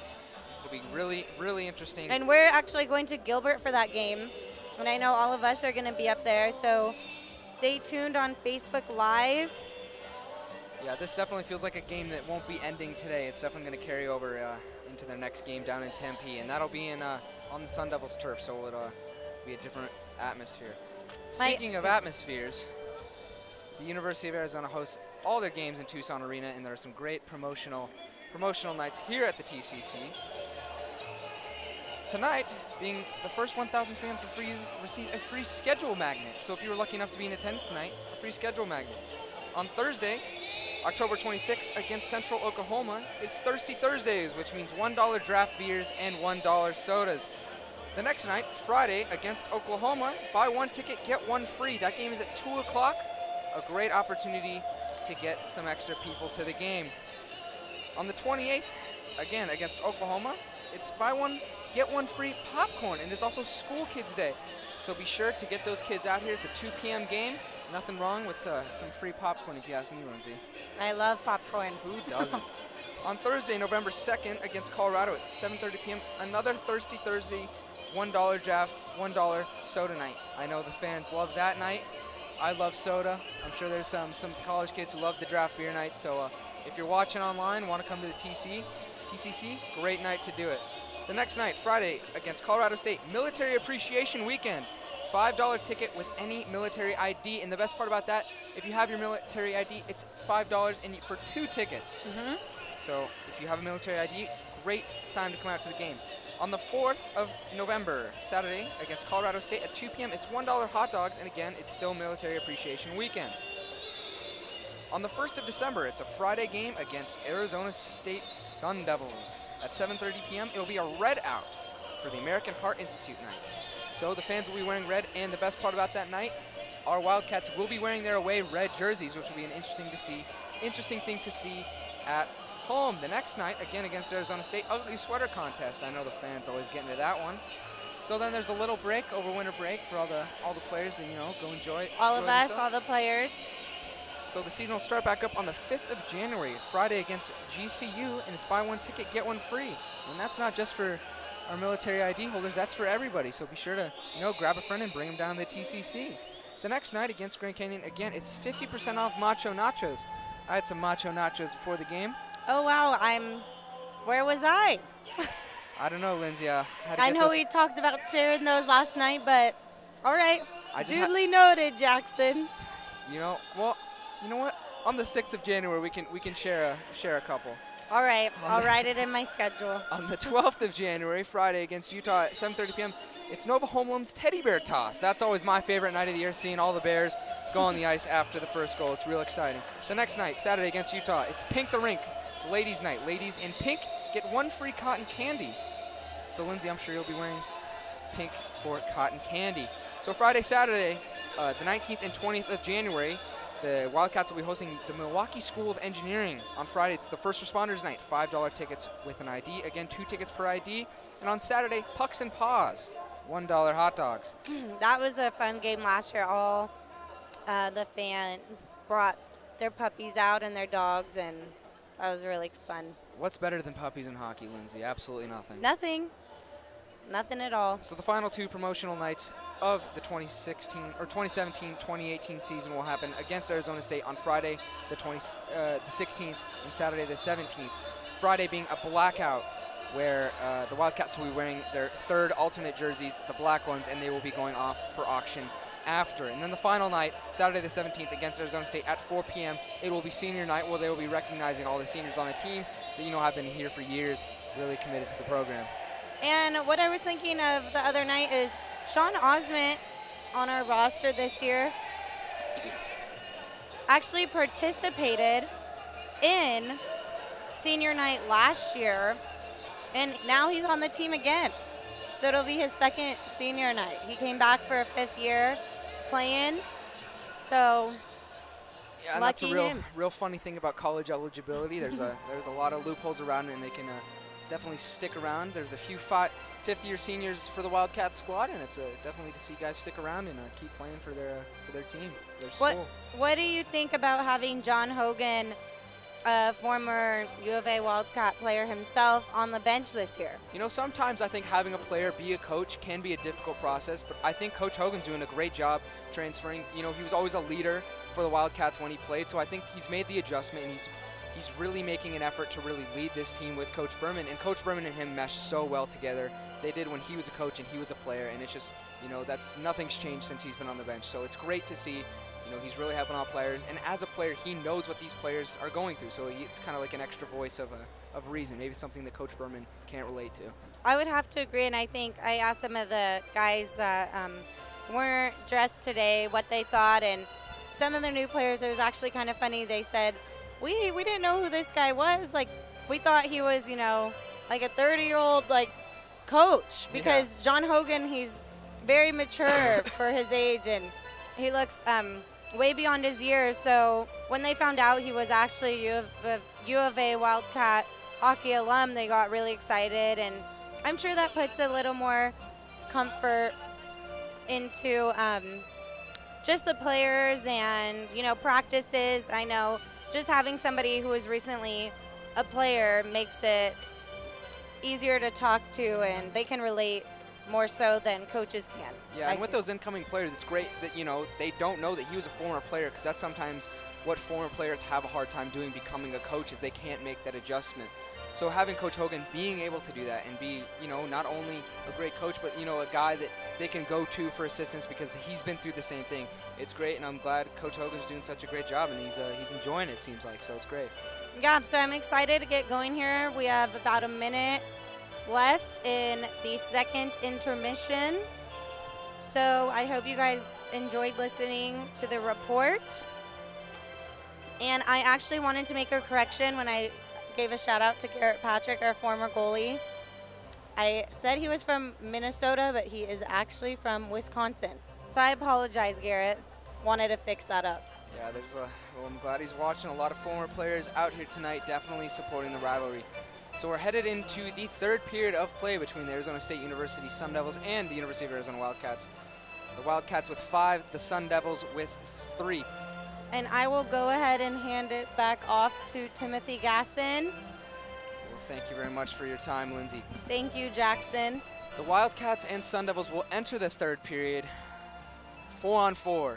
B: it'll be really, really interesting.
G: And we're actually going to Gilbert for that game. And I know all of us are going to be up there. So stay tuned on Facebook Live.
B: Yeah, this definitely feels like a game that won't be ending today. It's definitely going to carry over into their next game down in Tempe. And that'll be on the Sun Devils turf, so it'll be a different atmosphere. Speaking of atmospheres, the University of Arizona hosts all their games in Tucson Arena, and there are some great promotional nights here at the TCC. Tonight, being the first 1,000 fans to receive a free schedule magnet. So if you were lucky enough to be in attendance tonight, a free schedule magnet. On Thursday, October 26th, against Central Oklahoma, it's Thirsty Thursdays, which means $1 draft beers and $1 sodas. The next night, Friday, against Oklahoma, buy one ticket, get one free. That game is at 2 o'clock. A great opportunity to get some extra people to the game. On the 28th, again, against Oklahoma, it's buy one, get one free popcorn, and it's also School Kids Day. So be sure to get those kids out here. It's a 2 p.m. game. Nothing wrong with some free popcorn, if you ask me, Lindsay.
G: I love popcorn.
B: Who doesn't? On Thursday, November 2nd, against Colorado at 7:30 p.m., another Thirsty Thursday, $1 draft, $1 soda night. I know the fans love that night. I love soda. I'm sure there's some college kids who love the draft beer night. So if you're watching online, want to come to the TCC, great night to do it. The next night, Friday, against Colorado State, Military Appreciation Weekend. $5 ticket with any military ID. And the best part about that, if you have your military ID, it's $5 for 2 tickets. So if you have a military ID, great time to come out to the game. On the 4th of November, Saturday, against Colorado State at 2 p.m., it's $1 hot dogs, and again, it's still Military Appreciation Weekend. On the 1st of December, it's a Friday game against Arizona State Sun Devils. At 7:30 p.m., it'll be a red out for the American Heart Institute night. So the fans will be wearing red, and the best part about that night, our Wildcats will be wearing their away red jerseys, which will be an interesting thing to see at home. The next night, again against Arizona State, ugly sweater contest. I know the fans always get into that one. So then there's a little break over winter break for all the players to go enjoy.
G: All of us, all the players.
B: So the season will start back up on the 5th of January, Friday against GCU, and it's buy one ticket, get one free. And that's not just for our military ID holders, that's for everybody. So be sure to grab a friend and bring them down to the TCC. The next night against Grand Canyon, again, it's 50% off Macho Nachos. I had some Macho Nachos before the game.
G: Oh, wow. Where was I?
B: I don't know, Lindsay.
G: I know we talked about sharing those last night, but all right. Duly noted, Jackson.
B: You know what? On the 6th of January, we can share a couple.
G: All right. I'll write it in my schedule.
B: On the 12th of January, Friday against Utah at 7:30 p.m., it's Nova Homeland's Teddy Bear Toss. That's always my favorite night of the year, seeing all the Bears go on the ice after the first goal. It's real exciting. The next night, Saturday against Utah, it's Pink the Rink. It's ladies' night. Ladies in pink get one free cotton candy. So, Lindsay, I'm sure you'll be wearing pink for cotton candy. So Friday, Saturday, the 19th and 20th of January, the Wildcats will be hosting the Milwaukee School of Engineering. On Friday, it's the First Responders Night, $5 tickets with an ID. Again, 2 tickets per ID. And on Saturday, Pucks and Paws, $1 hot dogs.
G: That was a fun game last year. All the fans brought their puppies out and their dogs, and that was really fun.
B: What's better than puppies in hockey, Lindsay? Absolutely nothing.
G: Nothing at all.
B: So the final 2 promotional nights of the 2017-2018 season will happen against Arizona State on Friday the 16th and Saturday the 17th. Friday being a blackout where the Wildcats will be wearing their 3rd alternate jerseys, the black ones, and they will be going off for auction after. And then the final night, Saturday the 17th against Arizona State at 4 p.m., it will be senior night where they will be recognizing all the seniors on the team that have been here for years, really committed to the program.
G: And what I was thinking of the other night is Sean Osment on our roster this year actually participated in senior night last year, and now he's on the team again. So it'll be his 2nd senior night. He came back for a 5th year playing, so
B: yeah,
G: lucky
B: that's a
G: him.
B: real funny thing about college eligibility. There's a lot of loopholes around it, and they can definitely stick around. There's a few fifth-year seniors for the Wildcat squad, and it's definitely to see guys stick around and keep playing for their team, their school.
G: What do you think about having John Hogan, a former U of A Wildcat player himself, on the bench this year?
B: You know, sometimes I think having a player be a coach can be a difficult process, but I think Coach Hogan's doing a great job transferring. You know, he was always a leader for the Wildcats when he played, so I think he's made the adjustment, and he's really making an effort to really lead this team with Coach Berman, and Coach Berman and him mesh so well together. They did when he was a coach and he was a player, and it's just, you know, nothing's changed since he's been on the bench. So it's great to see, you know, he's really helping all players, and as a player, he knows what these players are going through, so it's kind of like an extra voice of reason, maybe something that Coach Berman can't relate to.
G: I would have to agree, and I think I asked some of the guys that weren't dressed today what they thought, and some of the new players, it was actually kind of funny. They said, we didn't know who this guy was. Like, we thought he was, you know, like a 30-year-old, like, coach, because John Hogan, he's very mature for his age, and he looks way beyond his years. So when they found out he was actually U of A Wildcat hockey alum, they got really excited, and I'm sure that puts a little more comfort into just the players and, you know, practices. I know just having somebody who is recently a player makes it easier to talk to, and they can relate more so than coaches can.
B: Yeah, and with those incoming players, it's great that, you know, they don't know that he was a former player, because that's sometimes what former players have a hard time doing, becoming a coach, is they can't make that adjustment. So having Coach Hogan being able to do that and be, you know, not only a great coach, but, you know, a guy that they can go to for assistance because he's been through the same thing. It's great, and I'm glad Coach Hogan's doing such a great job, and he's enjoying it, seems like, so it's great.
G: Yeah, so I'm excited to get going here. We have about a minute left in the second intermission. So I hope you guys enjoyed listening to the report. And I actually wanted to make a correction when I gave a shout out to Garrett Patrick, our former goalie. I said he was from Minnesota, but he is actually from Wisconsin. So I apologize, Garrett. Wanted to fix that up.
B: Yeah, well, I'm glad he's watching. A lot of former players out here tonight, definitely supporting the rivalry. So we're headed into the third period of play between the Arizona State University Sun Devils and the University of Arizona Wildcats. The Wildcats with 5, the Sun Devils with 3.
G: And I will go ahead and hand it back off to Timothy Gasson.
B: Well, thank you very much for your time, Lindsay.
G: Thank you, Jackson.
B: The Wildcats and Sun Devils will enter the third period 4-on-4.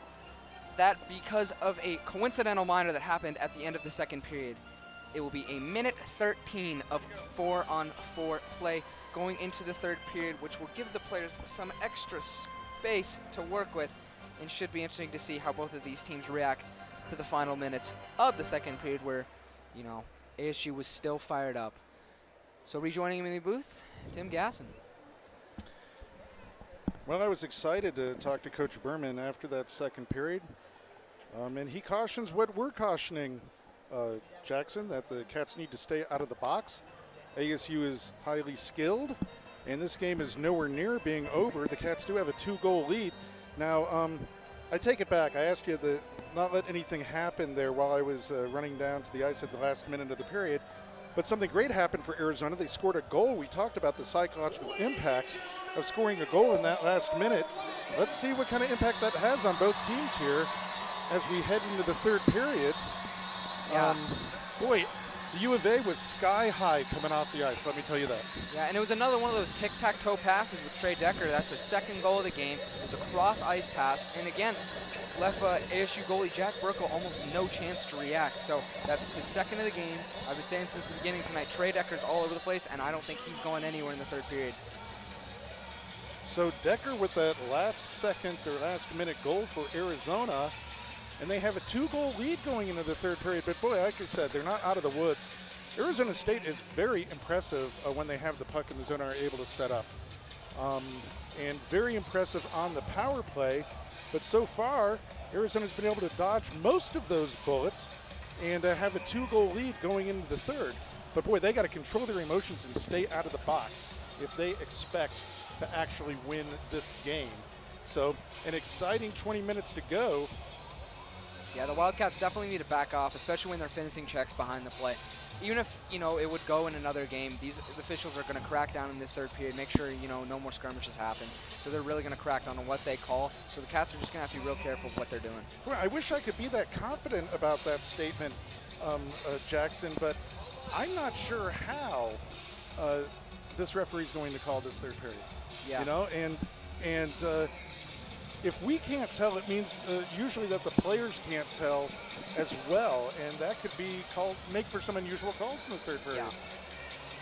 B: That because of a coincidental minor that happened at the end of the second period. It will be a minute 13 of 4-on-4 play going into the third period, which will give the players some extra space to work with, and should be interesting to see how both of these teams react to the final minutes of the second period, where, you know, ASU was still fired up. So rejoining him in the booth, Tim Gasson.
A: Well, I was excited to talk to Coach Berman after that second period. And he cautions what we're cautioning, Jackson, that the Cats need to stay out of the box. ASU is highly skilled, and this game is nowhere near being over. The Cats do have a 2-goal lead. Now, I take it back. I asked you to not let anything happen there while I was running down to the ice at the last minute of the period. But something great happened for Arizona. They scored a goal. We talked about the psychological impact of scoring a goal in that last minute. Let's see what kind of impact that has on both teams here as we head into the third period.
B: Yeah.
A: Boy, the U of A was sky high coming off the ice, let me tell you that.
B: Yeah, and it was another one of those tic-tac-toe passes with Trey Decker. That's his second goal of the game. It was a cross-ice pass, and again, left ASU goalie Jack Burkle almost no chance to react. So that's his second of the game. I've been saying since the beginning tonight, Trey Decker's all over the place, and I don't think he's going anywhere in the third period.
A: So Decker with that last minute goal for Arizona, and they have a 2-goal lead going into the third period. But boy, like I said, they're not out of the woods. Arizona State is very impressive when they have the puck in the zone and are able to set up. And very impressive on the power play. But so far, Arizona's been able to dodge most of those bullets and have a 2-goal lead going into the third. But boy, they got to control their emotions and stay out of the box if they expect to actually win this game. So an exciting 20 minutes to go
B: Yeah, the Wildcats definitely need to back off, especially when they're finishing checks behind the play. Even if, it would go in another game, the officials are going to crack down in this third period, make sure, no more skirmishes happen. So they're really going to crack down on what they call. So the Cats are just going to have to be real careful with what they're doing.
A: Well, I wish I could be that confident about that statement, Jackson, but I'm not sure how this referee's going to call this third period.
B: Yeah.
A: And if we can't tell, it means usually that the players can't tell as well, and that could be make for some unusual calls in the third period.
B: Yeah.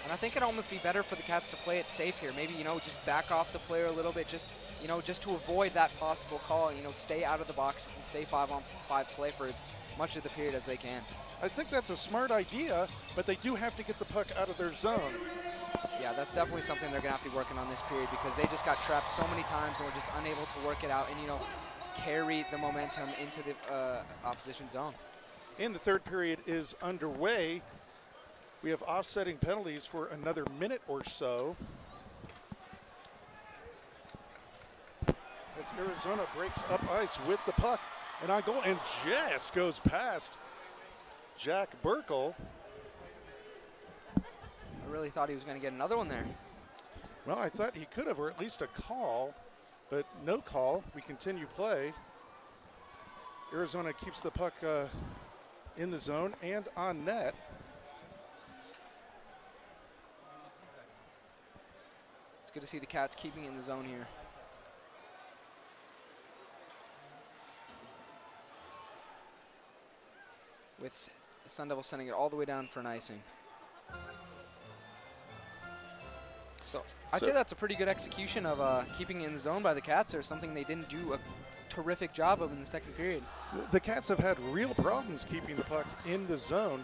B: And I think it'd almost be better for the Cats to play it safe here. Maybe, just back off the player a little bit, just to avoid that possible call. Stay out of the box and stay 5-on-5 play for as much of the period as they can.
A: I think that's a smart idea, but they do have to get the puck out of their zone.
B: Yeah, that's definitely something they're going to have to be working on this period because they just got trapped so many times and were just unable to work it out and, carry the momentum into the opposition zone.
A: And the third period is underway. We have offsetting penalties for another minute or so. As Arizona breaks up ice with the puck and on goal and just goes past Jack Burkle.
B: I really thought he was going to get another one there.
A: Well, I thought he could have, or at least a call, but no call. We continue play. Arizona keeps the puck in the zone and on net.
B: It's good to see the Cats keeping it in the zone here. With the Sun Devils sending it all the way down for an icing. So I'd say that's a pretty good execution of keeping it in the zone by the Cats, or something they didn't do a terrific job of in the second period.
A: The Cats have had real problems keeping the puck in the zone,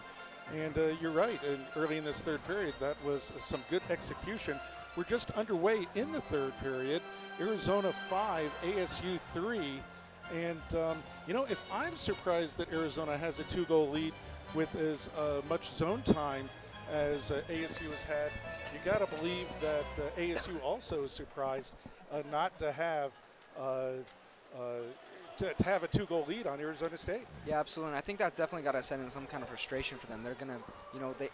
A: and you're right. Early in this third period, that was some good execution. We're just underway in the third period. Arizona 5, ASU 3. And, if I'm surprised that Arizona has a 2-goal lead with as much zone time as ASU has had, you got to believe that ASU also is surprised not to have to have a 2-goal lead on Arizona State.
B: Yeah, absolutely. And I think that's definitely got to set in some kind of frustration for them. They're going to,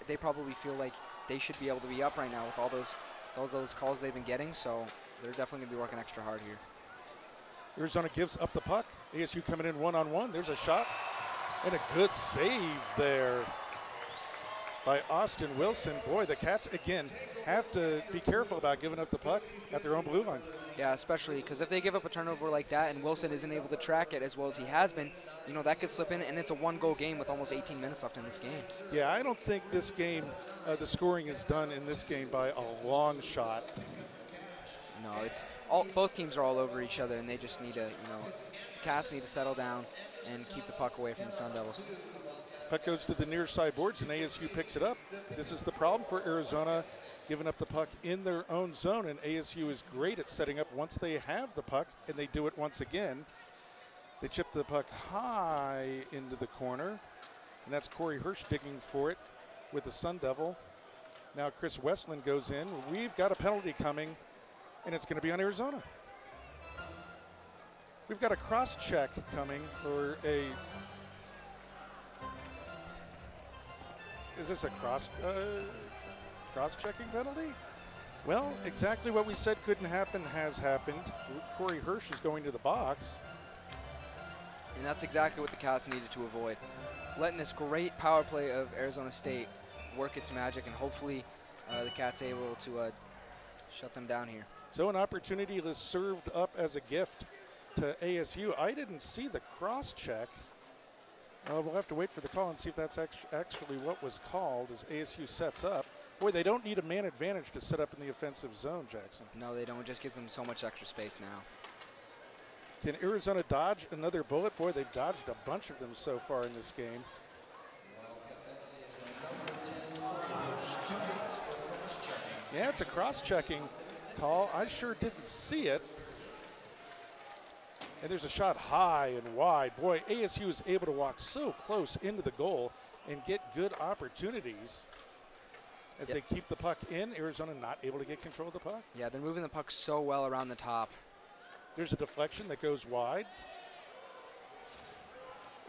B: they probably feel like they should be able to be up right now with all those calls they've been getting. So they're definitely going to be working extra hard here.
A: Arizona gives up the puck. ASU coming in one-on-one. There's a shot and a good save there by Austin Wilson. Boy, the Cats, again, have to be careful about giving up the puck at their own blue line.
B: Yeah, especially because if they give up a turnover like that and Wilson isn't able to track it as well as he has been, that could slip in, and it's a 1-goal game with almost 18 minutes left in this game.
A: Yeah, I don't think this game, the scoring is done in this game by a long shot.
B: No, it's both teams are all over each other, and they just need to, the Cats need to settle down and keep the puck away from the Sun Devils.
A: Puck goes to the near side boards, and ASU picks it up. This is the problem for Arizona, giving up the puck in their own zone, and ASU is great at setting up once they have the puck, and they do it once again. They chip the puck high into the corner, and that's Corey Hirsch digging for it with the Sun Devil. Now Chris Westland goes in. We've got a penalty coming, and it's going to be on Arizona. We've got a cross-check coming, or a... Is this a cross-checking penalty? Well, exactly what we said couldn't happen has happened. Corey Hirsch is going to the box.
B: And that's exactly what the Cats needed to avoid. Letting this great power play of Arizona State work its magic, and hopefully the Cats able to shut them down here.
A: So an opportunity was served up as a gift to ASU. I didn't see the cross-check. We'll have to wait for the call and see if that's actually what was called as ASU sets up. Boy, they don't need a man advantage to set up in the offensive zone, Jackson.
B: No, they don't. It just gives them so much extra space now.
A: Can Arizona dodge another bullet? Boy, they've dodged a bunch of them so far in this game. Yeah, it's a cross-checking call. I sure didn't see it. And there's a shot high and wide. Boy, ASU is able to walk so close into the goal and get good opportunities as they keep the puck in. Arizona not able to get control of the puck.
B: Yeah, they're moving the puck so well around the top.
A: There's a deflection that goes wide.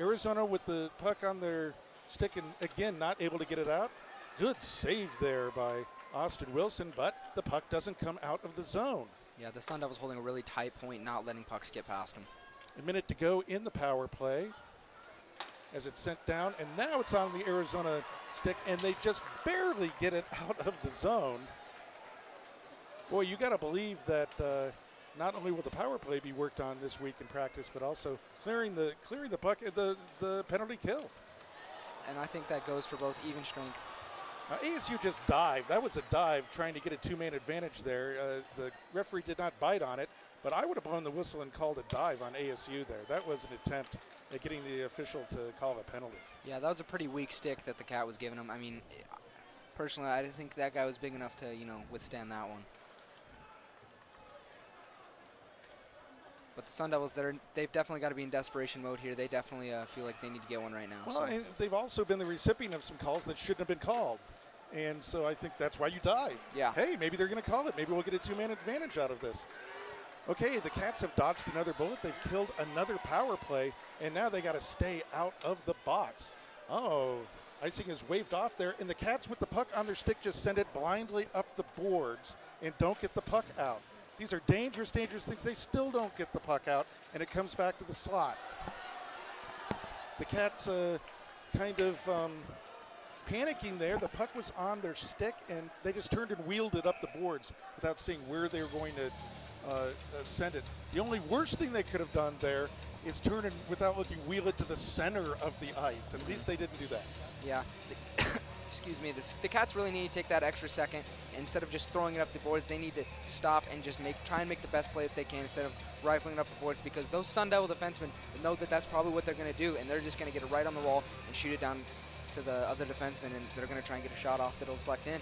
A: Arizona with the puck on their stick and again not able to get it out. Good save there by Austin Wilson, but the puck doesn't come out of the zone.
B: Yeah, the Sun Devils holding a really tight point, not letting pucks get past them.
A: A minute to go in the power play as it's sent down, and now it's on the Arizona stick, and they just barely get it out of the zone. Boy, you got to believe that not only will the power play be worked on this week in practice, but also clearing the puck, the penalty kill.
B: And I think that goes for both even strength.
A: ASU just dived. That was a dive trying to get a two-man advantage there. The referee did not bite on it, but I would have blown the whistle and called a dive on ASU there. That was an attempt at getting the official to call a penalty.
B: Yeah, that was a pretty weak stick that the Cat was giving him. I mean, personally, I didn't think that guy was big enough to, withstand that one. But the Sun Devils, they've definitely got to be in desperation mode here. They definitely feel like they need to get one right now.
A: Well, and they've also been the recipient of some calls that shouldn't have been called. And so I think that's why you dive.
B: Yeah.
A: Hey, maybe they're going to call it. Maybe we'll get a two-man advantage out of this. Okay, the Cats have dodged another bullet. They've killed another power play, and now they got to stay out of the box. Oh, icing is waved off there, and the Cats with the puck on their stick just send it blindly up the boards and don't get the puck out. These are dangerous, dangerous things. They still don't get the puck out, and it comes back to the slot. The Cats kind of panicking there. The puck was on their stick, and they just turned and wheeled it up the boards without seeing where they were going to send it. The only worst thing they could have done there is turn and, without looking, wheel it to the center of the ice. At least they didn't do that.
B: Yeah. Excuse me, the Cats really need to take that extra second. Instead of just throwing it up the boards, they need to stop and just try and make the best play that they can instead of rifling it up the boards, because those Sun Devil defensemen know that that's probably what they're going to do, and they're just going to get it right on the wall and shoot it down to the other defenseman, and they're going to try and get a shot off that'll deflect in.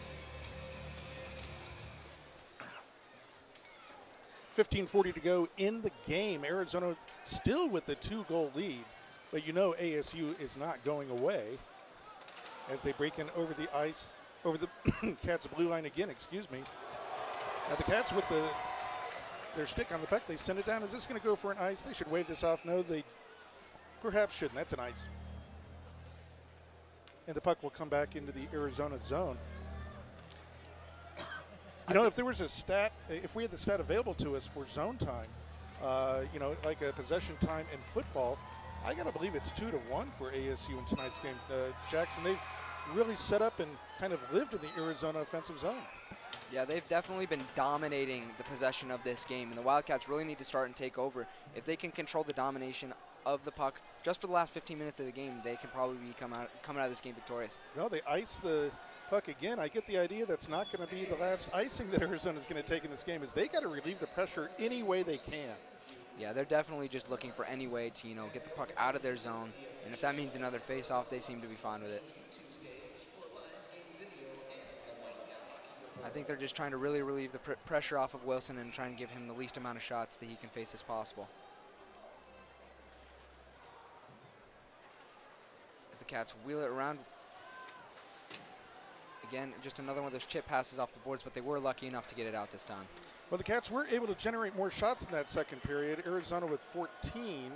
A: 15:40 to go in the game. Arizona still with a 2-goal lead, but ASU is not going away as they break in over the ice, over the Cats' blue line again, excuse me. Now the Cats with their stick on the puck, they send it down. Is this going to go for an ice? They should wave this off. No, they perhaps shouldn't. That's an ice. And the puck will come back into the Arizona zone. If there was a stat, if we had the stat available to us for zone time, like a possession time in football, I got to believe it's 2-1 for ASU in tonight's game. Jackson, they've really set up and kind of lived in the Arizona offensive zone.
B: Yeah, they've definitely been dominating the possession of this game, and the Wildcats really need to start and take over. If they can control the domination of the puck just for the last 15 minutes of the game, they can probably be coming out of this game victorious.
A: No, they ice the puck again. I get the idea that's not going to be the last icing that Arizona is going to take in this game, is they got to relieve the pressure any way they can.
B: Yeah, they're definitely just looking for any way to, get the puck out of their zone, and if that means another face-off, they seem to be fine with it. I think they're just trying to really relieve the pressure off of Wilson and trying to give him the least amount of shots that he can face as possible. As the Cats wheel it around. Again, just another one of those chip passes off the boards, but they were lucky enough to get it out this time.
A: Well, the Cats were able to generate more shots in that second period. Arizona with 14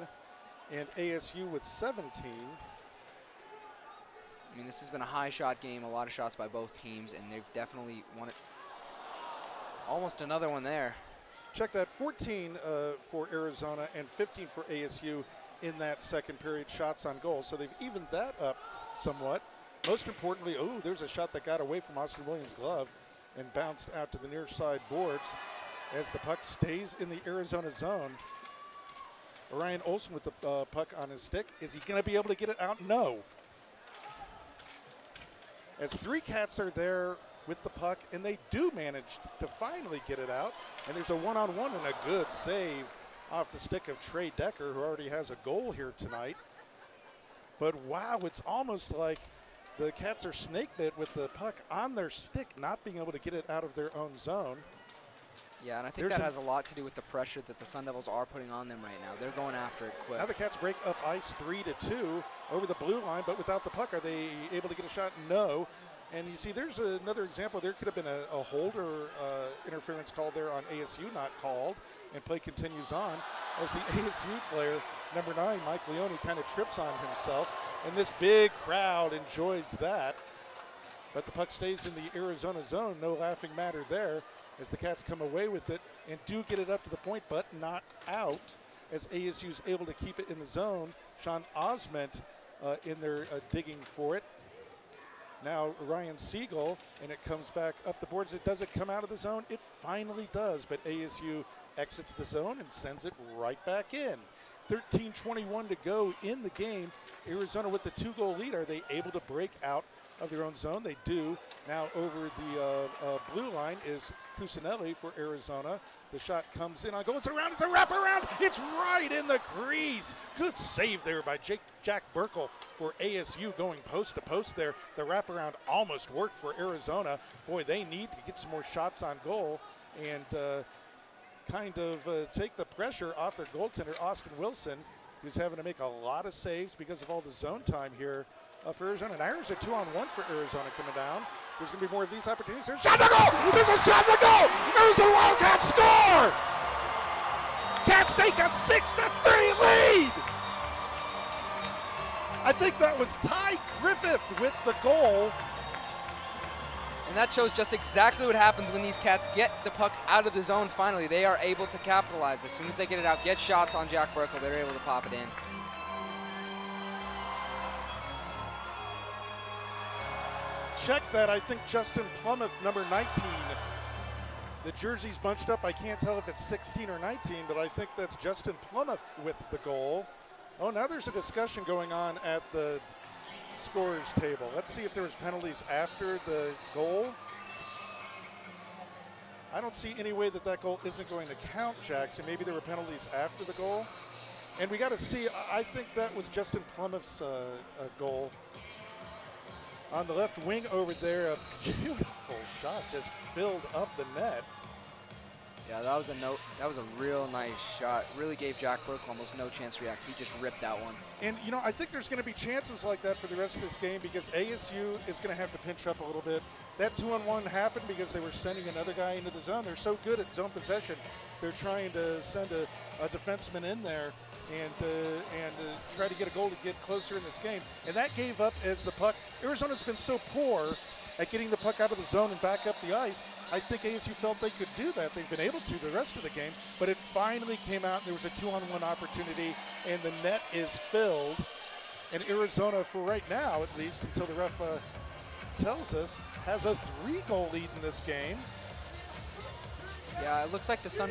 A: and ASU with 17.
B: I mean, this has been a high shot game, a lot of shots by both teams, and they've definitely won it. Almost another one there.
A: Check that, 14 for Arizona and 15 for ASU in that second period shots on goal. So they've evened that up somewhat. Most importantly, there's a shot that got away from Austin Williams' glove and bounced out to the near side boards as the puck stays in the Arizona zone. Ryan Olsen with the puck on his stick. Is he going to be able to get it out? No. As 3 Cats are there with the puck, and they do manage to finally get it out. And there's a one-on-one and a good save off the stick of Trey Decker, who already has a goal here tonight. But wow, it's almost like the Cats are snake bit with the puck on their stick, not being able to get it out of their own zone.
B: Yeah, and I think that has a lot to do with the pressure that the Sun Devils are putting on them right now. They're going after it quick.
A: Now the Cats break up ice 3-2 over the blue line, but without the puck, are they able to get a shot? No. And you see, there's another example. There could have been a hold or interference call there on ASU, not called, and play continues on as the ASU player, number 9, Mike Leone, kind of trips on himself, and this big crowd enjoys that. But the puck stays in the Arizona zone. No laughing matter there as the Cats come away with it and do get it up to the point, but not out as ASU is able to keep it in the zone. Sean Osment in there digging for it. Now Ryan Siegel, and it comes back up the boards. Does it come out of the zone? It finally does, but ASU exits the zone and sends it right back in. 13:21 to go in the game. Arizona with the 2-goal lead. Are they able to break out of their own zone? They do. Now over the blue line is Cusinelli for Arizona. The shot comes in on goal. It's around. It's a wraparound. It's right in the crease. Good save there by Jack Burkle for ASU, going post to post there. The wraparound almost worked for Arizona. Boy, they need to get some more shots on goal and kind of take the pressure off their goaltender, Austin Wilson, who's having to make a lot of saves because of all the zone time here for Arizona. And Irish a 2-on-1 for Arizona coming down. There's going to be more of these opportunities. There's a shot to goal! There's a shot to goal! There's a Wildcats score! Cats take a 6-3 lead! I think that was Ty Griffith with the goal.
B: And that shows just exactly what happens when these Cats get the puck out of the zone finally. They are able to capitalize. As soon as they get it out, get shots on Jack Burkle, they're able to pop it in.
A: Check that, I think Justin Plumeth, number 19. The jersey's bunched up. I can't tell if it's 16 or 19, but I think that's Justin Plumeth with the goal. Oh, now there's a discussion going on at the scorer's table. Let's see if there was penalties after the goal. I don't see any way that goal isn't going to count, Jackson. Maybe there were penalties after the goal. And we got to see, I think that was Justin Plumeth's goal. On the left wing over there, a beautiful shot just filled up the net.
B: Yeah, that was a real nice shot. Really gave Jack Burkle almost no chance to react. He just ripped that one.
A: And, you know, I think there's going to be chances like that for the rest of this game because ASU is going to have to pinch up a little bit. That 2-on-1 happened because they were sending another guy into the zone. They're so good at zone possession. They're trying to send a defenseman in there and try to get a goal to get closer in this game. And that gave up as the puck. Arizona's been so poor at getting the puck out of the zone and back up the ice. I think ASU felt they could do that. They've been able to the rest of the game, but it finally came out. There was a 2-on-1 opportunity, and the net is filled. And Arizona, for right now at least, until the ref tells us, has a 3-goal lead in this game.
B: Yeah, it looks like the Sun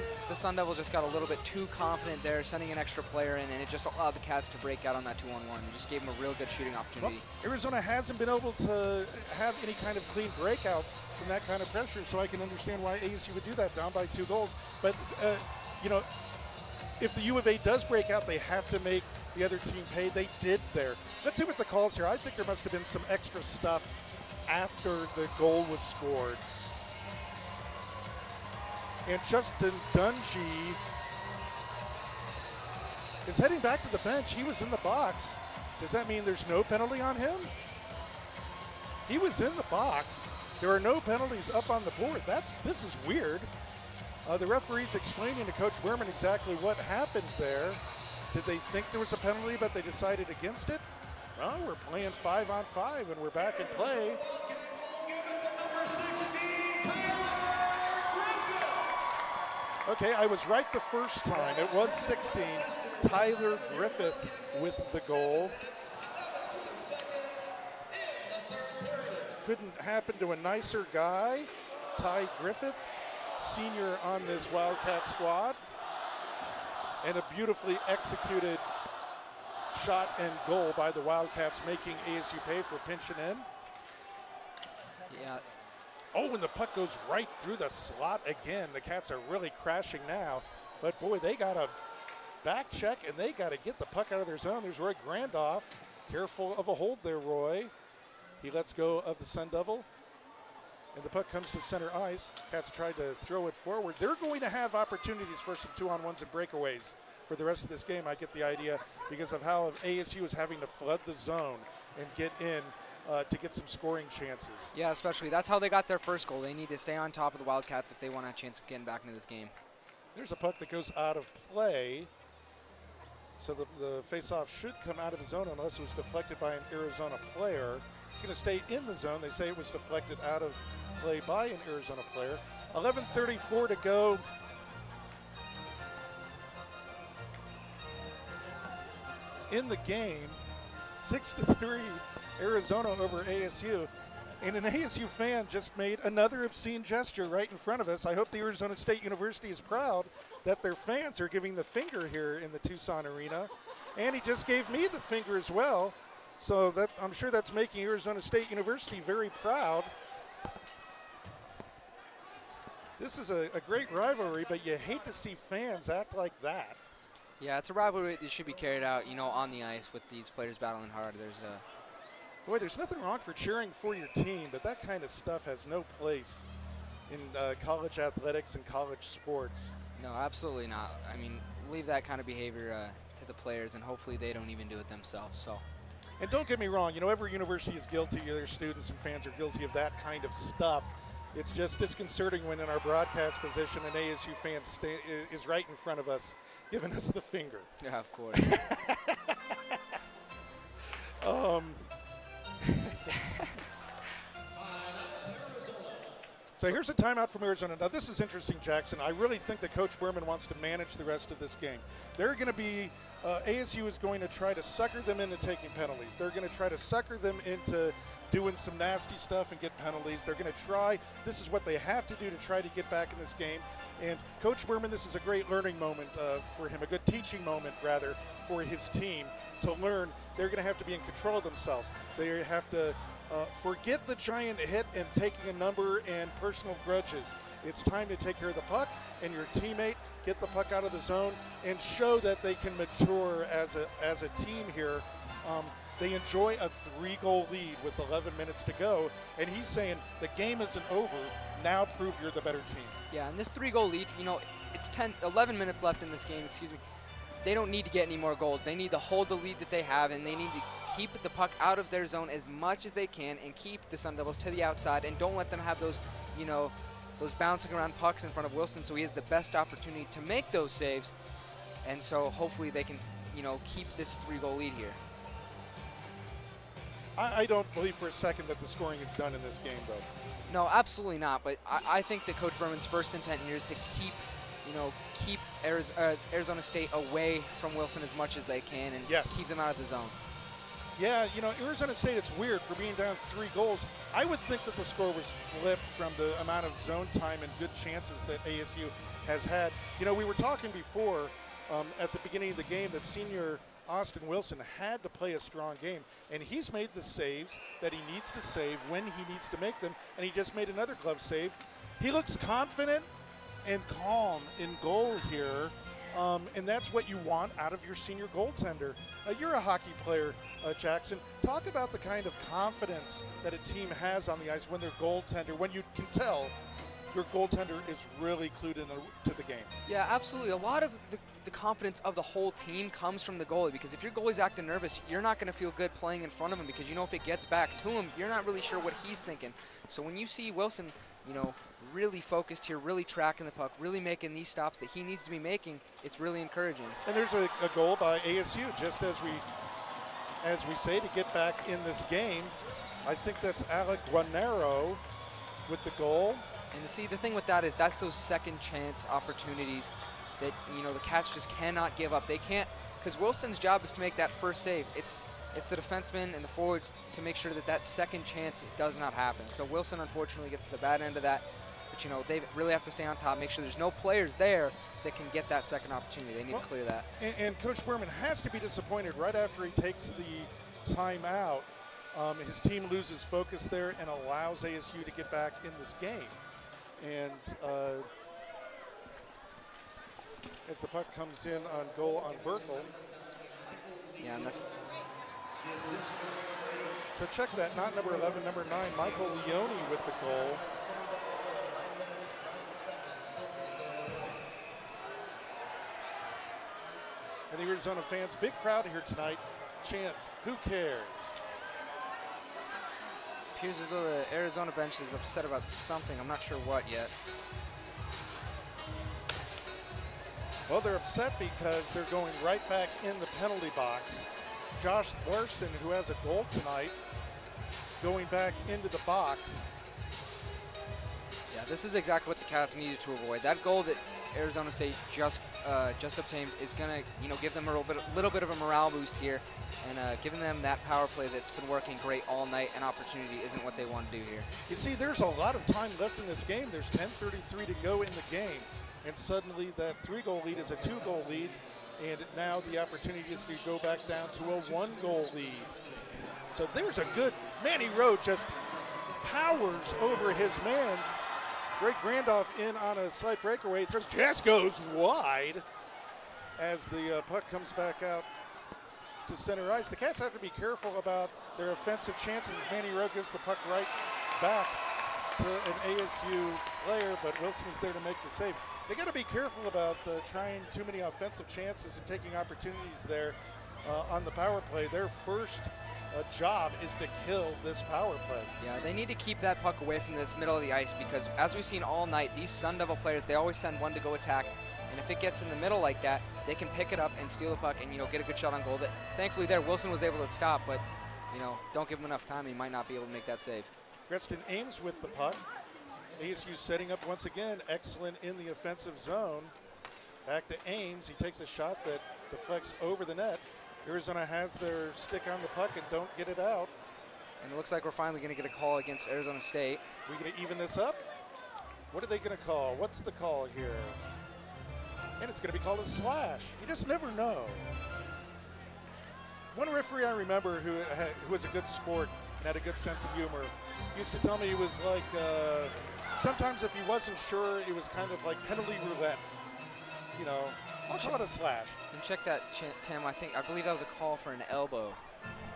B: Devils just got a little bit too confident there, sending an extra player in, and it just allowed the Cats to break out on that 2-on-1. It just gave them a real good shooting opportunity.
A: Well, Arizona hasn't been able to have any kind of clean breakout from that kind of pressure, so I can understand why ASU would do that, down by 2 goals. But, you know, if the U of A does break out, they have to make the other team pay. They did there. Let's see what the calls here. I think there must have been some extra stuff after the goal was scored. And Justin Dungy is heading back to the bench. He was in the box. Does that mean there's no penalty on him? He was in the box. There are no penalties up on the board. This is weird. The referee's explaining to Coach Berman exactly what happened there. Did they think there was a penalty, but they decided against it? Well, we're playing 5-on-5, and we're back in play. Okay, I was right the first time. It was 16. Tyler Griffith with the goal. Couldn't happen to a nicer guy. Ty Griffith, senior on this Wildcat squad. And a beautifully executed shot and goal by the Wildcats, making ASU pay for pinching in.
B: Yeah.
A: Oh, and the puck goes right through the slot again. The Cats are really crashing now. But, boy, they got to back check, and they got to get the puck out of their zone. There's Roy Grandoff. Careful of a hold there, Roy. He lets go of the Sun Devil. And the puck comes to center ice. Cats tried to throw it forward. They're going to have opportunities for some 2-on-1s and breakaways for the rest of this game. I get the idea because of how ASU is having to flood the zone and get in to get some scoring chances.
B: Yeah, especially that's how they got their first goal. They need to stay on top of the Wildcats if they want a chance of getting back into this game.
A: There's a puck that goes out of play. So the face-off should come out of the zone unless it was deflected by an Arizona player. It's going to stay in the zone. They say it was deflected out of play by an Arizona player. 11:34 to go. In the game, 6-3 Arizona over ASU. And an ASU fan just made another obscene gesture right in front of us. I hope the Arizona State University is proud that their fans are giving the finger here in the Tucson Arena. And he just gave me the finger as well. So that I'm sure that's making Arizona State University very proud. This is a great rivalry, but you hate to see fans act like that.
B: Yeah, it's a rivalry that should be carried out, you know, on the ice with these players battling hard.
A: Boy, there's nothing wrong for cheering for your team, but that kind of stuff has no place in college athletics and college sports.
B: No, absolutely not. I mean, leave that kind of behavior to the players, and hopefully they don't even do it themselves. So.
A: And don't get me wrong, you know, every university is guilty, their students and fans are guilty of that kind of stuff. It's just disconcerting when in our broadcast position an ASU fan is right in front of us giving us the finger.
B: Yeah, of course.
A: So here's a timeout from Arizona. Now this is interesting, Jackson. I really think that Coach Berman wants to manage the rest of this game. They're going to be, ASU is going to try to sucker them into taking penalties. They're going to try to sucker them into doing some nasty stuff and get penalties. They're going to try, this is what they have to do to try to get back in this game. And Coach Berman, this is a great learning moment for him, a good teaching moment, rather, for his team to learn they're going to have to be in control of themselves. They have to forget the giant hit and taking a number and personal grudges. It's time to take care of the puck and your teammate, get the puck out of the zone, and show that they can mature as a team here. They enjoy a 3-goal lead with 11 minutes to go, and he's saying the game isn't over. Now prove you're the better team.
B: Yeah, and this 3-goal lead, you know, it's 11 minutes left in this game, excuse me. They don't need to get any more goals. They need to hold the lead that they have, and they need to keep the puck out of their zone as much as they can and keep the Sun Devils to the outside, and don't let them have those, you know, those bouncing around pucks in front of Wilson, so he has the best opportunity to make those saves. And so hopefully they can, you know, keep this 3-goal lead here.
A: I don't believe for a second that the scoring is done in this game, though.
B: No, absolutely not. But I think that Coach Berman's first intent here is to keep, you know, keep Arizona State away from Wilson as much as they can and keep them out of the zone.
A: Yeah, you know, Arizona State, it's weird for being down 3 goals. I would think that the score was flipped from the amount of zone time and good chances that ASU has had. You know, we were talking before at the beginning of the game that senior Austin Wilson had to play a strong game, and he's made the saves that he needs to save when he needs to make them, and he just made another glove save. He looks confident and calm in goal here, and that's what you want out of your senior goaltender. You're a hockey player, Jackson. Talk about the kind of confidence that a team has on the ice when their goaltender, when you can tell your goaltender is really clued into the game.
B: Yeah, absolutely. A lot of the confidence of the whole team comes from the goalie, because if your goalie's acting nervous, you're not going to feel good playing in front of him, because you know if it gets back to him, you're not really sure what he's thinking. So when you see Wilson, you know, really focused here, really tracking the puck, really making these stops that he needs to be making, it's really encouraging.
A: And there's a goal by ASU, just as we say, to get back in this game. I think that's Alec Guanero with the goal.
B: And see, the thing with that is that's those second chance opportunities that, you know, the Cats just cannot give up. They can't, because Wilson's job is to make that first save. It's the defensemen and the forwards to make sure that that second chance does not happen. So Wilson, unfortunately, gets the bad end of that. But, you know, they really have to stay on top, make sure there's no players there that can get that second opportunity. They need to clear that.
A: And Coach Berman has to be disappointed right after he takes the timeout. His team loses focus there and allows ASU to get back in this game. And as the puck comes in on goal on Burkle.
B: Yeah, and
A: so check that, not number 11, number 9, Michael Leone with the goal. And the Arizona fans, big crowd here tonight, chant, "Who cares?"
B: appears as though the Arizona bench is upset about something. I'm not sure what yet.
A: Well, they're upset because they're going right back in the penalty box. Josh Larson, who has a goal tonight, going back into the box.
B: Yeah, this is exactly what the Cats needed to avoid. That goal that Arizona State just obtained is going to, give them a little bit of a morale boost here, and giving them that power play that's been working great all night. An opportunity isn't what they want to do here.
A: You see, there's a lot of time left in this game. There's 10:33 to go in the game, and suddenly that 3-goal lead is a 2-goal lead, and now the opportunity is to go back down to a 1-goal lead. So there's a good, Manny Rowe just powers over his man. Greg Randolph in on a slight breakaway. Throws, just goes wide as the puck comes back out to center ice. The Cats have to be careful about their offensive chances. Manny Rowe gives the puck right back to an ASU player, but Wilson is there to make the save. They got to be careful about trying too many offensive chances and taking opportunities there on the power play. Their first job is to kill this power play.
B: Yeah, they need to keep that puck away from this middle of the ice, because as we've seen all night, these Sun Devil players, they always send one to go attack, and if it gets in the middle like that, they can pick it up and steal the puck and get a good shot on goal. That thankfully there, Wilson was able to stop, but don't give him enough time, he might not be able to make that save.
A: Greston Ames with the puck. ASU setting up once again, excellent in the offensive zone. Back to Ames, he takes a shot that deflects over the net. Arizona has their stick on the puck and don't get it out.
B: And it looks like we're finally going to get a call against Arizona State.
A: We're going to even this up? What are they going to call? What's the call here? And it's going to be called a slash. You just never know. One referee I remember who was a good sport and had a good sense of humor used to tell me he was like, sometimes if he wasn't sure, it was kind of like penalty roulette. I'll call it a slash.
B: And check that, Tim. I believe that was a call for an elbow.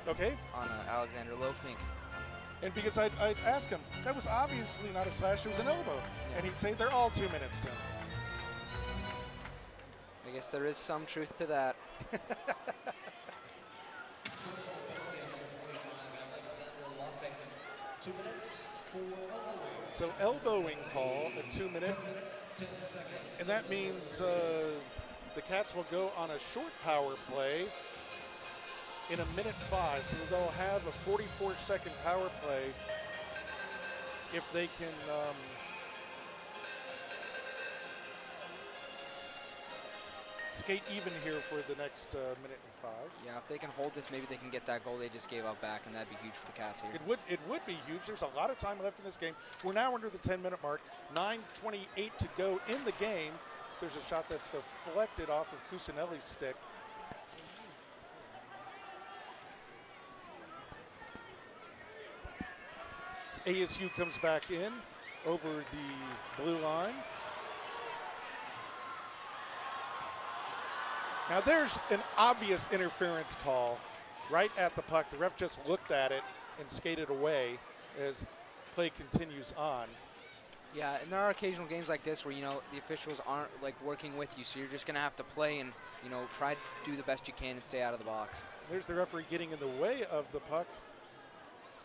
A: Okay.
B: On Alexander Lofink.
A: And because I'd ask him, that was obviously not a slash, it was an elbow. Yeah. And he'd say, they're all 2 minutes, Tim.
B: I guess there is some truth to that.
A: So elbowing call at 2 minutes. And that means the Cats will go on a short power play in 1:05. So they'll have a 44-second power play if they can skate even here for the next 1:05.
B: Yeah, if they can hold this, maybe they can get that goal they just gave up back, and that'd be huge for the Cats here.
A: It would be huge. There's a lot of time left in this game. We're now under the 10-minute mark. 9:28 to go in the game. So there's a shot that's deflected off of Cusinelli's stick. So ASU comes back in over the blue line. Now there's an obvious interference call right at the puck. The ref just looked at it and skated away as play continues on.
B: Yeah, and there are occasional games like this where, the officials aren't working with you, so you're just going to have to play and, try to do the best you can and stay out of the box.
A: There's the referee getting in the way of the puck,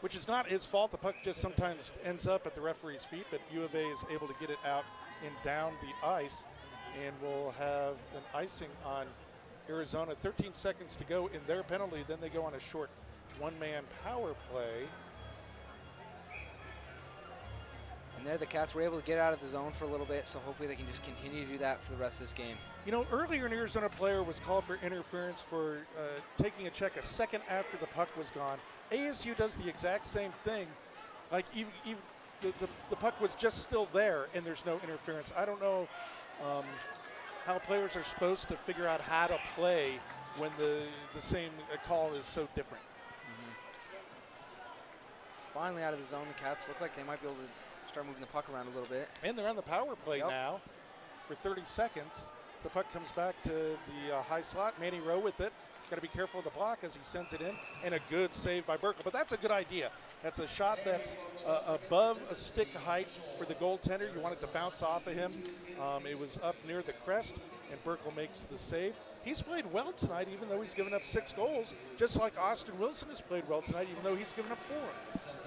A: which is not his fault. The puck just sometimes ends up at the referee's feet, but U of A is able to get it out and down the ice, and we'll have an icing on Arizona. 13 seconds to go in their penalty. Then they go on a short one-man power play.
B: And there the Cats were able to get out of the zone for a little bit, so hopefully they can just continue to do that for the rest of this game.
A: Earlier an Arizona player was called for interference for taking a check a second after the puck was gone. ASU does the exact same thing. Even the puck was just still there and there's no interference. I don't know how players are supposed to figure out how to play when the same call is so different.
B: Mm-hmm. Finally out of the zone, the Cats look like they might be able to start moving the puck around a little bit.
A: And they're on the power play now for 30 seconds. The puck comes back to the high slot. Manny Rowe with it. Got to be careful of the block as he sends it in. And a good save by Burkle. But that's a good idea. That's a shot that's above a stick height for the goaltender. You want it to bounce off of him. It was up near the crest, and Burkle makes the save. he's played well tonight, even though he's given up 6 goals, just like Austin Wilson has played well tonight, even though he's given up 4.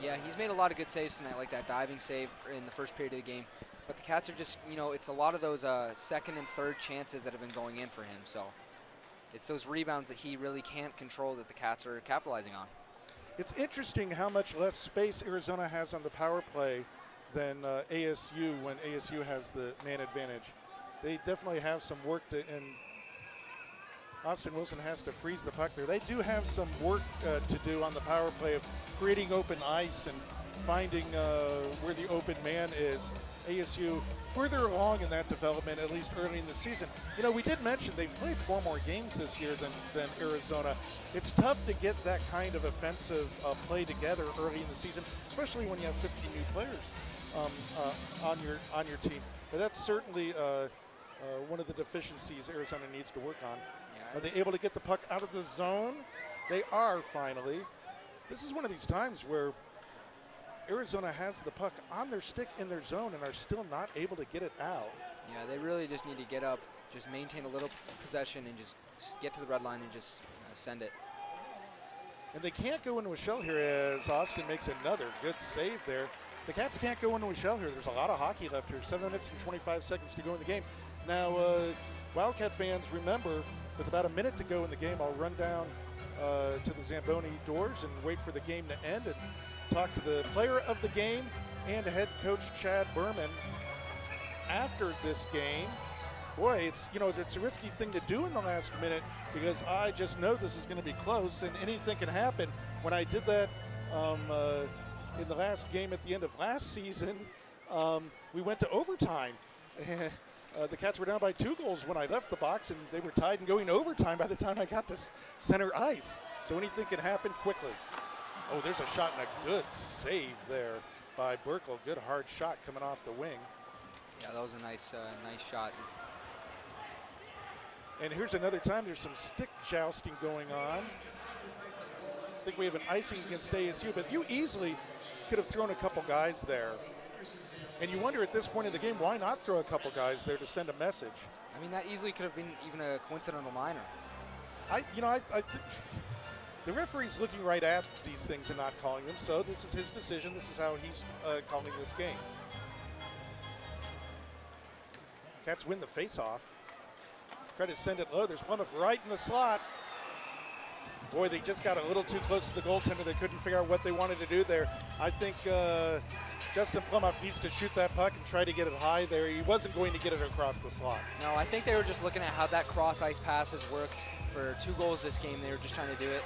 B: Yeah, he's made a lot of good saves tonight, like that diving save in the first period of the game. But the Cats are just, it's a lot of those second and third chances that have been going in for him. So it's those rebounds that he really can't control that the Cats are capitalizing on.
A: It's interesting how much less space Arizona has on the power play than ASU when ASU has the man advantage. They definitely have some work to, and Austin Wilson has to freeze the puck there. They do have some work to do on the power play of creating open ice and finding where the open man is. ASU further along in that development, at least early in the season. We did mention they've played 4 more games this year than Arizona. It's tough to get that kind of offensive play together early in the season, especially when you have 15 new players on your team. But that's certainly one of the deficiencies Arizona needs to work on.
B: Yeah,
A: are they able to get the puck out of the zone? They are finally. This is one of these times where Arizona has the puck on their stick in their zone and are still not able to get it out.
B: Yeah, they really just need to get up, just maintain a little possession and just get to the red line and just send it.
A: And they can't go into a shell here as Austin makes another good save there. The Cats can't go into a shell here. There's a lot of hockey left here. 7 minutes and 25 seconds to go in the game. Now, Wildcat fans, remember, with about a minute to go in the game, I'll run down to the Zamboni doors and wait for the game to end and talk to the player of the game and head coach Chad Berman after this game. Boy, it's a risky thing to do in the last minute because I just know this is going to be close and anything can happen. When I did that in the last game at the end of last season, we went to overtime. The Cats were down by 2 goals when I left the box, and they were tied and going overtime by the time I got to center ice. So anything can happen quickly. Oh, there's a shot and a good save there by Burkle. Good hard shot coming off the wing.
B: Yeah, that was a nice shot.
A: And here's another time there's some stick jousting going on. I think we have an icing against ASU, but you easily could have thrown a couple guys there. And you wonder at this point in the game, why not throw a couple guys there to send a message?
B: I mean, that easily could have been even a coincidental minor.
A: I think the referee's looking right at these things and not calling them, so this is his decision. This is how he's calling this game. Cats win the face-off. Try to send it low. There's one right in the slot. Boy, they just got a little too close to the goaltender. They couldn't figure out what they wanted to do there. I think Justin Plumoff needs to shoot that puck and try to get it high there. He wasn't going to get it across the slot.
B: No, I think they were just looking at how that cross-ice pass has worked for 2 goals this game. They were just trying to do it.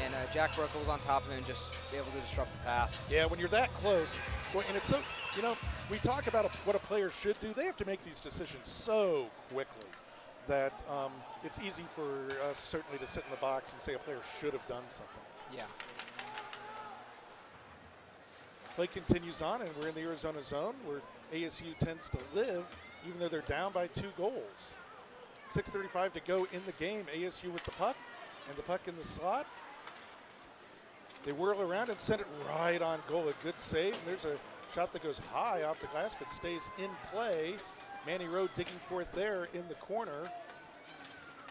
B: And Jack Burkle was on top of him and just be able to disrupt the pass.
A: Yeah, when you're that close, boy, and it's so, we talk about what a player should do. They have to make these decisions so quickly that it's easy for us certainly to sit in the box and say a player should have done something.
B: Yeah.
A: Play continues on, and we're in the Arizona zone where ASU tends to live, even though they're down by 2 goals. 6:35 to go in the game. ASU with the puck, and the puck in the slot. They whirl around and send it right on goal. A good save. And there's a shot that goes high off the glass but stays in play. Manny Rowe digging for it there in the corner.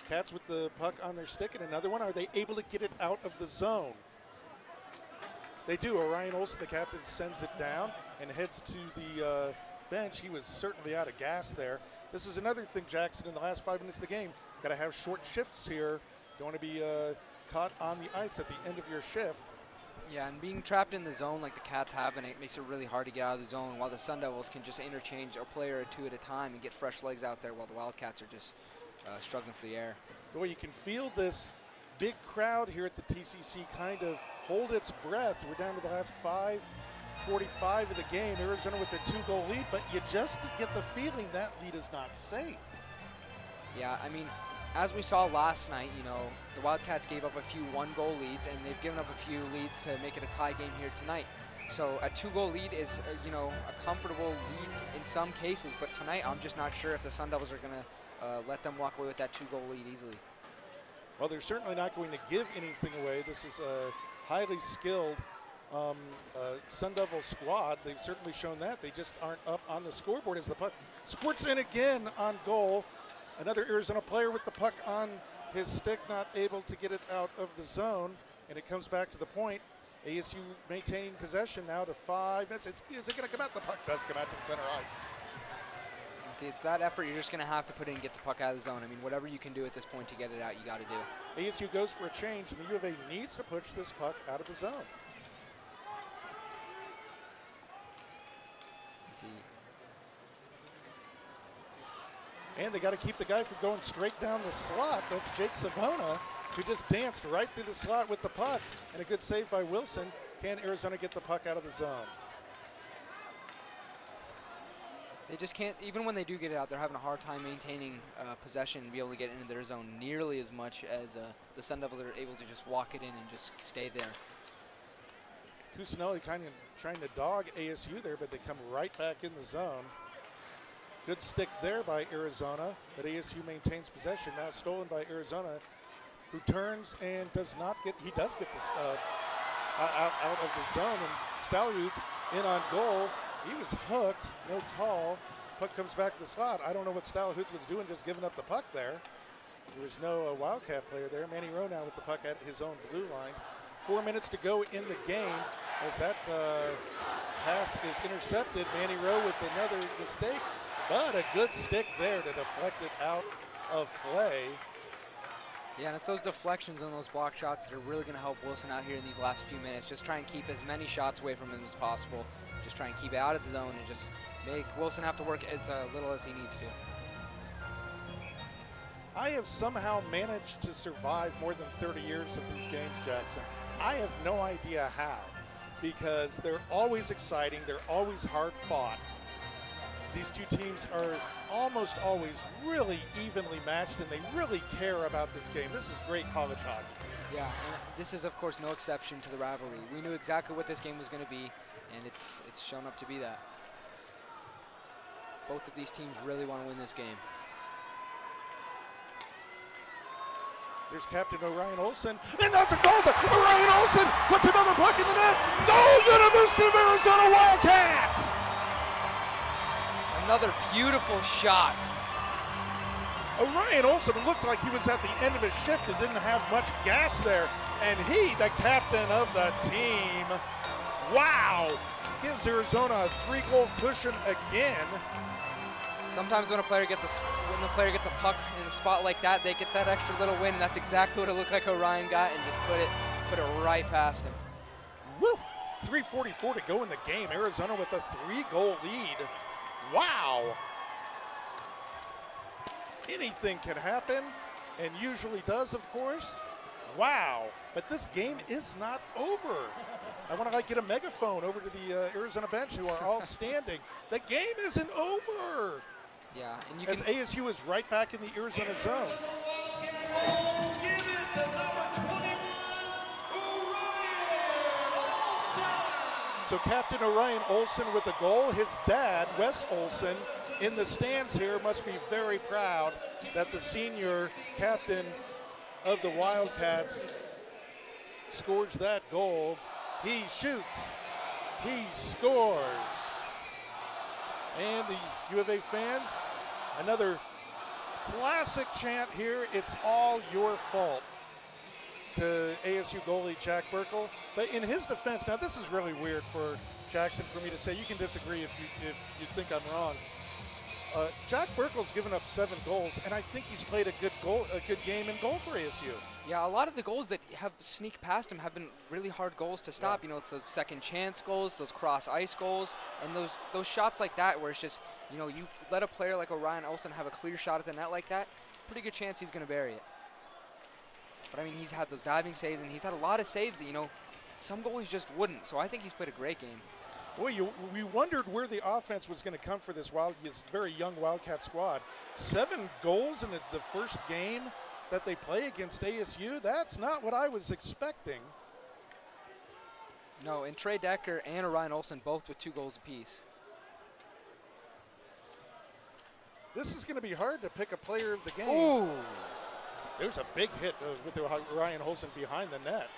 A: Cats with the puck on their stick, and another one. Are they able to get it out of the zone? They do. Orion Olsen, the captain, sends it down and heads to the bench. He was certainly out of gas there. This is another thing, Jackson, in the last 5 minutes of the game. Got to have short shifts here. Don't want to be caught on the ice at the end of your shift.
B: Yeah, and being trapped in the zone like the Cats have, and it makes it really hard to get out of the zone, while the Sun Devils can just interchange a player or 2 at a time and get fresh legs out there, while the Wildcats are just struggling for the air.
A: Boy, you can feel this big crowd here at the TCC kind of hold its breath. We're down to the last 5:45 of the game. Arizona with a 2-goal lead, but you just get the feeling that lead is not safe.
B: Yeah, I mean, as we saw last night, the Wildcats gave up a few 1-goal leads, and they've given up a few leads to make it a tie game here tonight. So a 2-goal lead is, a comfortable lead in some cases, but tonight I'm just not sure if the Sun Devils are going to let them walk away with that 2-goal lead easily.
A: Well, they're certainly not going to give anything away. This is a highly skilled Sun Devil squad. They've certainly shown that. They just aren't up on the scoreboard as the puck squirts in again on goal. Another Arizona player with the puck on his stick not able to get it out of the zone, and it comes back to the point. ASU maintaining possession now to 5 minutes. Is it going to come out? The puck does come out to the center ice.
B: And see, it's that effort you're just going to have to put in and get the puck out of the zone. I mean, whatever you can do at this point to get it out, you got to do.
A: ASU goes for a change, and the U of A needs to push this puck out of the zone.
B: Let's see.
A: And they got to keep the guy from going straight down the slot. That's Jake Savona, who just danced right through the slot with the puck. And a good save by Wilson. Can Arizona get the puck out of the zone?
B: They just can't, even when they do get it out, they're having a hard time maintaining possession and be able to get into their zone nearly as much as the Sun Devils are able to just walk it in and just stay there.
A: Cusinelli kind of trying to dog ASU there, but they come right back in the zone. Good stick there by Arizona, but ASU maintains possession. Now stolen by Arizona, who turns and does not get, he does get this out of the zone, and Staluth in on goal. He was hooked, no call. Puck comes back to the slot. I don't know what Staluth was doing, just giving up the puck there. There was no Wildcat player there. Manny Rowe now with the puck at his own blue line. 4 minutes to go in the game as that pass is intercepted. Manny Rowe with another mistake, but a good stick there to deflect it out of play.
B: Yeah, and it's those deflections and those block shots that are really going to help Wilson out here in these last few minutes. Just try and keep as many shots away from him as possible. Just try and keep it out of the zone and just make Wilson have to work as little as he needs to.
A: I have somehow managed to survive more than 30 years of these games, Jackson. I have no idea how, because they're always exciting, they're always hard fought. These two teams are almost always really evenly matched, and they really care about this game. This is great college hockey.
B: Yeah, and this is, of course, no exception to the rivalry. We knew exactly what this game was going to be, and it's shown up to be that. Both of these teams really want to win this game.
A: There's Captain Orion Olson, and that's a goal. Orion Olson puts another puck in the net. Goal, University of Arizona Wildcats!
B: Another beautiful shot.
A: Orion Olson looked like he was at the end of his shift and didn't have much gas there. And he, the captain of the team, wow, gives Arizona a 3-goal cushion again.
B: Sometimes when a player gets a puck in a spot like that, they get that extra little win, and that's exactly what it looked like Orion got, and just put it right past him.
A: Woo! 3:44 to go in the game. Arizona with a 3-goal lead. Wow! Anything can happen, and usually does, of course. Wow! But this game is not over. I want to get a megaphone over to the Arizona bench, who are all standing. The game isn't over.
B: Yeah, and you
A: as ASU is right back in the Arizona zone. So Captain Orion Olson with a goal. His dad, Wes Olson, in the stands here must be very proud that the senior captain of the Wildcats scores that goal. He shoots, he scores. And the U of A fans, another classic chant here, "It's all your fault," to ASU goalie Jack Burkle. But in his defense, now this is really weird for Jackson for me to say. You can disagree if you think I'm wrong. Jack Burkle's given up 7 goals, and I think he's played a good game in goal for ASU.
B: Yeah, a lot of the goals that have sneaked past him have been really hard goals to stop. Yeah. You know, it's those second chance goals, those cross ice goals, and those shots like that where it's just, you know, you let a player like Orion Olson have a clear shot at the net like that, pretty good chance he's going to bury it. But I mean, he's had those diving saves, and he's had a lot of saves that, you know, some goalies just wouldn't. So I think he's played a great game.
A: Boy, we wondered where the offense was going to come for this very young Wildcat squad. 7 goals in the first game that they play against ASU. That's not what I was expecting.
B: No, and Trey Decker and Orion Olson both with 2 goals apiece.
A: This is going to be hard to pick a player of the game.
B: Ooh.
A: There's a big hit with Orion Olson behind the net.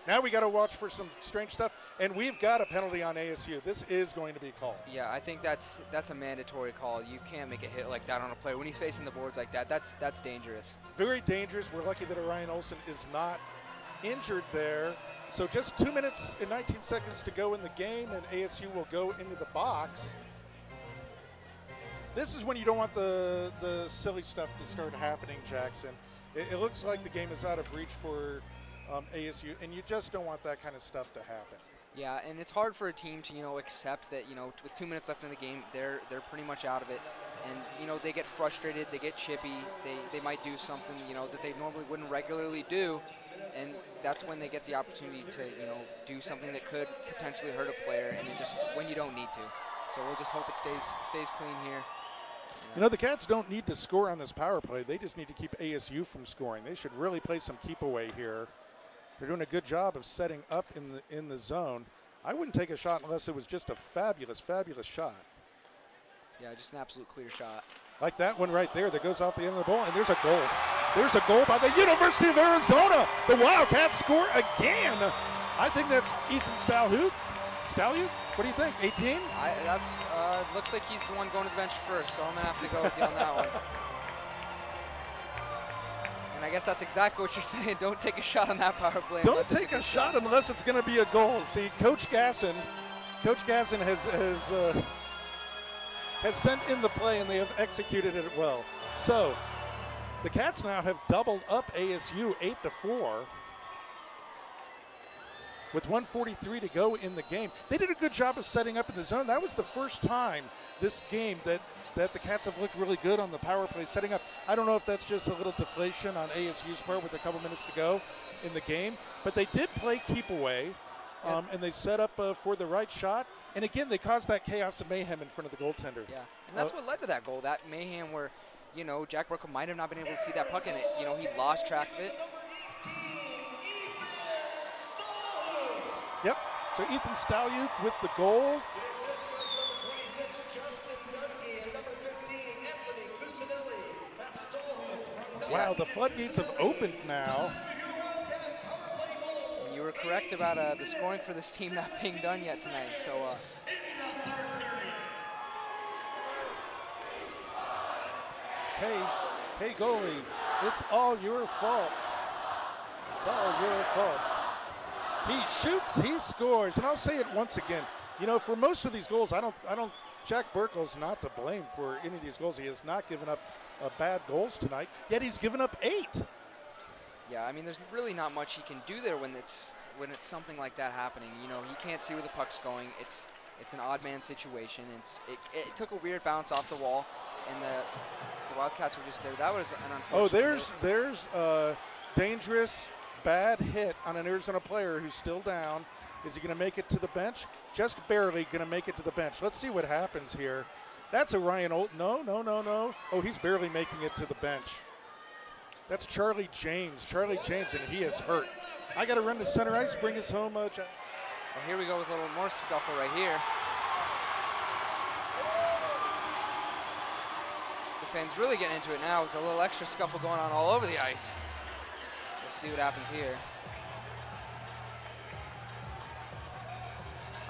A: Now we got to watch for some strange stuff, and we've got a penalty on ASU. This is going to be called.
B: Yeah, I think that's a mandatory call. You can't make a hit like that on a player when he's facing the boards like that. That's dangerous.
A: Very dangerous. We're lucky that Orion Olsen is not injured there. So just 2 minutes and 19 seconds to go in the game, and ASU will go into the box. This is when you don't want the silly stuff to start happening, Jackson. It looks like the game is out of reach for ASU, and you just don't want that kind of stuff to happen.
B: Yeah, and it's hard for a team to, accept that, with 2 minutes left in the game, they're pretty much out of it. And, they get frustrated, they get chippy, they might do something, that they normally wouldn't regularly do. And that's when they get the opportunity to, do something that could potentially hurt a player, and just when you don't need to. So we'll just hope it stays clean here.
A: The Cats don't need to score on this power play. They just need to keep ASU from scoring. They should really play some keep away here. They're doing a good job of setting up in the zone. I wouldn't take a shot unless it was just a fabulous, fabulous shot.
B: Yeah, just an absolute clear shot.
A: Like that one right there that goes off the end of the ball, and there's a goal. There's a goal by the University of Arizona. The Wildcats score again. I think that's Ethan Stalhuth. What do you think, 18?
B: Looks like he's the one going to the bench first, so I'm going to have to go with you on that one. And I guess that's exactly what you're saying. Don't take a shot on that power play.
A: Don't take a shot unless it's going to be a goal. See, Coach Gasson has sent in the play, and they have executed it well. So the Cats now have doubled up ASU 8-4. With 1:43 to go in the game. They did a good job of setting up in the zone. That was the first time this game that the Cats have looked really good on the power play setting up. I don't know if that's just a little deflation on ASU's part with a couple minutes to go in the game, but they did play keep away, and they set up for the right shot. And again, they caused that chaos and mayhem in front of the goaltender.
B: Yeah, and that's what led to that goal, that mayhem where, Jack Burkle might have not been able to see that puck in it. He lost track of it.
A: Yep, so Ethan Stalhuth with the goal. Wow, the floodgates have opened now.
B: And you were correct about the scoring for this team not being done yet tonight. So,
A: hey, goalie, it's all your fault. It's all your fault. He shoots, he scores, and I'll say it once again. For most of these goals, Jack Burkle's not to blame for any of these goals. He has not given up bad goals tonight, yet he's given up 8.
B: Yeah, I mean, there's really not much he can do there when it's something like that happening. He can't see where the puck's going. It's an odd man situation. It took a weird bounce off the wall, and the Wildcats were just there. That was an unfortunate
A: there's a dangerous bad hit on an Arizona player who's still down. Is he going to make it to the bench? Just barely going to make it to the bench. Let's see what happens here. That's Orion Olsen. No. Oh, he's barely making it to the bench. That's Charlie James, and he is hurt. I got to run to center ice, bring us home.
B: Well, here we go with a little more scuffle right here. The fans really getting into it now with a little extra scuffle going on all over the ice. We'll see what happens here.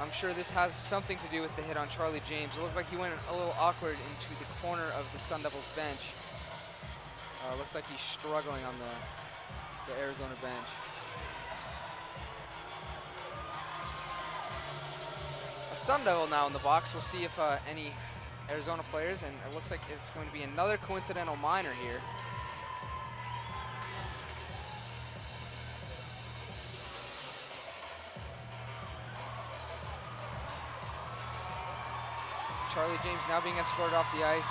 B: I'm sure this has something to do with the hit on Charlie James. It looked like he went a little awkward into the corner of the Sun Devils bench. Looks like he's struggling on the Arizona bench. A Sun Devil now in the box. We'll see if any Arizona players, and it looks like it's going to be another coincidental minor here. Charlie James now being escorted off the ice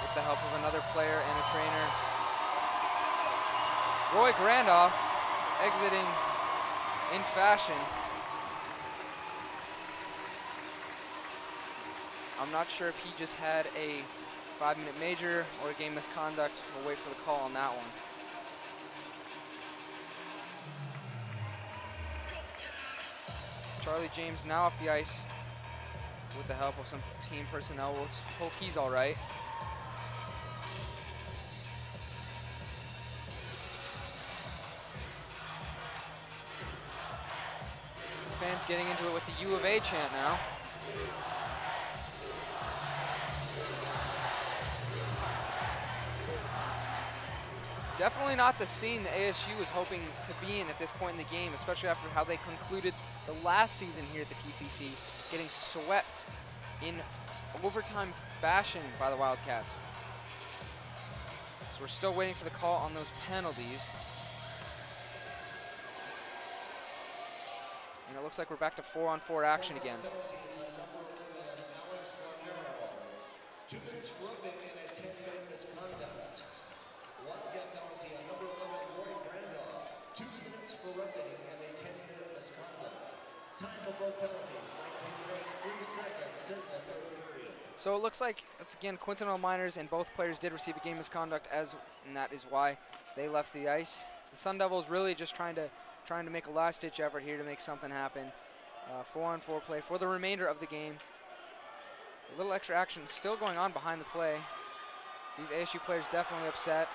B: with the help of another player and a trainer. Roy Grandoff exiting in fashion. I'm not sure if he just had a 5-minute major or a game misconduct. We'll wait for the call on that one. Charlie James now off the ice with the help of some team personnel. We'll hope he's all right. fans getting into it with the U of A chant now. Definitely not the scene the ASU was hoping to be in at this point in the game, especially after how they concluded the last season here at the TCC, getting swept in overtime fashion by the Wildcats. So we're still waiting for the call on those penalties. And it looks like we're back to 4-on-4 action again.
C: 2 minutes roughing and a 10-minute misconduct. Wildcat penalty on number 11, Roy Randolph. 2 minutes for roughing and a 10-minute misconduct. Time for both penalties, 19 minutes, 3 seconds in the third period.
B: So it looks like, it's again, coincidental minors, and both players did receive a game misconduct, and that is why they left the ice. The Sun Devils really just trying to make a last-ditch effort here to make something happen. 4-on-4 play for the remainder of the game. A little extra action still going on behind the play. These ASU players definitely upset.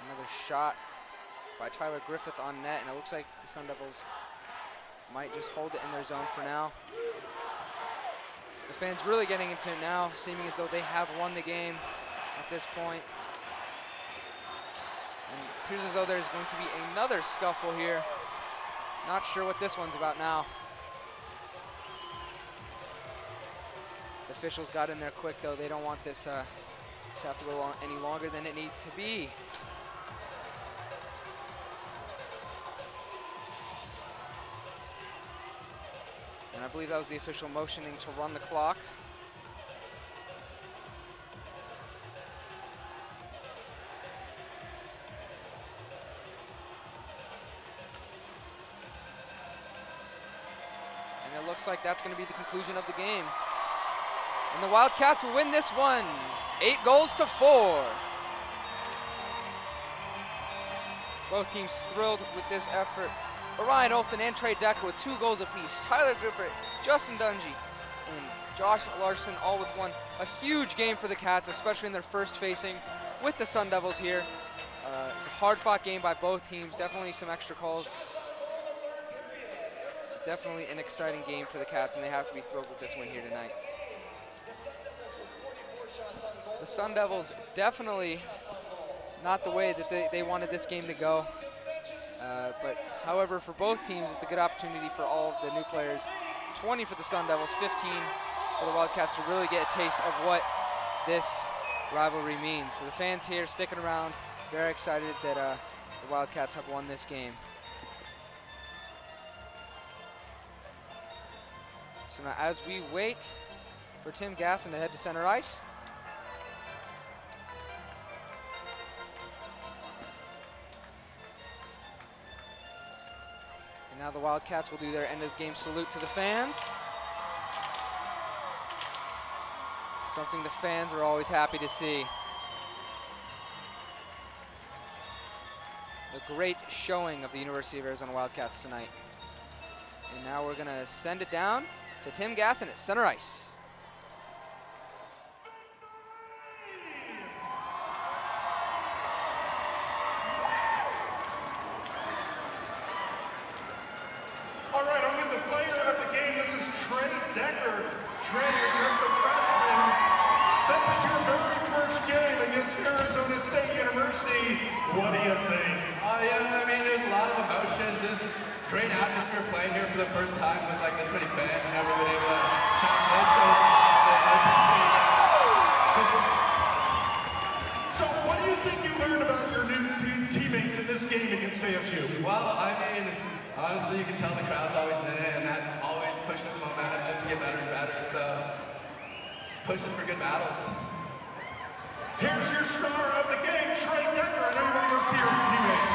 B: Another shot by Tyler Griffith on net, and it looks like the Sun Devils might just hold it in their zone for now. The fans really getting into it now, seeming as though they have won the game at this point. And it appears as though there's going to be another scuffle here. Not sure what this one's about now. The officials got in there quick, though. They don't want this to have to go on any longer than it needs to be. And I believe that was the official motioning to run the clock. And it looks like that's going to be the conclusion of the game. And the Wildcats will win this one, 8-4. Both teams thrilled with this effort. Orion Olsen and Trey Decker with 2 goals apiece. Tyler Griffith, Justin Dungy, and Josh Larson all with one. A huge game for the Cats, especially in their first facing with the Sun Devils here. It's a hard-fought game by both teams. Definitely some extra calls. Definitely an exciting game for the Cats, and they have to be thrilled with this win here tonight. The Sun Devils definitely not the way that they wanted this game to go. But however, for both teams, it's a good opportunity for all of the new players. 20 for the Sun Devils, 15 for the Wildcats to really get a taste of what this rivalry means. So the fans here sticking around, very excited that the Wildcats have won this game. So now as we wait for Tim Gasson to head to center ice, now the Wildcats will do their end of game salute to the fans. Something the fans are always happy to see. A great showing of the University of Arizona Wildcats tonight. And now we're gonna send it down to Tim Gasson at center ice.
I: All right, I'm with the player of the game. This is Trey Decker. Trey, you're just a freshman. This is your very first game against Arizona State University. What do you think?
J: Yeah, I mean, there's a lot of emotions. There's great atmosphere playing here for the first time with like this many fans and everybody able to
I: So what do you think you learned about your new teammates in this game against ASU?
J: Well, I mean, honestly, you can tell the crowd's always in it, and that always pushes the momentum just to get better and better. So, just pushes for good battles.
I: Here's your star of the game, Trey Decker, and everybody go see your teammates.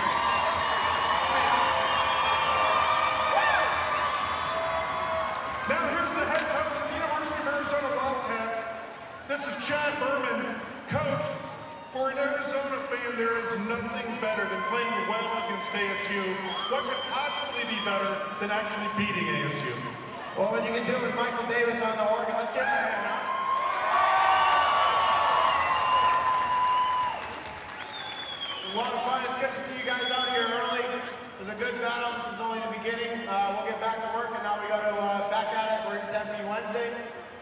I: Now here's the head coach of the University of Arizona Wildcats. This is Chad Berman. Coach, for an Arizona fan, there is nothing better than playing well against ASU. What could possibly be better than actually beating ASU?
D: Well, when you can do it with Michael Davis on the organ, let's get that. A lot of fun. It's good to see you guys out here early. was a good battle. This is only the beginning. We'll get back to work, and now we got to back at it. We're in Tempe Wednesday.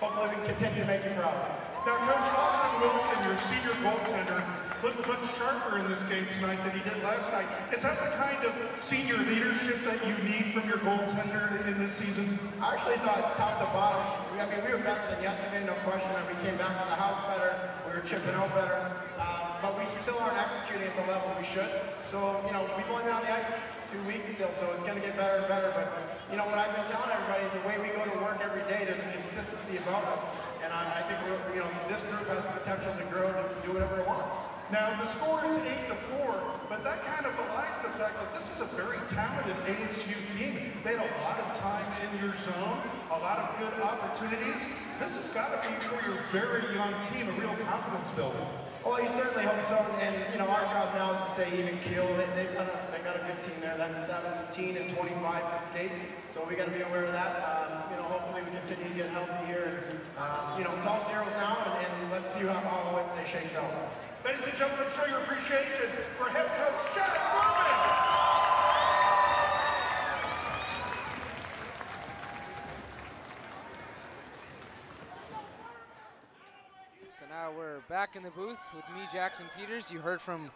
D: Hopefully we can continue to make you proud.
I: Now, Coach Austin Wilson, your senior goaltender, looked much sharper in this game tonight than he did last night. Is that the kind of senior leadership that you need from your goaltender in this season?
D: I actually thought top to bottom, we were better than yesterday, no question, and we came back to the house better. We were chipping out better, but we still aren't executing at the level we should. So, you know, we've only been on the ice 2 weeks still, so it's going to get better and better. But, you know, what I've been telling everybody is the way we go to work every day, there's a consistency about us. And I think this group has the potential to grow and do whatever it wants.
I: Now, the score is 8-4, but that kind of belies the fact that this is a very talented ASU team. They had a lot of time in your zone, a lot of good opportunities. This has got to be, for your very young team, a real confidence builder.
D: Well, you certainly hope so, and you know our job now is to stay even keel. They got a good team there. That's 17 and 25 can skate, so we got to be aware of that. You know, hopefully we continue to get healthy here. You know, it's all zeros now, and let's see how Wednesday shakes out.
I: Ladies and gentlemen, show your appreciation for head coach Chad Berman.
B: So now we're back in the booth with me, Jackson Peters. You heard from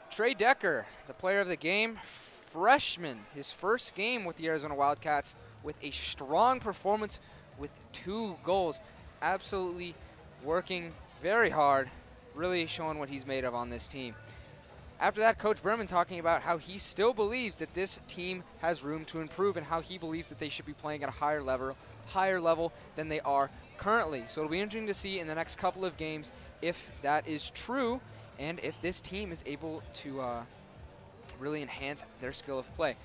B: Trey Decker, the player of the game, freshman, his first game with the Arizona Wildcats with a strong performance with 2 goals. Absolutely working very hard, really showing what he's made of on this team. After that, Coach Berman talking about how he still believes that this team has room to improve and how he believes that they should be playing at a higher level than they are currently. So it'll be interesting to see in the next couple of games if that is true and if this team is able to really enhance their skill of play.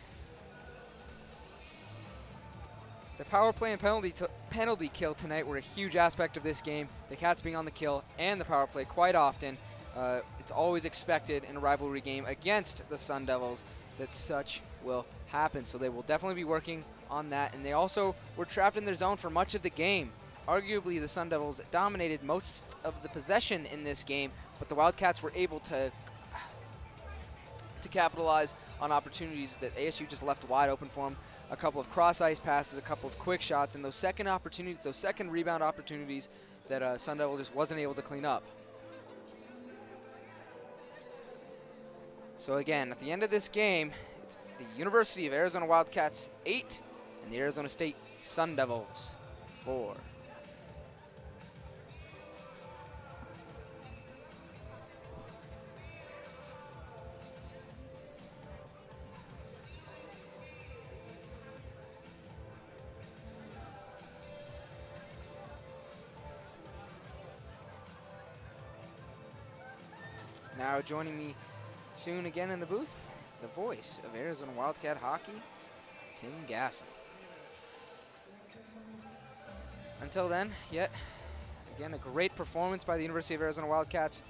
B: The power play and penalty kill tonight were a huge aspect of this game. The Cats being on the kill and the power play quite often. It's always expected in a rivalry game against the Sun Devils that such will happen. So they will definitely be working on that. And they also were trapped in their zone for much of the game. Arguably, the Sun Devils dominated most of the possession in this game, but the Wildcats were able to capitalize on opportunities that ASU just left wide open for them. A couple of cross-ice passes, a couple of quick shots, and those second opportunities, those second rebound opportunities that Sun Devil just wasn't able to clean up. So again, at the end of this game, it's the University of Arizona Wildcats 8 and the Arizona State Sun Devils 4. Now joining me soon again in the booth, the voice of Arizona Wildcat hockey, Tim Gasson. Until then, again, a great performance by the University of Arizona Wildcats,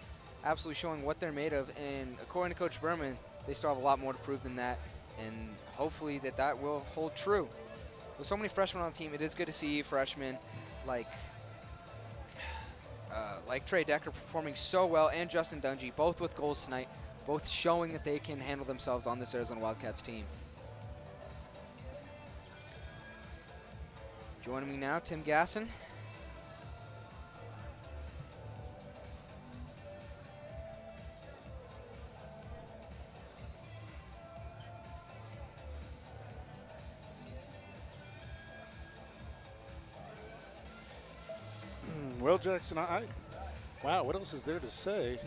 B: absolutely showing what they're made of, and according to Coach Berman, they still have a lot more to prove than that, and hopefully that will hold true. With so many freshmen on the team, it is good to see freshmen like Trey Decker performing so well, and Justin Dungy, both with goals tonight, both showing that they can handle themselves on this Arizona Wildcats team. Joining me now, Tim Gasson.
A: Well, Jackson, wow, what else is there to say?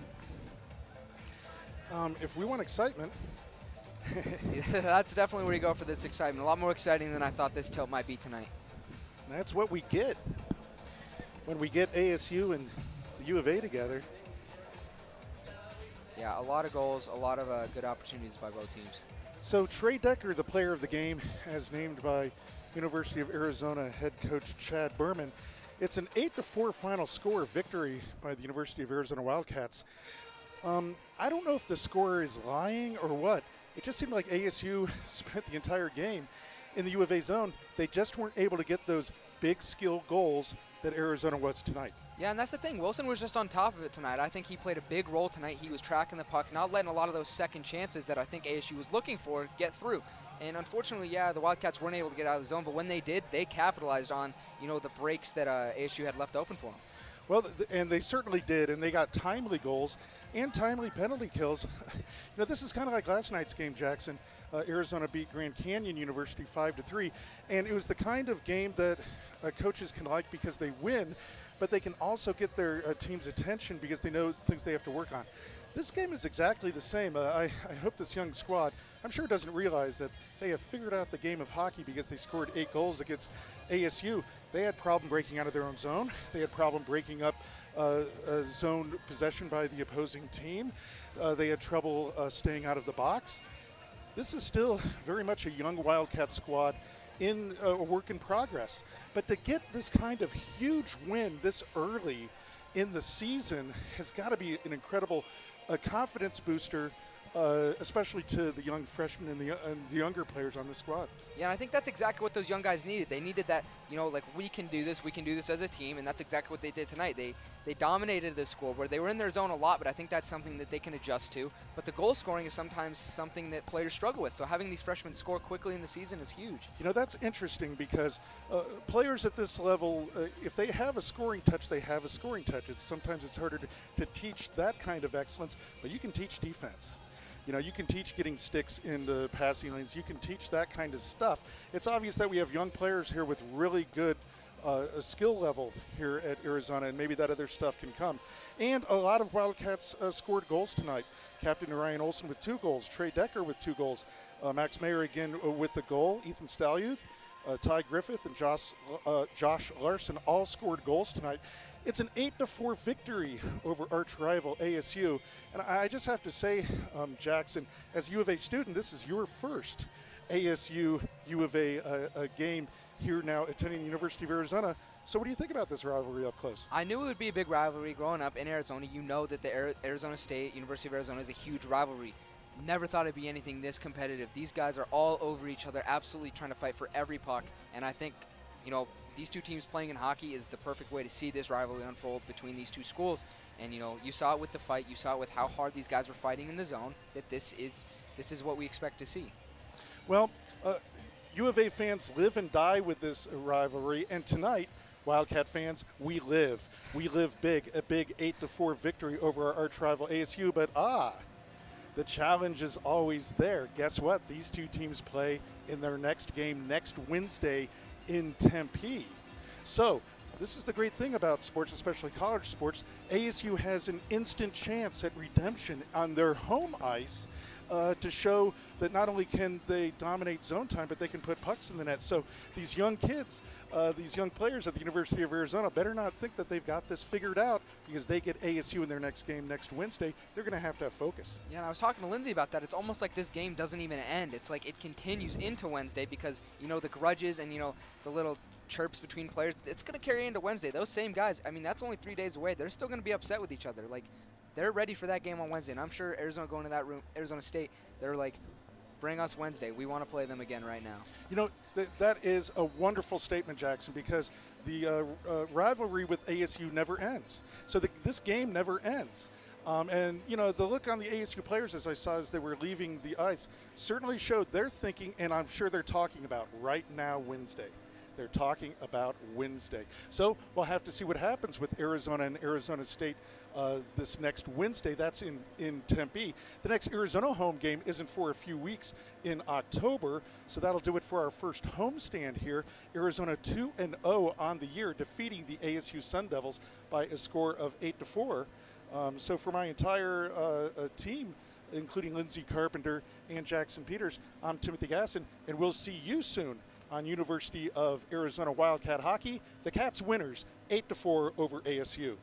A: If we want excitement.
B: That's definitely where you go for this excitement. A lot more exciting than I thought this tilt might be tonight.
A: That's what we get when we get ASU and the U of A together.
B: Yeah, a lot of goals, a lot of good opportunities by both teams.
A: So Trey Decker, the player of the game, as named by University of Arizona head coach Chad Berman. It's an 8-4 final score victory by the University of Arizona Wildcats. I don't know if the score is lying or what. It just seemed like ASU spent the entire game in the U of A zone. They just weren't able to get those big skill goals that Arizona was tonight.
B: Yeah, and that's the thing. Wilson was just on top of it tonight. I think he played a big role tonight. He was tracking the puck, not letting a lot of those second chances that I think ASU was looking for get through. And unfortunately, yeah, the Wildcats weren't able to get out of the zone, but when they did, they capitalized on, the breaks that ASU had left open for them.
A: Well, and they certainly did, and they got timely goals and timely penalty kills. This is kind of like last night's game, Jackson. Arizona beat Grand Canyon University 5-3, and it was the kind of game that coaches can like because they win, but they can also get their team's attention because they know things they have to work on. This game is exactly the same. I hope this young squad, I'm sure, doesn't realize that they have figured out the game of hockey because they scored 8 goals against ASU. They had problem breaking out of their own zone. They had problem breaking up zone possession by the opposing team. They had trouble staying out of the box. This is still very much a young Wildcat squad in a work in progress. But to get this kind of huge win this early in the season has got to be an incredible confidence booster, especially to the young freshmen and the younger players on the squad.
B: Yeah, and I think that's exactly what those young guys needed. They needed that, we can do this as a team, and that's exactly what they did tonight. They dominated the scoreboard. They were in their zone a lot, but I think that's something that they can adjust to. But the goal scoring is sometimes something that players struggle with, so having these freshmen score quickly in the season is huge.
A: That's interesting because players at this level, if they have a scoring touch, they have a scoring touch. Sometimes it's harder to teach that kind of excellence, but you can teach defense. You can teach getting sticks into passing lanes. You can teach that kind of stuff. It's obvious that we have young players here with really good skill level here at Arizona, and maybe that other stuff can come. And a lot of Wildcats scored goals tonight. Captain Ryan Olson with 2 goals, Trey Decker with 2 goals, Max Mayer again with a goal, Ethan Stalyuth, Ty Griffith, and Josh Larson all scored goals tonight. It's an 8-4 victory over arch rival ASU. And I just have to say, Jackson, as U of A student, this is your first ASU U of A game here now attending the University of Arizona. So what do you think about this rivalry up close?
B: I knew it would be a big rivalry growing up in Arizona. You know that the Arizona State, University of Arizona is a huge rivalry. Never thought it'd be anything this competitive. These guys are all over each other, absolutely trying to fight for every puck. And I think, these two teams playing in hockey is the perfect way to see this rivalry unfold between these two schools. And, you saw it with the fight. You saw it with how hard these guys were fighting in the zone, that this is what we expect to see.
A: Well, U of A fans live and die with this rivalry. And tonight, Wildcat fans, we live. We live big, a big 8-4 victory over our arch rival ASU. But the challenge is always there. Guess what? These two teams play in their next game next Wednesday in Tempe. So this is the great thing about sports, especially college sports. ASU has an instant chance at redemption on their home ice to show that not only can they dominate zone time, but they can put pucks in the net. So these young kids, these young players at the University of Arizona better not think that they've got this figured out because they get ASU in their next game next Wednesday. They're going to have focus.
B: Yeah, and I was talking to Lindsay about that. It's almost like this game doesn't even end. It's like it continues into Wednesday because, the grudges and, the little chirps between players, it's going to carry into Wednesday. Those same guys, that's only 3 days away. They're still going to be upset with each other. They're ready for that game on Wednesday, and I'm sure Arizona going to that room, Arizona State, they're like, bring us Wednesday. We want to play them again right now.
A: That is a wonderful statement, Jackson, because the rivalry with ASU never ends. So this game never ends. And, the look on the ASU players, as I saw as they were leaving the ice, certainly showed they're thinking, and I'm sure they're talking about right now Wednesday. They're talking about Wednesday. So we'll have to see what happens with Arizona and Arizona State this next Wednesday. That's in Tempe. The next Arizona home game isn't for a few weeks in October, so that'll do it for our first homestand here. Arizona 2-0 on the year, defeating the ASU Sun Devils by a score of 8-4. So for my entire team, including Lindsay Carpenter and Jackson Peters, I'm Timothy Gasson, and we'll see you soon on University of Arizona Wildcat Hockey. The Cats winners 8-4 over ASU.